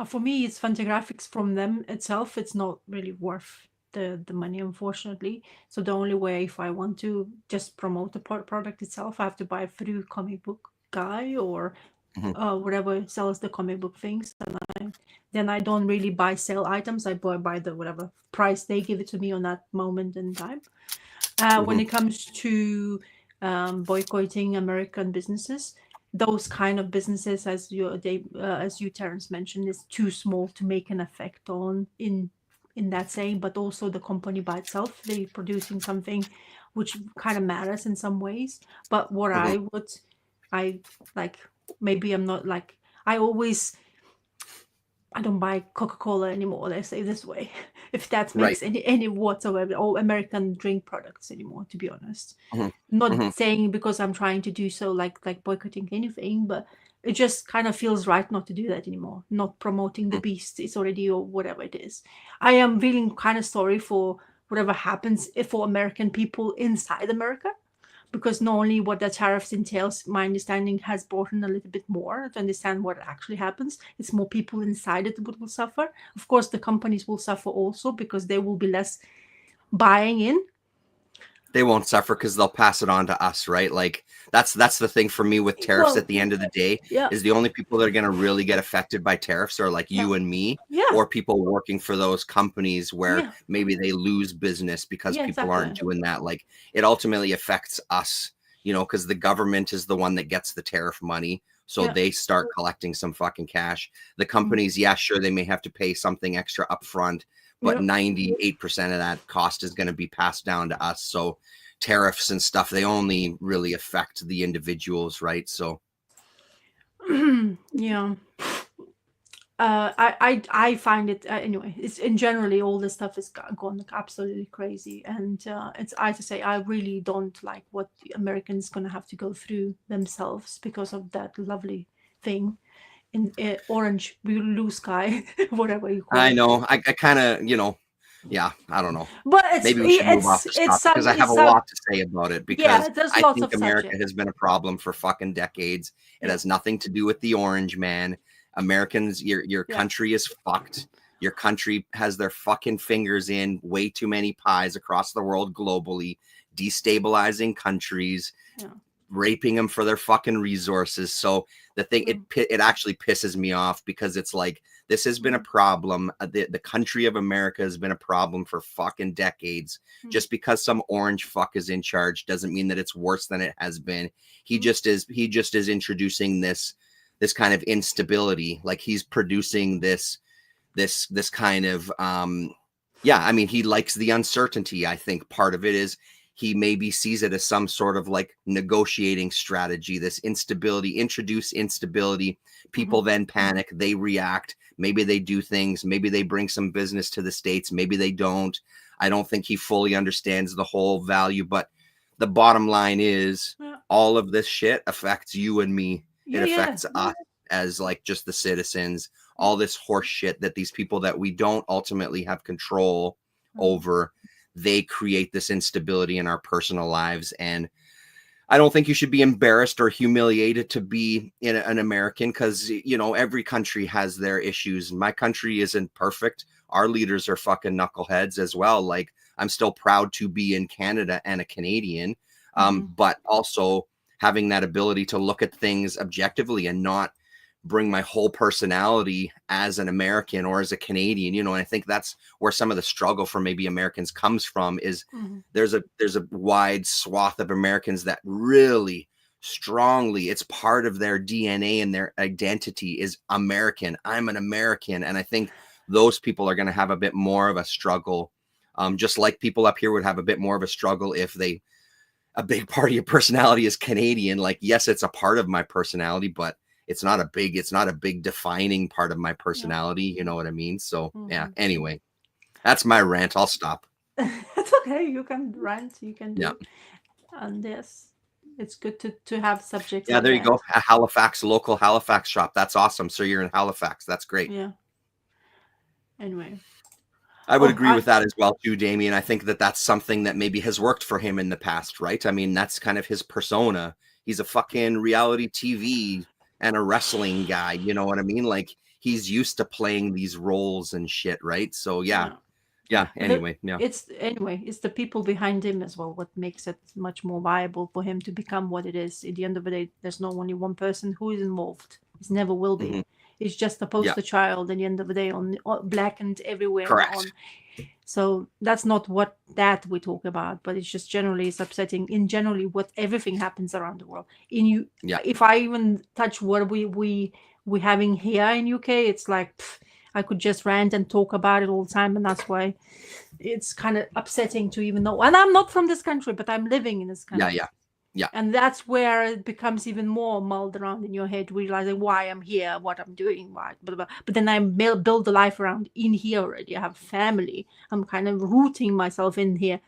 for me, it's Fantagraphics from them itself. It's not really worth the money, unfortunately. So the only way, if I want to just promote the product itself, I have to buy it through Comic Book Guy or whatever sells the comic book things. And then I don't really buy sale items. I buy the whatever price they give it to me on that moment in time. When it comes to boycotting American businesses, those kind of businesses, as you Terrence mentioned, is too small to make an effect on in in that saying, but also the company by itself. They're producing something which kind of matters in some ways. But what Mhm. I like, maybe I'm not like, I don't buy Coca-Cola anymore, let's say this way, if that Right. makes any whatsoever, or American drink products anymore, to be honest. Mhm. Not Mhm. saying because I'm trying to do so, like boycotting anything, but it just kind of feels right not to do that anymore. Not promoting the Mhm. beast it's already, or whatever it is. I am feeling kind of sorry for whatever happens for American people inside America, because not only what the tariffs entails, my understanding has brought in a little bit more to understand what actually happens. It's more people inside it that will suffer. Of course, the companies will suffer also because there will be less buying in. They won't suffer because they'll pass it on to us, right? Like that's the thing for me with tariffs. At Well, the end of the day, yeah, is the only people that are going to really get affected by tariffs are like yeah, you and me, yeah, or people working for those companies where yeah, maybe they lose business because yeah, people aren't exactly. doing that. Like it ultimately affects us, because the government is the one that gets the tariff money. So Yeah. they start collecting some fucking cash. The Mm. companies, yeah, sure, they may have to pay something extra upfront, but Yeah. 98% of that cost is going to be passed down to us. So tariffs and stuff, they only really affect the individuals, right? So Yeah. I find it anyway. It's in generally all this stuff is gone absolutely crazy, and it's I to say I really don't like what the Americans gonna have to go through themselves because of that lovely thing in orange blue sky, whatever you call I it. know I kind of, yeah, I don't know. But Maybe we should move off this topic because I have it's a some lot to say about it yeah. because There's I lots think of America subject. has been a problem for fucking decades. It Yeah. has nothing to do with the orange man. Americans, your Yeah. country is fucked. Your country has their fucking fingers in way too many pies across the world globally, destabilizing countries, Yeah. raping them for their fucking resources. So the thing, Mm. it actually pisses me off because it's like this has been a Mm. problem. The country of America has been a problem for fucking decades. Mm. Just because some orange fuck is in charge doesn't mean that it's worse than it has been. He just is introducing this kind of instability. Like he's producing this kind of yeah, I mean, he likes the uncertainty. I think part of it is he maybe sees it as some sort of like negotiating strategy. This instability, introduce instability, people Mhm. then panic, they react, maybe they do things, maybe they bring some business to the States, maybe they don't. I don't think he fully understands the whole value, but the bottom line is Yeah. all of this shit affects you and me. It Yeah. Yeah. affects us as like just the citizens. All this horse shit that these people that we don't ultimately have control Mm. over, they create this instability in our personal lives. And I don't think you should be embarrassed or humiliated to be an American because, every country has their issues. My country isn't perfect. Our leaders are fucking knuckleheads as well. Like, I'm still proud to be in Canada and a Canadian, Mhm. but also having that ability to look at things objectively and not bring my whole personality as an American or as a Canadian, and I think that's where some of the struggle for maybe Americans comes from is Mhm. there's a wide swath of Americans that really strongly, it's part of their DNA and their identity is American. I'm an American. And I think those people are going to have a bit more of a struggle. Just like people up here would have a bit more of a struggle if a big part of your personality is Canadian. Like, yes, it's a part of my personality, but it's not a big defining part of my Yeah. personality. You know what I mean? So yeah, Mhm. anyway, that's my rant. I'll stop. It's okay. You can rant. You can Yeah. do. And yes, it's good to have subjects Yeah, like there you that. go. A Halifax, local Halifax shop. That's awesome. So you're in Halifax. That's great. Yeah. Anyway. I would Oh, agree with that as well too, Damien. I think that that's something that maybe has worked for him in the past, right? I mean, that's kind of his persona. He's a fucking reality TV and a wrestling guy. You know what I mean? Like he's used to playing these roles and shit, right? So yeah, yeah. yeah. The Anyway, yeah, it's anyway, it's the people behind him as well what makes it much more viable for him to become what it is. At the end of the day, there's no only one person who is involved. It never will hmm be. It's just a yeah, poster child at the end of the day on blackened everywhere correct. on. So that's not what that we talk about, but it's just generally it's upsetting in generally what everything happens around the world. In you, Yeah, if I even touch what we having here in UK, it's like pff, I could just rant and talk about it all the time, and that's why it's kind of upsetting to even know. And I'm not from this country, but I'm living in this country. Yeah. And that's where it becomes even more mulled around in your head, realizing why I'm here, what I'm doing, why, blah, blah. But then I build a life around in here already. I have family. I'm kind of rooting myself in here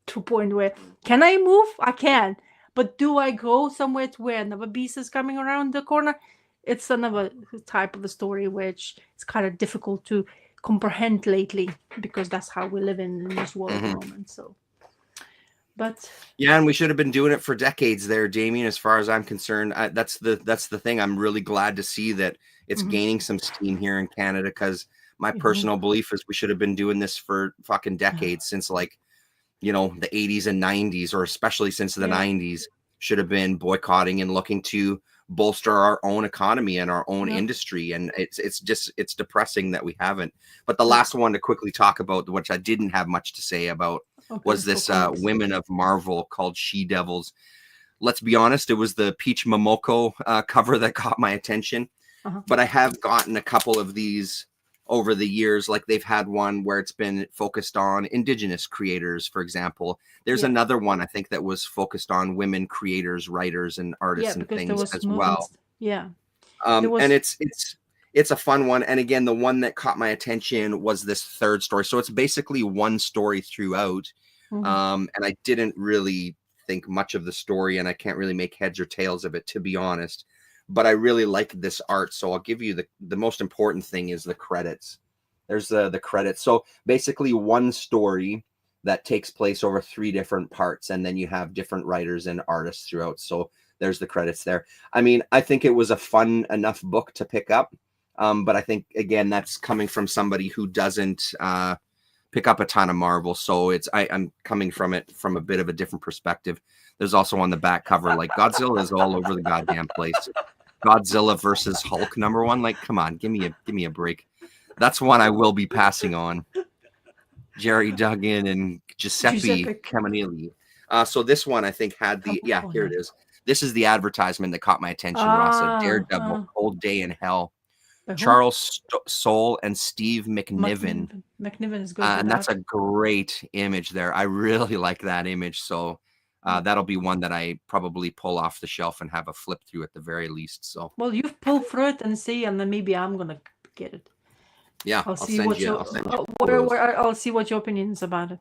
to a point where, can I move? I can. But do I go somewhere to where another beast is coming around the corner? It's another type of a story which is kind of difficult to comprehend lately, because that's how we live in this world at the moment. So, but yeah, and we should have been doing it for decades there, Damien, as far as I'm concerned. That's the thing. I'm really glad to see that it's gaining some steam here in Canada, because my personal belief is we should have been doing this for fucking decades, since like, you know, the 80s and 90s, or especially since the 90s, should have been boycotting and looking to bolster our own economy and our own industry. And it's depressing that we haven't. But the last one to quickly talk about, which I didn't have much to say about, was this Women of Marvel called She-Devils. Let's be honest, it was the Peach Momoko cover that caught my attention. But I have gotten a couple of these over the years. Like they've had one where it's been focused on Indigenous creators, for example. There's another one I think that was focused on women creators, writers, and artists and things as well. And it's a fun one. And again, the one that caught my attention was this third story. So it's basically one story throughout. And I didn't really think much of the story, and I can't really make heads or tails of it, to be honest. But I really like this art. So I'll give you the most important thing is the credits. There's the credits. So basically one story that takes place over 3 different parts, and then you have different writers and artists throughout. So there's the credits there. I mean, I think it was a fun enough book to pick up. But I think, again, that's coming from somebody who doesn't pick up a ton of Marvel. So I'm coming from it from a bit of a different perspective. There's also on the back cover, like, Godzilla is all over the goddamn place. Godzilla versus Hulk #1. Like, come on, give me a break. That's one I will be passing on. Jerry Duggan and Giuseppe Caminelli. So this one I think had the here it is. This is the advertisement that caught my attention, Rasa. Daredevil, Cold Day in Hell. Charles Soule and Steve McNiven. McNiven is good. And that's a great image there. I really like that image. So that'll be one that I probably pull off the shelf and have a flip through at the very least. So, well, you pull through it and see, and then maybe I'm gonna get it. Yeah, I'll see what your opinion is about it.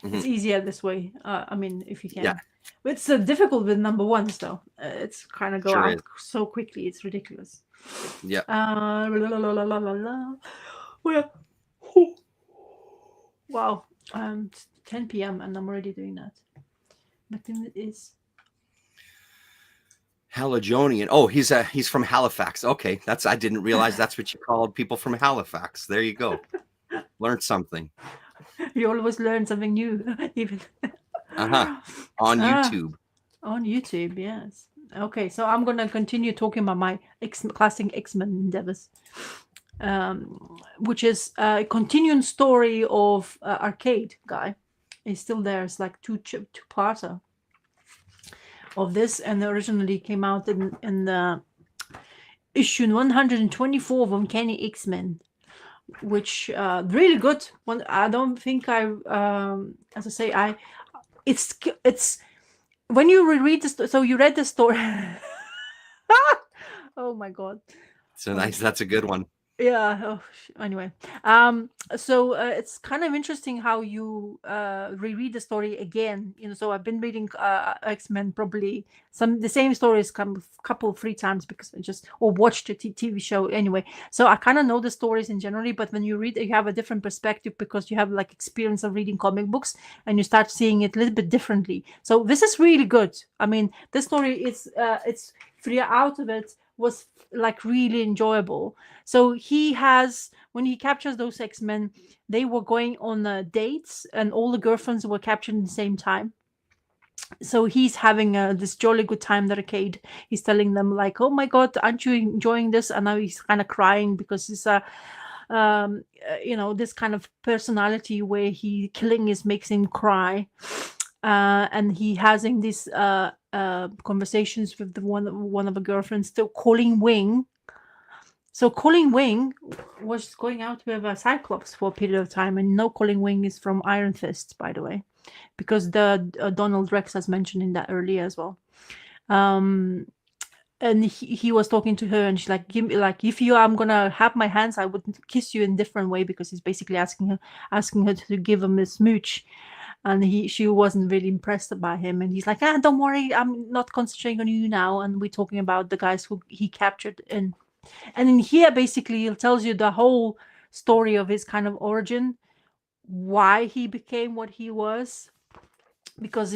It's easier this way. I mean, if you can. Yeah. It's difficult with #1s though. It's kind of go out so quickly. It's ridiculous. Yeah. Wow. 10 p.m. and I'm already doing that. But then it is Haligonian. Oh, he's from Halifax. Okay, I didn't realize that's what you called people from Halifax. There you go. Learned something. You always learn something new, even. On YouTube. On YouTube, yes. Okay, so I'm gonna continue talking about my classic X-Men endeavors, which is a continuing story of Arcade guy. He's still there. It's like two-parter of this, and originally came out in the issue 124 of Uncanny X-Men, which really good one. I don't think as I say, it's when you reread this. So you read the story. Oh my god! So nice. That's a good one. Yeah. Oh, anyway, so it's kind of interesting how you reread the story again. So I've been reading X-Men probably the same stories come a couple 3 times because I just watched a TV show anyway. So I kind of know the stories in generally, but when you read, you have a different perspective because you have like experience of reading comic books and you start seeing it a little bit differently. So this is really good. I mean, this story is it's 3 out of it was like really enjoyable. So when he captures those X-Men, they were going on dates and all the girlfriends were captured at the same time. So he's having this jolly good time at Arcade. He's telling them like, oh my god, aren't you enjoying this? And now he's kind of crying because it's this kind of personality where killing makes him cry. And he having these conversations with one of the girlfriends, still calling Wing, So Colleen Wing was going out with a Cyclops for a period of time, and no, Colleen Wing is from Iron Fist, by the way, because the Donald Rex has mentioned in that earlier as well. And he was talking to her, and she's like, "Give me, like, if you I'm gonna have my hands, I would kiss you in a different way," because he's basically asking her to give him a smooch. And she wasn't really impressed by him, and he's like, don't worry, I'm not concentrating on you now, and we're talking about the guys who he captured. And in here basically it tells you the whole story of his kind of origin, why he became what he was, because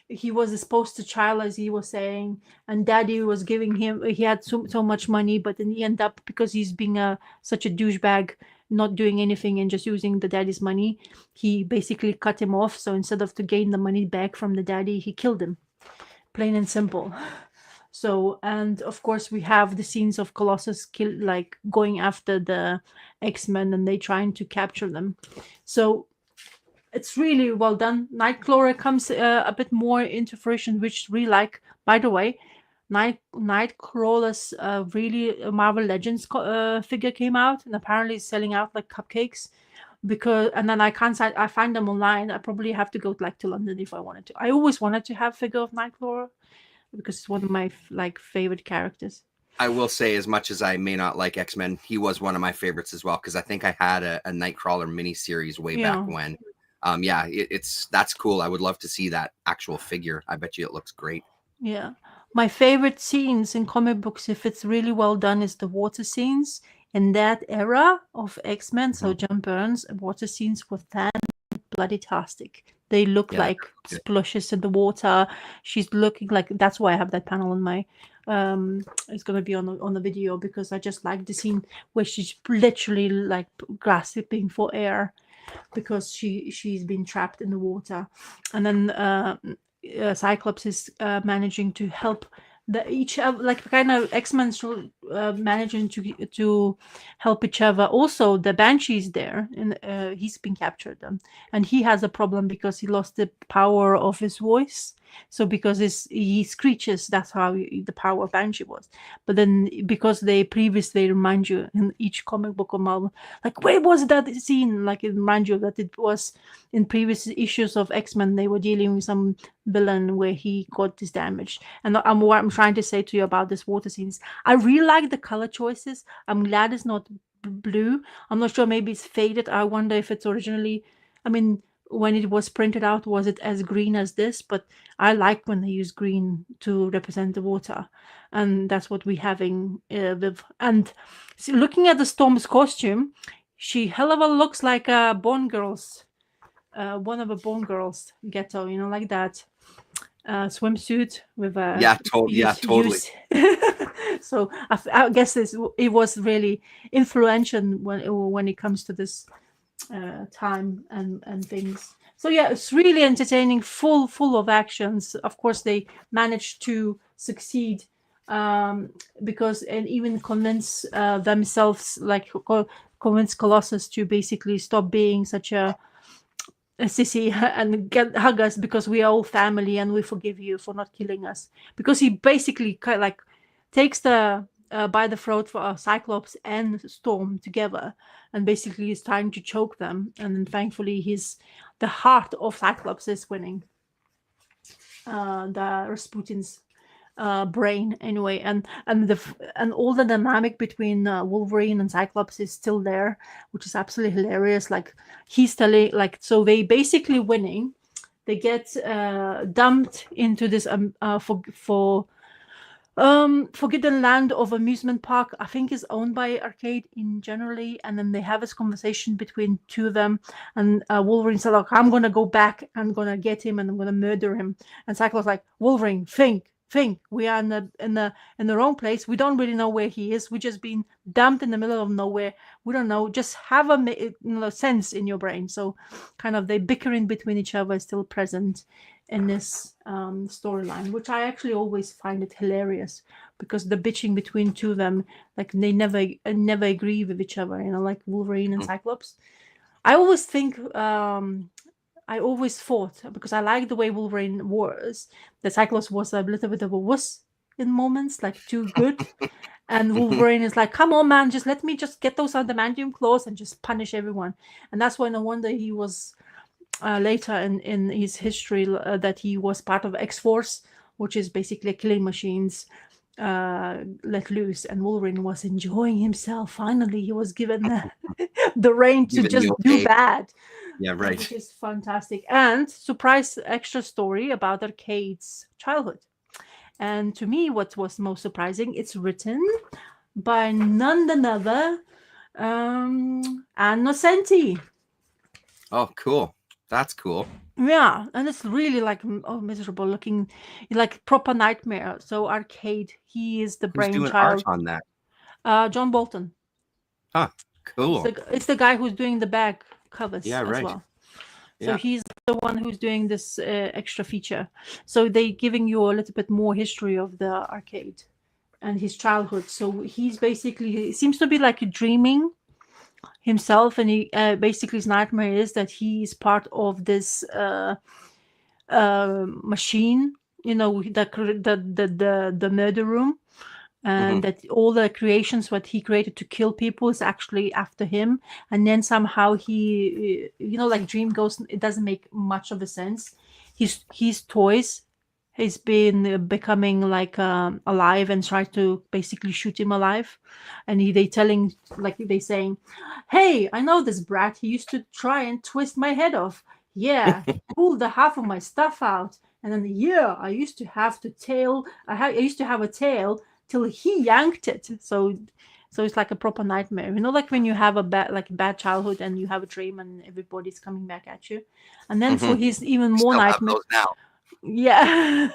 he was a poster child, as he was saying, and daddy was giving him, he had so much money, but then he ended up, because he's being such a douchebag, not doing anything and just using the daddy's money, he basically cut him off. So instead of to gain the money back from the daddy, he killed him, plain and simple. So, and of course we have the scenes of Colossus going after the X-Men, and they trying to capture them. So it's really well done. Nightcrawler comes a bit more into fruition, which really like. By the way, Nightcrawler's really Marvel Legends figure came out, and apparently it's selling out like cupcakes. And then I find them online. I probably have to go to London if I wanted to. I always wanted to have a figure of Nightcrawler because it's one of my favorite characters. I will say, as much as I may not like X-Men, he was one of my favorites as well, because I think I had a Nightcrawler miniseries way back when. That's cool. I would love to see that actual figure. I bet you it looks great. Yeah. My favorite scenes in comic books, if it's really well done, is the water scenes in that era of X-Men. So John Byrne's water scenes were bloody-tastic. They look like splashes in the water. She's looking like, that's why I have that panel on my it's going to be on the video, because I just like the scene where she's literally like grasping for air because she's been trapped in the water. And then Cyclops is managing to help each other, like kind of X-Men managing to help each other. Also, the Banshee's there, and he's been captured, and he has a problem because he lost the power of his voice. So because he screeches, that's how the power of Banshee was. But then because they previously remind you in each comic book of Marvel, like, where was that scene? Like, it remind you that it was in previous issues of X-Men, they were dealing with some villain where he got this damage. And what I'm trying to say to you about this water scenes, I really like the color choices. I'm glad it's not blue. I'm not sure, maybe it's faded. I wonder if it's originally, I mean, when it was printed out, was it as green as this? But I like when they use green to represent the water, and that's what we're having with. And looking at the Storm's costume, she hell of a looks like a Bond Girls, one of the Bond Girls ghetto, like that swimsuit with a totally. So I guess it was really influential when it comes to this time and things. So yeah, it's really entertaining, full of actions. Of course, they managed to succeed because, and even convince themselves, like convince Colossus to basically stop being such a sissy and hug us, because we are all family and we forgive you for not killing us. Because he basically kind of like takes the by the throat for Cyclops and Storm together, and basically is trying to choke them. And then thankfully, the heart of Cyclops is winning the Rasputin's brain anyway, and all the dynamic between Wolverine and Cyclops is still there, which is absolutely hilarious. Like, he's telling, like, so they basically winning, they get dumped into this Forbidden Land of amusement park. I think is owned by Arcade in generally, and then they have this conversation between two of them, and Wolverine said, "Look, I'm gonna go back, I'm gonna get him, and I'm gonna murder him." And Cyclops like, "Wolverine, think, we are in the wrong place. We don't really know where he is. We just been dumped in the middle of nowhere. We don't know. Just have a sense in your brain." So kind of they bickering between each other is still present in this storyline, which I actually always find it hilarious, because the bitching between two of them, like, they never agree with each other, like Wolverine and Cyclops. I always think I always thought, because I like the way Wolverine was, that Cyclops was a little bit of a wuss in moments, like too good. And Wolverine is like, come on, man, just let me just get those adamantium claws and just punish everyone. And that's why no wonder he was later in his history that he was part of X-Force, which is basically killing machines let loose. And Wolverine was enjoying himself. Finally, he was given the reign to just do bad. Yeah, right. Which is fantastic. And surprise extra story about Arcade's childhood. And to me, what was most surprising, it's written by none other Ann Nocenti. Oh, cool. That's cool. Yeah, and it's really like miserable looking, like proper nightmare. So Arcade, he is the brainchild. Who's doing art on that? John Bolton. Huh, cool. It's the guy who's doing the back covers as well. So he's the one who's doing this extra feature. So they giving you a little bit more history of the Arcade and his childhood. So he's basically, it seems to be like dreaming himself, and he basically his nightmare is that he is part of this machine, the murder room, and that all the creations what he created to kill people is actually after him. And then somehow he, like Dream Ghost, it doesn't make much of a sense. His toys has been becoming like alive and try to basically shoot him alive. And they saying, hey, I know this brat, he used to try and twist my head off. Yeah, pull the half of my stuff out. And then I used to have a tail till he yanked it. So it's like a proper nightmare, like when you have a bad childhood and you have a dream and everybody's coming back at you. And then for his even more nightmare now. Yeah.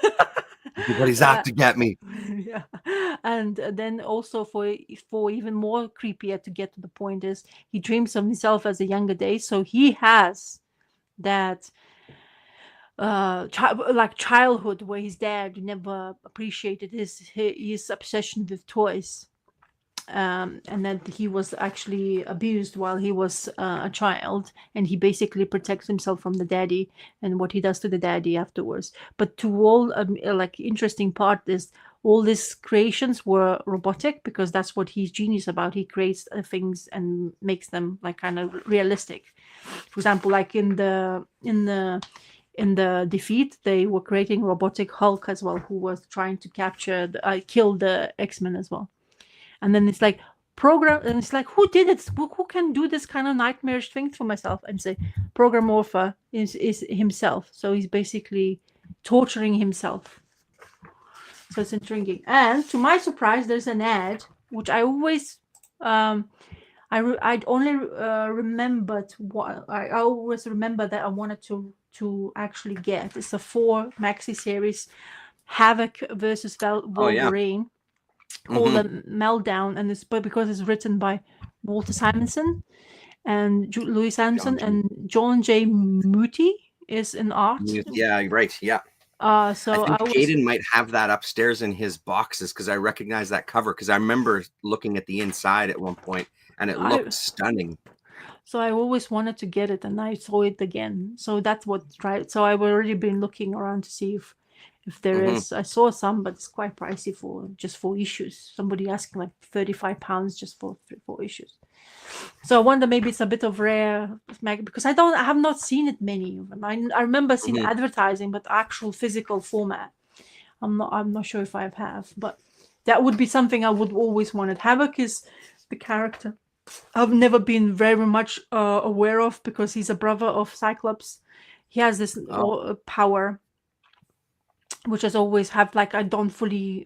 Everybody's out to get me. Yeah. And then also for even more creepier to get to the point is he dreams of himself as a younger day. So he has that childhood where his dad never appreciated his obsession with toys, and that he was actually abused while he was a child, and he basically protects himself from the daddy and what he does to the daddy afterwards. But to all interesting part is all these creations were robotic, because that's what he's genius about. He creates things and makes them like kind of realistic. For example, like in the Defeat, they were creating robotic Hulk as well, who was trying to kill the X-Men as well. And then it's like program, and it's like, who did it? Who can do this kind of nightmarish thing for myself? And say Program Morpher is himself. So he's basically torturing himself. So it's intriguing. And to my surprise, there's an ad which I always I'd only remembered what I always remember that I wanted to actually get. It's a 4 maxi series, Havoc versus Wolverine, called the Meltdown, and it's because it's written by Walter Simonson and Louis Simonson, and John J. Muti is in art. Yeah, right. Yeah. So I think Caden might have that upstairs in his boxes, because I recognize that cover, because I remember looking at the inside at one point and it looked stunning. So I always wanted to get it, and I saw it again. So that's what So I've already been looking around to see if there is. I saw some, but it's quite pricey for just 4 issues. Somebody asking like £35 just for 4 issues. So I wonder, maybe it's a bit of rare because I have not seen it many of them. I remember seeing advertising, but actual physical format, I'm not sure if I have. But that would be something I would always wanted. Havoc is the character I've never been very much aware of, because he's a brother of Cyclops. He has this power, which has always have I don't fully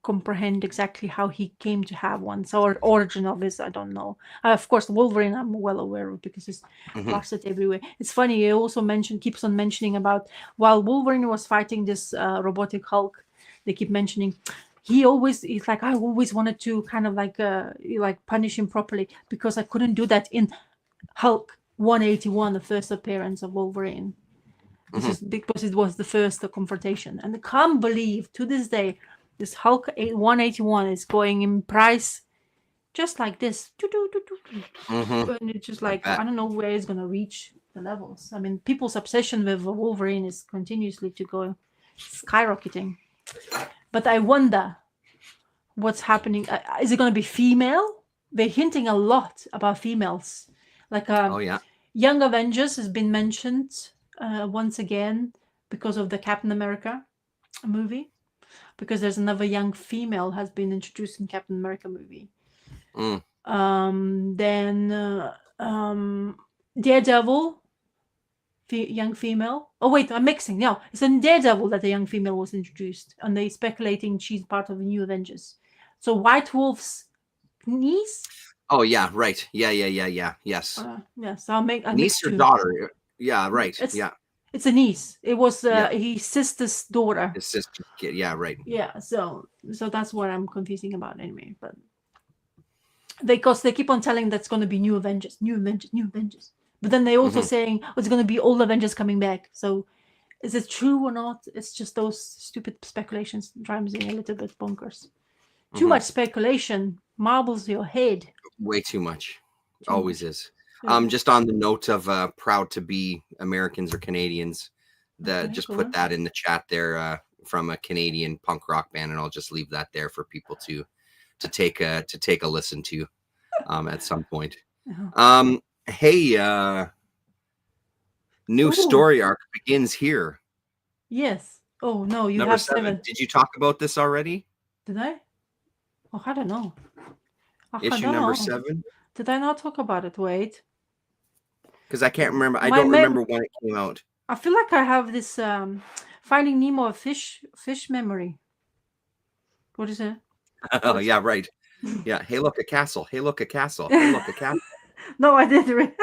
comprehend exactly how he came to have one. So origin of this, I don't know. Of course, Wolverine I'm well aware of, because he's blasted everywhere. It's funny, he also keeps on mentioning about while Wolverine was fighting this robotic Hulk, they keep mentioning he's like, I always wanted to kind of punish him properly, because I couldn't do that in Hulk 181, the first appearance of Wolverine. This is because it was the first confrontation. And I can't believe to this day this Hulk 181 is going in price just like this. And it's just like, I don't know where it's going to reach the levels. I mean, people's obsession with Wolverine is continuously to go skyrocketing. But I wonder what's happening. Is it going to be female? They're hinting a lot about females. Like Oh yeah. Young Avengers has been mentioned once again because of the Captain America movie. Because there's another young female has been introduced in Captain America movie. Then Daredevil, young female. Oh wait, I'm mixing. No, it's in Daredevil that the young female was introduced, and they speculating she's part of the New Avengers. So White Wolf's niece. Oh yeah, right. Yeah. Yes. Yes, I'll make niece or daughter. Yeah, right. It's a niece. It was his sister's daughter. His sister's kid. Yeah, right. Yeah, so that's what I'm confusing about anyway. But because they keep on telling that's going to be New Avengers. But then they're also saying it's going to be old Avengers coming back. So is it true or not? It's just those stupid speculations drives me a little bit bonkers. Too much speculation marbles your head. Way too much. Always is. Just on the note of proud to be Americans or Canadians, just put that in the chat there from a Canadian punk rock band, and I'll just leave that there for people to take a listen to at some point. Hey, new story arc begins here. Yes. Oh no, you Number have 7. Did you talk about this already? Did I? Oh, I don't know. Issue number 7. Did I not talk about it? Wait. Because I can't remember. I don't remember when it came out. I feel like I have this Finding Nemo fish memory. What is it? Oh yeah, right. Yeah. Hey, look, a castle. Hey, look, a castle. Hey, look, a castle. No, I didn't.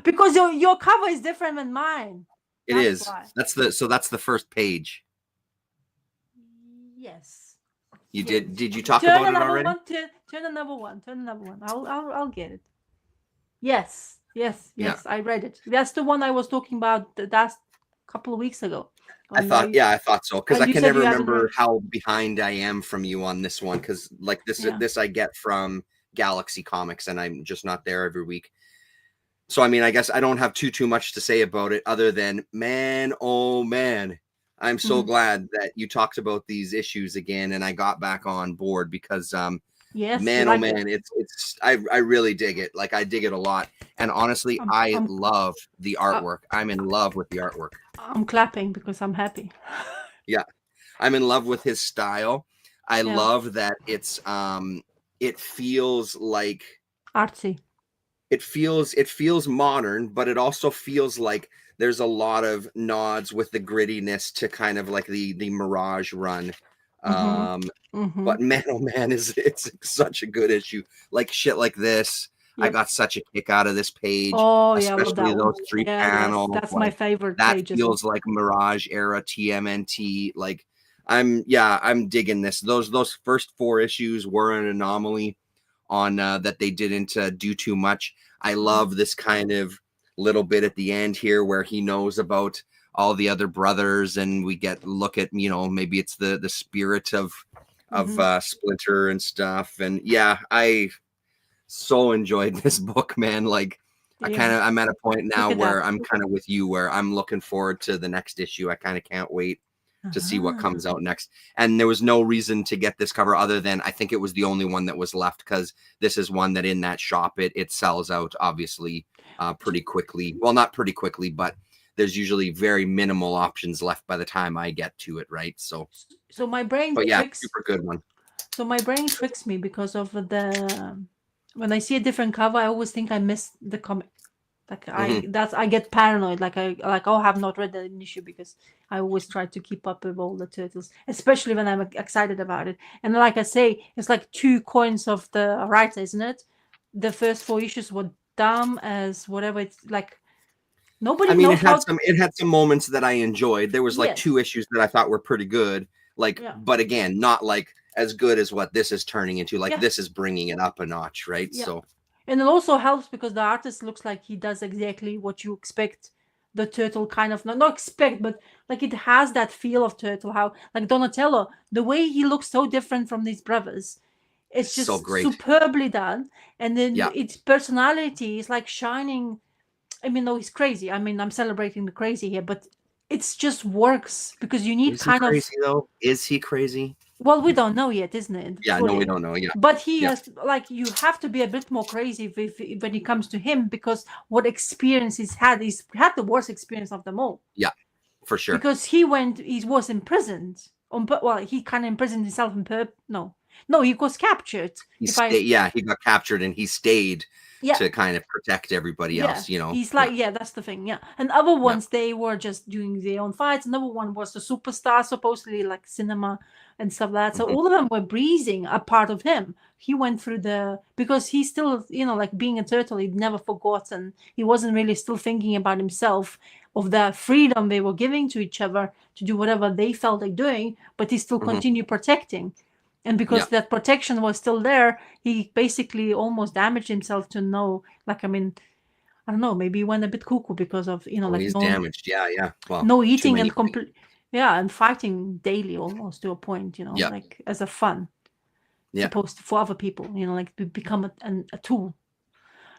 Because your cover is different than mine. That's why. That's the first page. Yes. You did. Did you talk about it already? Turn another one. I'll get it. Yes. I read it. That's the one I was talking about the last couple of weeks ago. I thought so, because I can never remember how behind I am from you on this one, because like this I get from Galaxy Comics, and I'm just not there every week. So I mean, I guess I don't have too much to say about it other than, man, oh man, I'm so glad that you talked about these issues again, and I got back on board because yes, man, oh man, it's I really dig it. Like, I dig it a lot. And honestly, I love the artwork. I'm in love with the artwork. I'm clapping because I'm happy. Yeah. I'm in love with his style. I love that it's it feels like artsy. It feels modern, but it also feels like there's a lot of nods with the grittiness to kind of like the Mirage run. But man, oh man, it's such a good issue. Like shit like this. Yep. I got such a kick out of this page. Oh, especially those 3 panels. That's my favorite. That feels like Mirage era TMNT. Like I'm digging this. Those first 4 issues were an anomaly on that they didn't do too much. I love this kind of little bit at the end here where he knows about all the other brothers, and we look at, maybe it's the spirit of Splinter and stuff. And yeah, I so enjoyed this book, man. Like I'm at a point now where I'm kind of with you, where I'm looking forward to the next issue. I kind of can't wait to see what comes out next. And there was no reason to get this cover other than I think it was the only one that was left, because this is one that in that shop it sells out obviously pretty quickly. Well, not pretty quickly, but there's usually very minimal options left by the time I get to it, right? So my brain super good one. So my brain tricks me because of when I see a different cover, I always think I missed the comic. Like I get paranoid. Like I have not read that issue, because I always try to keep up with all the Turtles, especially when I'm excited about it. And like I say, it's like 2 coins of the writer, isn't it? The first 4 issues were dumb as whatever. It's like nobody. I mean, it had some moments that I enjoyed. There was like 2 issues that I thought were pretty good. Like, but again, not like as good as what this is turning into. Like this is bringing it up a notch, right? Yeah. So. And it also helps because the artist looks like he does exactly what you expect the Turtle kind of, not expect, but like it has that feel of Turtle. How like Donatello, the way he looks so different from these brothers, it's just so great. Superbly done. And then its personality is like shining. I mean, no, he's crazy. I mean, I'm celebrating the crazy here, but it's just works because you need Is he crazy though? Is he crazy? Well, we don't know yet, isn't it? Yeah, Fully. no, we don't know. Yeah, but he yeah. has, like, you have to be a bit more crazy when it comes to him, because what experience he's had the worst experience of them all. Yeah, for sure. Because he was imprisoned he kind of imprisoned himself no, he was captured. He got captured and he stayed to kind of protect everybody else, you know. He's like, that's the thing, and other ones, they were just doing their own fights. Another one was the superstar, supposedly, like cinema and stuff like that. So all of them were breathing a part of him. He went through because he's still, like being a turtle, he'd never forgotten. He wasn't really still thinking about himself, of the freedom they were giving to each other to do whatever they felt like doing, but he still continued protecting. And because that protection was still there, he basically almost damaged himself to I don't know, maybe he went a bit cuckoo because of, he's damaged. Yeah. Well, no eating and and fighting daily almost to a point, like as a fun. Supposed to, for other people, like to become a tool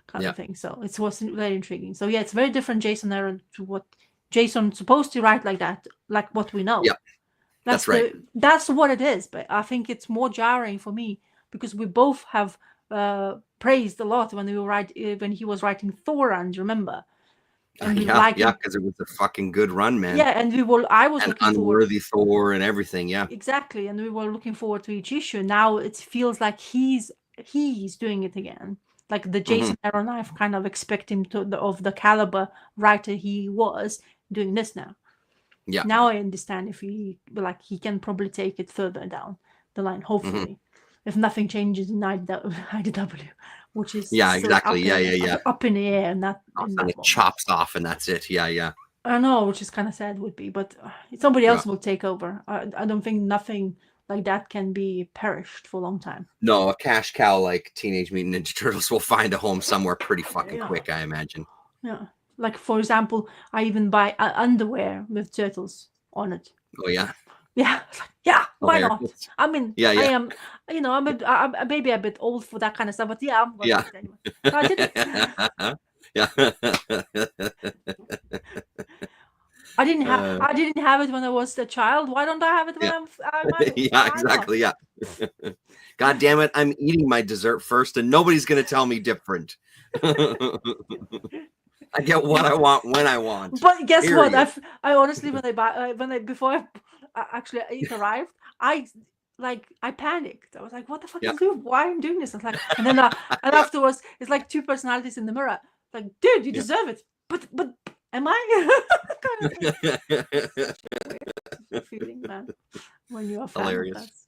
kind of thing. So it was very intriguing. So it's very different Jason Aaron to what Jason's supposed to write like that, like what we know. Yeah. That's right. That's what it is. But I think it's more jarring for me because we both have praised a lot when he was writing Thorand, remember? And because it was a fucking good run, man. Yeah, and I was looking Unworthy Thor and everything. Yeah, exactly. And we were looking forward to each issue. Now it feels like he's doing it again. Like the Jason Aaron, I kind of expect him of the caliber writer he was doing this now. Yeah. Now I understand if he can probably take it further down the line, hopefully, if nothing changes in IDW, which is exactly. Up in the air, and that it chops off, and that's it. Yeah. I know, which is kind of sad would be, but somebody else will take over. I don't think nothing like that can be perished for a long time. No, a cash cow like Teenage Mutant Ninja Turtles will find a home somewhere pretty fucking quick, I imagine. Yeah. Like, for example, I even buy underwear with turtles on it. Oh, yeah? Yeah, why not? I mean, I am, I'm maybe a bit old for that kind of stuff, but I'm going to do it anyway. So I did it. I didn't have it when I was a child. Why don't I have it when I'm exactly. Yeah. God damn it. I'm eating my dessert first and nobody's going to tell me different. I get what I want when I want. But guess what? I honestly, before it arrived, I panicked. I was like, "What the fuck is doing? Why I'm doing this?" I was like, and then and afterwards, it's like two personalities in the mirror. Like, dude, you deserve it. But am I? Feeling, man, when you're a fan. Hilarious.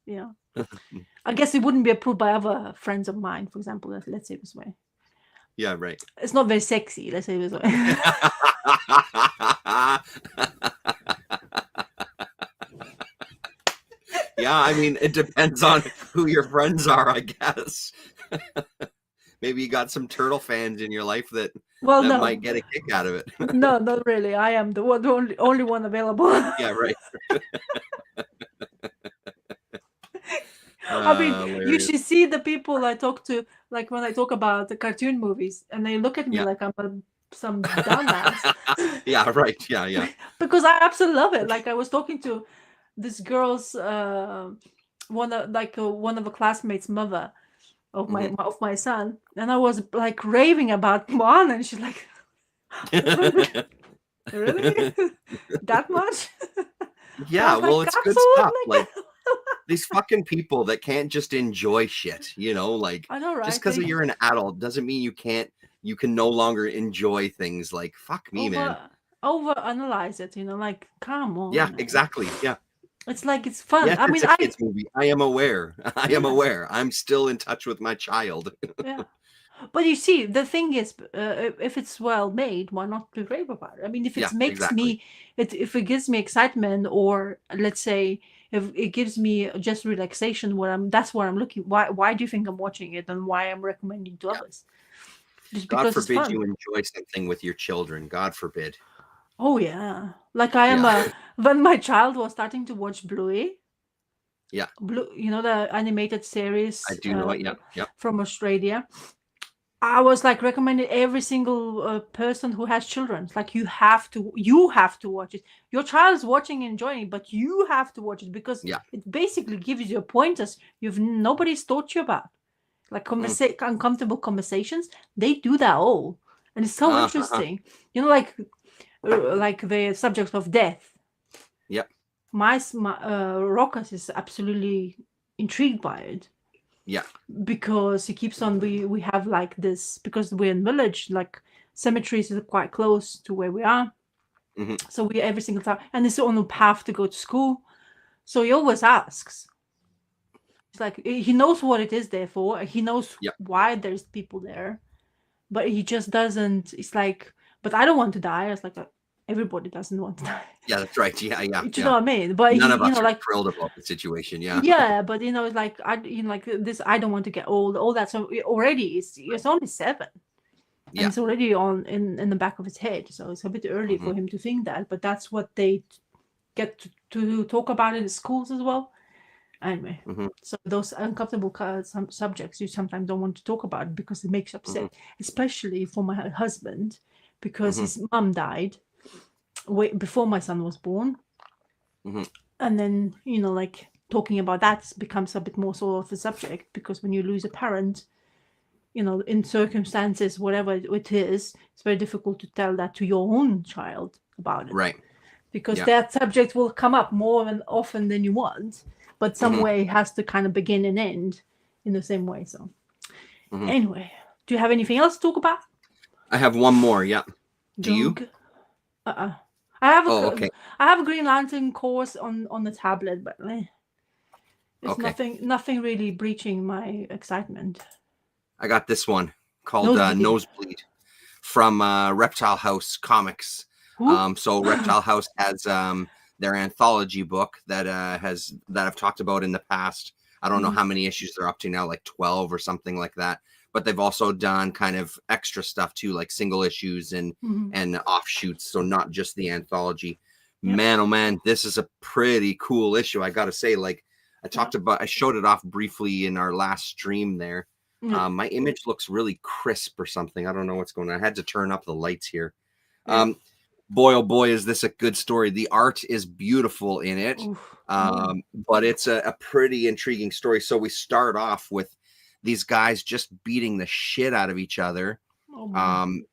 I guess it wouldn't be approved by other friends of mine, for example. Let's say it this way. Yeah, right. It's not very sexy, let's say it this way. Yeah, I mean, it depends on who your friends are, I guess. Maybe you got some turtle fans in your life that might get a kick out of it. No, not really. I am the only one available. Yeah, right. I mean, hilarious. You should see the people I talk to, like when I talk about the cartoon movies, and they look at me like I'm some dumbass. Yeah, right. Yeah. Because I absolutely love it. Like I was talking to this girl's one of the classmates' mother of my son, and I was like raving about Moana, and she's like, "Really? That much?" Yeah, well, it's good stuff. Like these fucking people that can't just enjoy shit, like I know, right? Just because you're an adult doesn't mean you can no longer enjoy things. Like, fuck me, man. Overanalyze it, like, come on. Yeah, man. Exactly. Yeah. It's like it's fun. Yeah, it's a kids movie. I am aware. I'm still in touch with my child. Yeah. But you see, the thing is, if it's well made, why not be rave about it? I mean, if it makes me, if it gives me excitement, or let's say if it gives me just relaxation, that's what I'm looking. Why do you think I'm watching it, and why I'm recommending to others? Just God forbid you enjoy something with your children. God forbid. Oh yeah, like I am. When my child was starting to watch Bluey. Yeah. The animated series. I do know it. Yeah. From Australia. I was like recommending every single person who has children. It's like you have to watch it. Your child is watching and enjoying it, but you have to watch it because it basically gives you pointers nobody's taught you about. Like uncomfortable conversations, they do that all, and it's so interesting. You know, like the subject of death. Yep. My Rokas is absolutely intrigued by it. Yeah. Because he keeps on, we have like this, because we're in village, like cemeteries is quite close to where we are. Mm-hmm. So we every single time, and it's on the path to go to school. So he always asks. It's like he knows what it is there for. He knows why there's people there, but he just doesn't. It's like, but I don't want to die. It's like everybody doesn't want to die. Yeah, that's right. Yeah. Do you know what I mean? But none of us are like thrilled about the situation. Yeah. Yeah, but it's like like this. I don't want to get old. All that. So already it's only 7. And it's already on in the back of his head. So it's a bit early for him to think that. But that's what they get to talk about in the schools as well. Anyway, so those uncomfortable subjects you sometimes don't want to talk about because it makes you upset, especially for my husband, because his mom died before my son was born. And then, like talking about that becomes a bit more sort of a subject, because when you lose a parent, in circumstances, whatever it is, it's very difficult to tell that to your own child about it. Right. Because that subject will come up more and often than you want, but some way it has to kind of begin and end in the same way. So anyway, do you have anything else to talk about? I have one more. Yeah. Do you? I have I have a Green Lantern course on the tablet, but it's nothing really breaching my excitement. I got this one called Nosebleed from Reptile House Comics. So Reptile House has their anthology book that I've talked about in the past. I don't know how many issues they're up to now, like 12 or something like that. But they've also done kind of extra stuff too, like single issues and offshoots. So not just the anthology. Man, oh man, this is a pretty cool issue. I got to say, like I showed it off briefly in our last stream there. My image looks really crisp or something. I don't know what's going on. I had to turn up the lights here. Boy, oh boy, is this a good story. The art is beautiful in it, but it's a pretty intriguing story. So we start off with these guys just beating the shit out of each other. And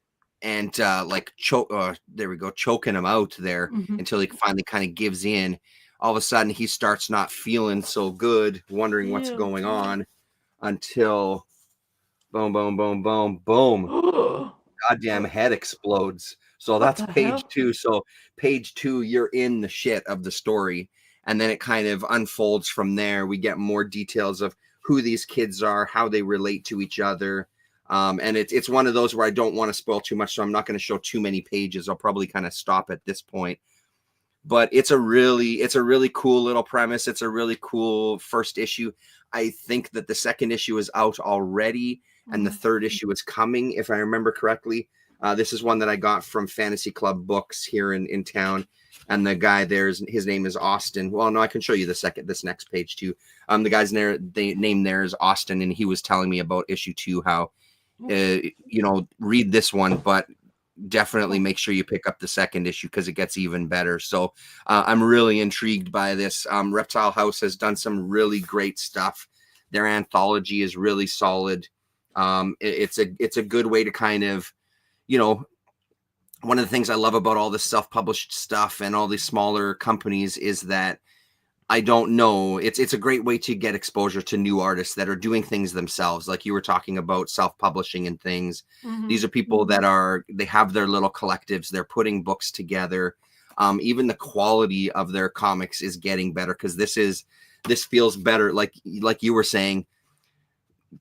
there we go, choking him out there until he finally kind of gives in. All of a sudden, he starts not feeling so good, wondering what's going on, until boom, boom, boom, boom, boom. Goddamn head explodes. So that's page 2. So page 2, you're in the shit of the story. And then it kind of unfolds from there. We get more details of who these kids are, how they relate to each other. And it's one of those where I don't want to spoil too much, so I'm not going to show too many pages. I'll probably kind of stop at this point. But it's a really cool little premise. It's a really cool first issue. I think that the second issue is out already, and the third issue is coming, if I remember correctly. This is one that I got from Fantasy Club Books here in town. And the guy his name is Austin. Well, no, I can show you this next page too. The guy's name there is Austin, and he was telling me about issue 2, how, read this one, but definitely make sure you pick up the second issue because it gets even better. So I'm really intrigued by this. Reptile House has done some really great stuff. Their anthology is really solid. It's a good way to kind of, one of the things I love about all this self-published stuff and all these smaller companies is that I don't know. It's a great way to get exposure to new artists that are doing things themselves. Like you were talking about self-publishing and things. These are people that they have their little collectives. They're putting books together. Even the quality of their comics is getting better because this feels better. Like you were saying,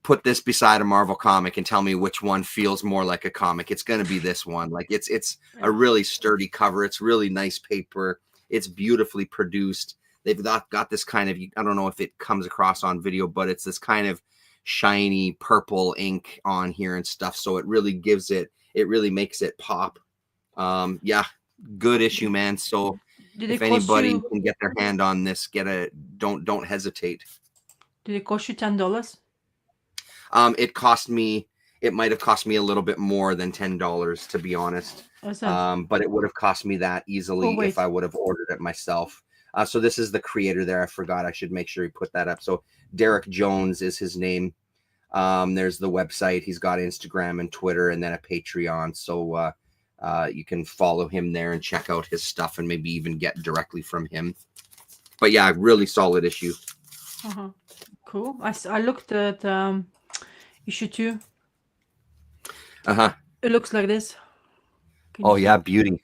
put this beside a Marvel comic and tell me which one feels more like a comic. It's going to be this one. Like it's a really sturdy cover. It's really nice paper. It's beautifully produced. They've got this kind of, I don't know if it comes across on video, but it's this kind of shiny purple ink on here and stuff. So it really really makes it pop. Good issue, man. So if anybody can get their hand on this, don't hesitate. Did it cost you $10? It cost me It might have cost me a little bit more than $10, to be honest. But it would have cost me that easily if I would have ordered it myself. So this is the creator there. I forgot. I should make sure he put that up. So Derek Jones is his name. There's the website. He's got Instagram and Twitter and then a Patreon. So you can follow him there and check out his stuff and maybe even get directly from him. But yeah, really solid issue. Cool. I looked at issue 2. It looks like this. Yeah, beauty.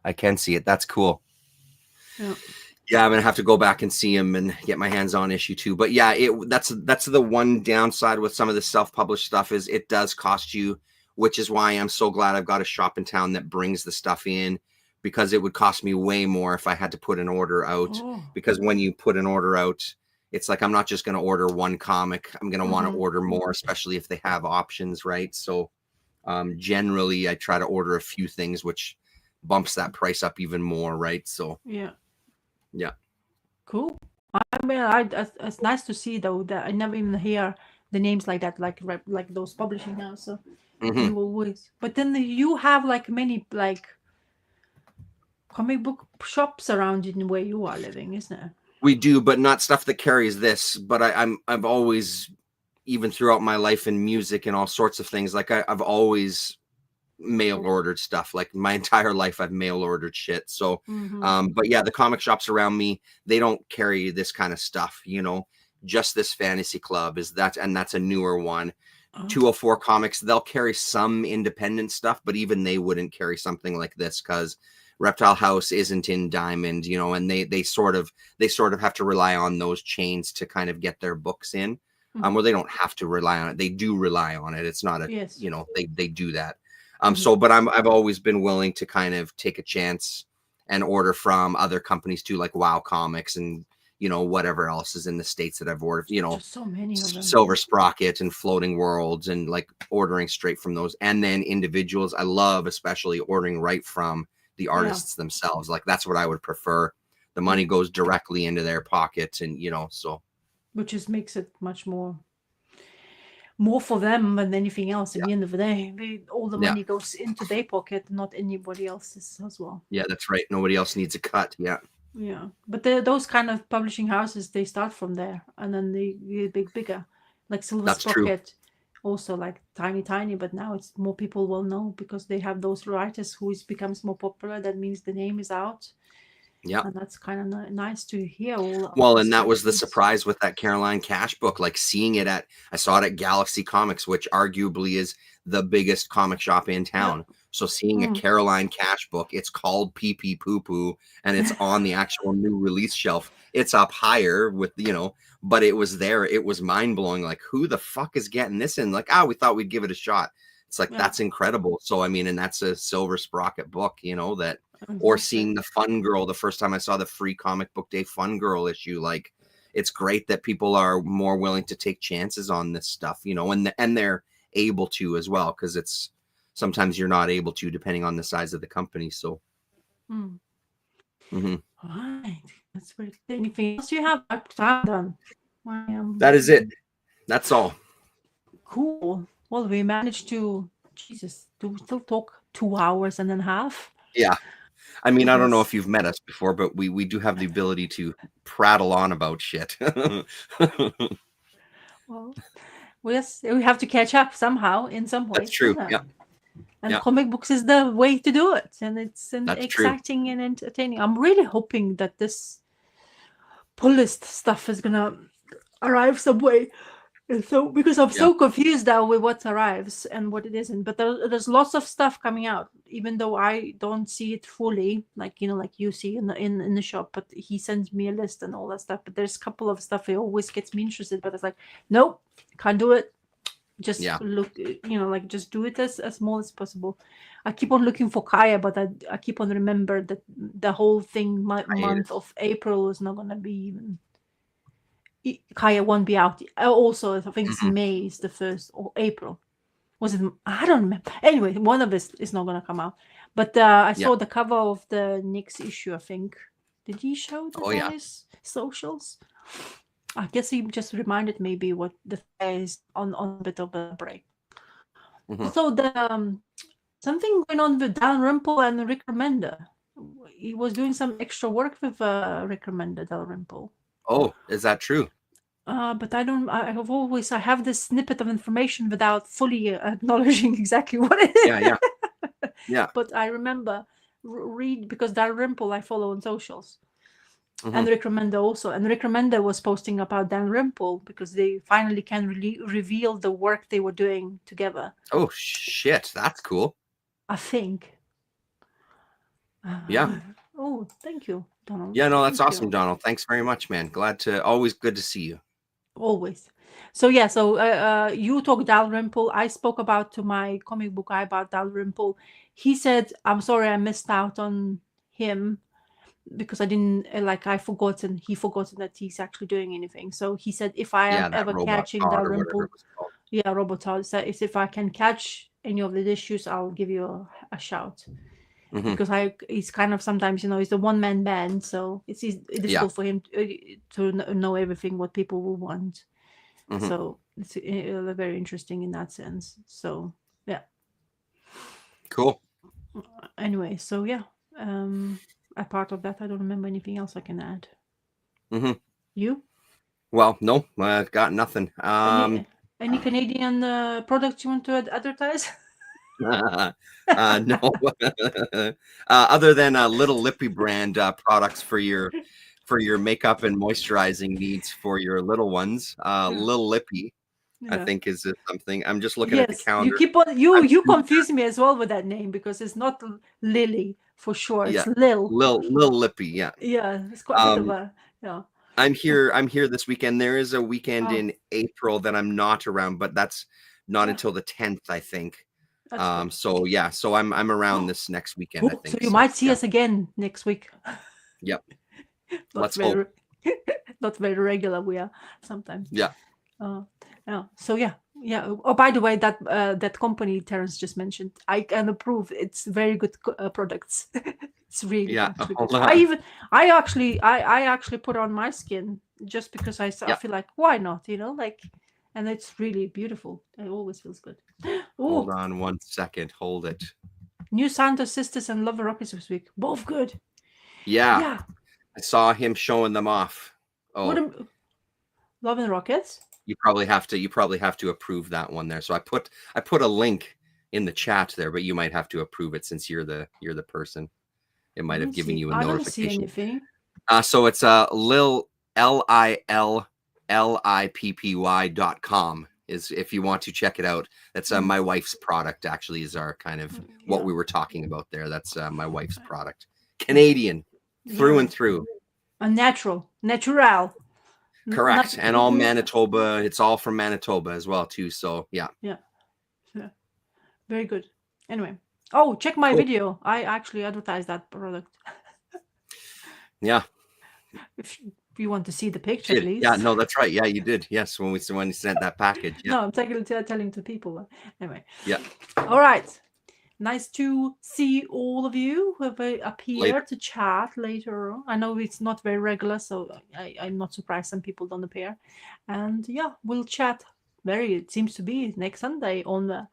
I can see it. That's cool. Yeah, I'm gonna have to go back and see him and get my hands on issue 2. But yeah, that's the one downside with some of the self-published stuff is it does cost you, which is why I'm so glad I've got a shop in town that brings the stuff in, because it would cost me way more if I had to put an order out. Because when you put an order out, it's like I'm not just going to order one comic. I'm going to want to order more, especially if they have options, right? So generally, I try to order a few things, which bumps that price up even more, right? So yeah. Cool. I mean, it's nice to see though that I never even hear the names like that, like those publishing houses. So you always, but then you have like many like comic book shops around in where you are living, isn't it? We do, but not stuff that carries this. But I've always, even throughout my life in music and all sorts of things, like I've always mail ordered stuff. Like my entire life I've mail ordered shit. So but yeah, the comic shops around me, they don't carry this kind of stuff, you know. Just This Fantasy Club is that, and that's a newer one. 204 Comics, they'll carry some independent stuff, but even they wouldn't carry something like this because Reptile House isn't in Diamond, you know, and they sort of have to rely on those chains to kind of get their books in. Well, they don't have to rely on it. They do rely on it. It's not a, you know, they do that. So, but I've always been willing to kind of take a chance and order from other companies too, like Wow Comics and, you know, whatever else is in the States that I've ordered, you know, so many of them. Silver Sprocket and Floating Worlds, and like ordering straight from those. And then individuals, I love especially ordering right from the artists themselves. Like that's what I would prefer. The money goes directly into their pockets, and, you know, so. Which just makes it much more for them than anything else. At the end of the day, all the money goes into their pocket, not anybody else's as well. Yeah, that's right. Nobody else needs a cut. Yeah, but those kind of publishing houses, they start from there and then they get bigger, like Silver Sprocket. Also like tiny, but now it's more people will know because they have those writers who becomes more popular. That means the name is out. Yeah, and that's kind of nice to hear. Well, and that was the surprise with that Caroline Cash book, like seeing it I saw it at Galaxy Comics, which arguably is the biggest comic shop in town. So seeing a Caroline Cash book, it's called Pee Pee Poo Poo, and it's on the actual new release shelf. It's up higher with, you know, but it was there. It was mind blowing. Like, who the fuck is getting this in? Like, we thought we'd give it a shot. It's like, that's incredible. So, I mean, and that's a Silver Sprocket book, you know, that, or seeing the Fun Girl, the first time I saw the Free Comic Book Day Fun Girl issue, like, it's great that people are more willing to take chances on this stuff, you know, and they're able to as well, because it's sometimes you're not able to depending on the size of the company. So all right, that's great. Anything else you have? I'm done. That is it. That's all. Cool. Well, we managed to still talk 2 hours and a half. Yeah, I mean, I don't know if you've met us before, but we do have the ability to prattle on about shit. Well, we have to catch up somehow in some way. That's true. Yeah. And comic books is the way to do it, and it's exciting and entertaining. I'm really hoping that this pull list stuff is gonna arrive some way. And so, because I'm so confused now with what arrives and what it isn't, but there's lots of stuff coming out, even though I don't see it fully, like, you know, like you see in the shop. But he sends me a list and all that stuff. But there's a couple of stuff that always gets me interested. But it's like, nope, can't do it. Just look, you know, like just do it as small as possible. I keep on looking for Kaya, but I keep on remember that the whole thing month of April is not gonna be even. Kaya won't be out. Also, I think it's May is the 1st, or April. Was it? I don't remember. Anyway, one of this is not going to come out. But I saw the cover of the next issue, I think. Did he show that on his socials? I guess he just reminded maybe what the fair is on a bit of a break. Also, the something going on with Dalrymple and Rick Remender. He was doing some extra work with Rick Remender, Dalrymple. Oh, is that true? But I don't. I have this snippet of information without fully acknowledging exactly what it is. Yeah. But I remember read because Dalrymple I follow on socials. And Rick Remender also. And Rick Remender was posting about Dalrymple because they finally can reveal the work they were doing together. Oh, shit. That's cool. I think. Yeah. Oh, thank you, Donald. Yeah, no, that's awesome, Donald. Thanks very much, man. Always good to see you. Always. So yeah, so you talk Dalrymple. I spoke to my comic book guy about Dalrymple. He said, I'm sorry I missed out on him because I didn't he forgotten that he's actually doing anything. So he said if I am ever catching Dalrymple, Robot Todd said if I can catch any of the issues, I'll give you a shout. Because he's kind of sometimes he's a one-man band, so it's difficult for him to know everything what people will want. So it's very interesting in that sense. So yeah, cool. Anyway, so yeah, a part of that, I don't remember anything else I can add. You? Well, no, I've got nothing. Any Canadian products you want to advertise? No. Other than Little Lippy brand products for your makeup and moisturizing needs for your little ones. Little Lippy, I think is something. I'm just looking at the calendar. You keep on you confuse me as well with that name because it's not Lily for sure. It's Lil Lippy. Yeah. Yeah, it's quite a bit of a I'm here this weekend. There is a weekend in April that I'm not around, but that's not until the 10th, I think. So yeah, so I'm around this next weekend, I think. So you might see us again next week. Yep. Let's hope. Not very regular we are sometimes. Yeah. So yeah. Oh, by the way, that company Terence just mentioned, I can approve. It's very good products. It's really good. I actually put on my skin just because I feel like why not, and it's really beautiful. It always feels good. Hold on 1 second. Hold it. New Santa Sisters and Love and Rockets this week. Both good. Yeah. I saw him showing them off. Oh. Love and Rockets? You probably have to approve that one there. So I put a link in the chat there, but you might have to approve it since you're the person. It might have given you a notification. I don't see anything. So it's LILLIPPY.com is if you want to check it out. That's my wife's product, actually, is our kind of what we were talking about there. That's my wife's product. Canadian through and through. A natural. Correct. And all Manitoba. It's all from Manitoba as well, too. So yeah. Very good. Anyway. Check my video. I actually advertised that product. Yeah. If you want to see the picture, please. Yeah, no, that's right. Yeah, you did. Yes, when you sent that package. Yeah. No, I'm telling to people. Anyway. Yeah. All right. Nice to see all of you who have appeared to chat later. I know it's not very regular, so I'm not surprised some people don't appear. And yeah, we'll chat. It seems to be next Sunday on the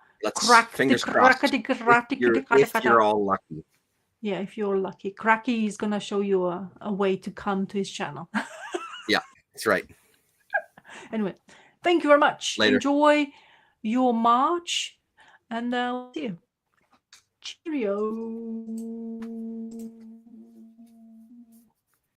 fingers crossed. If you're all lucky. Yeah, if you're lucky. Cracky is going to show you a way to come to his channel. Yeah, that's right. Anyway, thank you very much. Later. Enjoy your March, and we'll see you. Cheerio.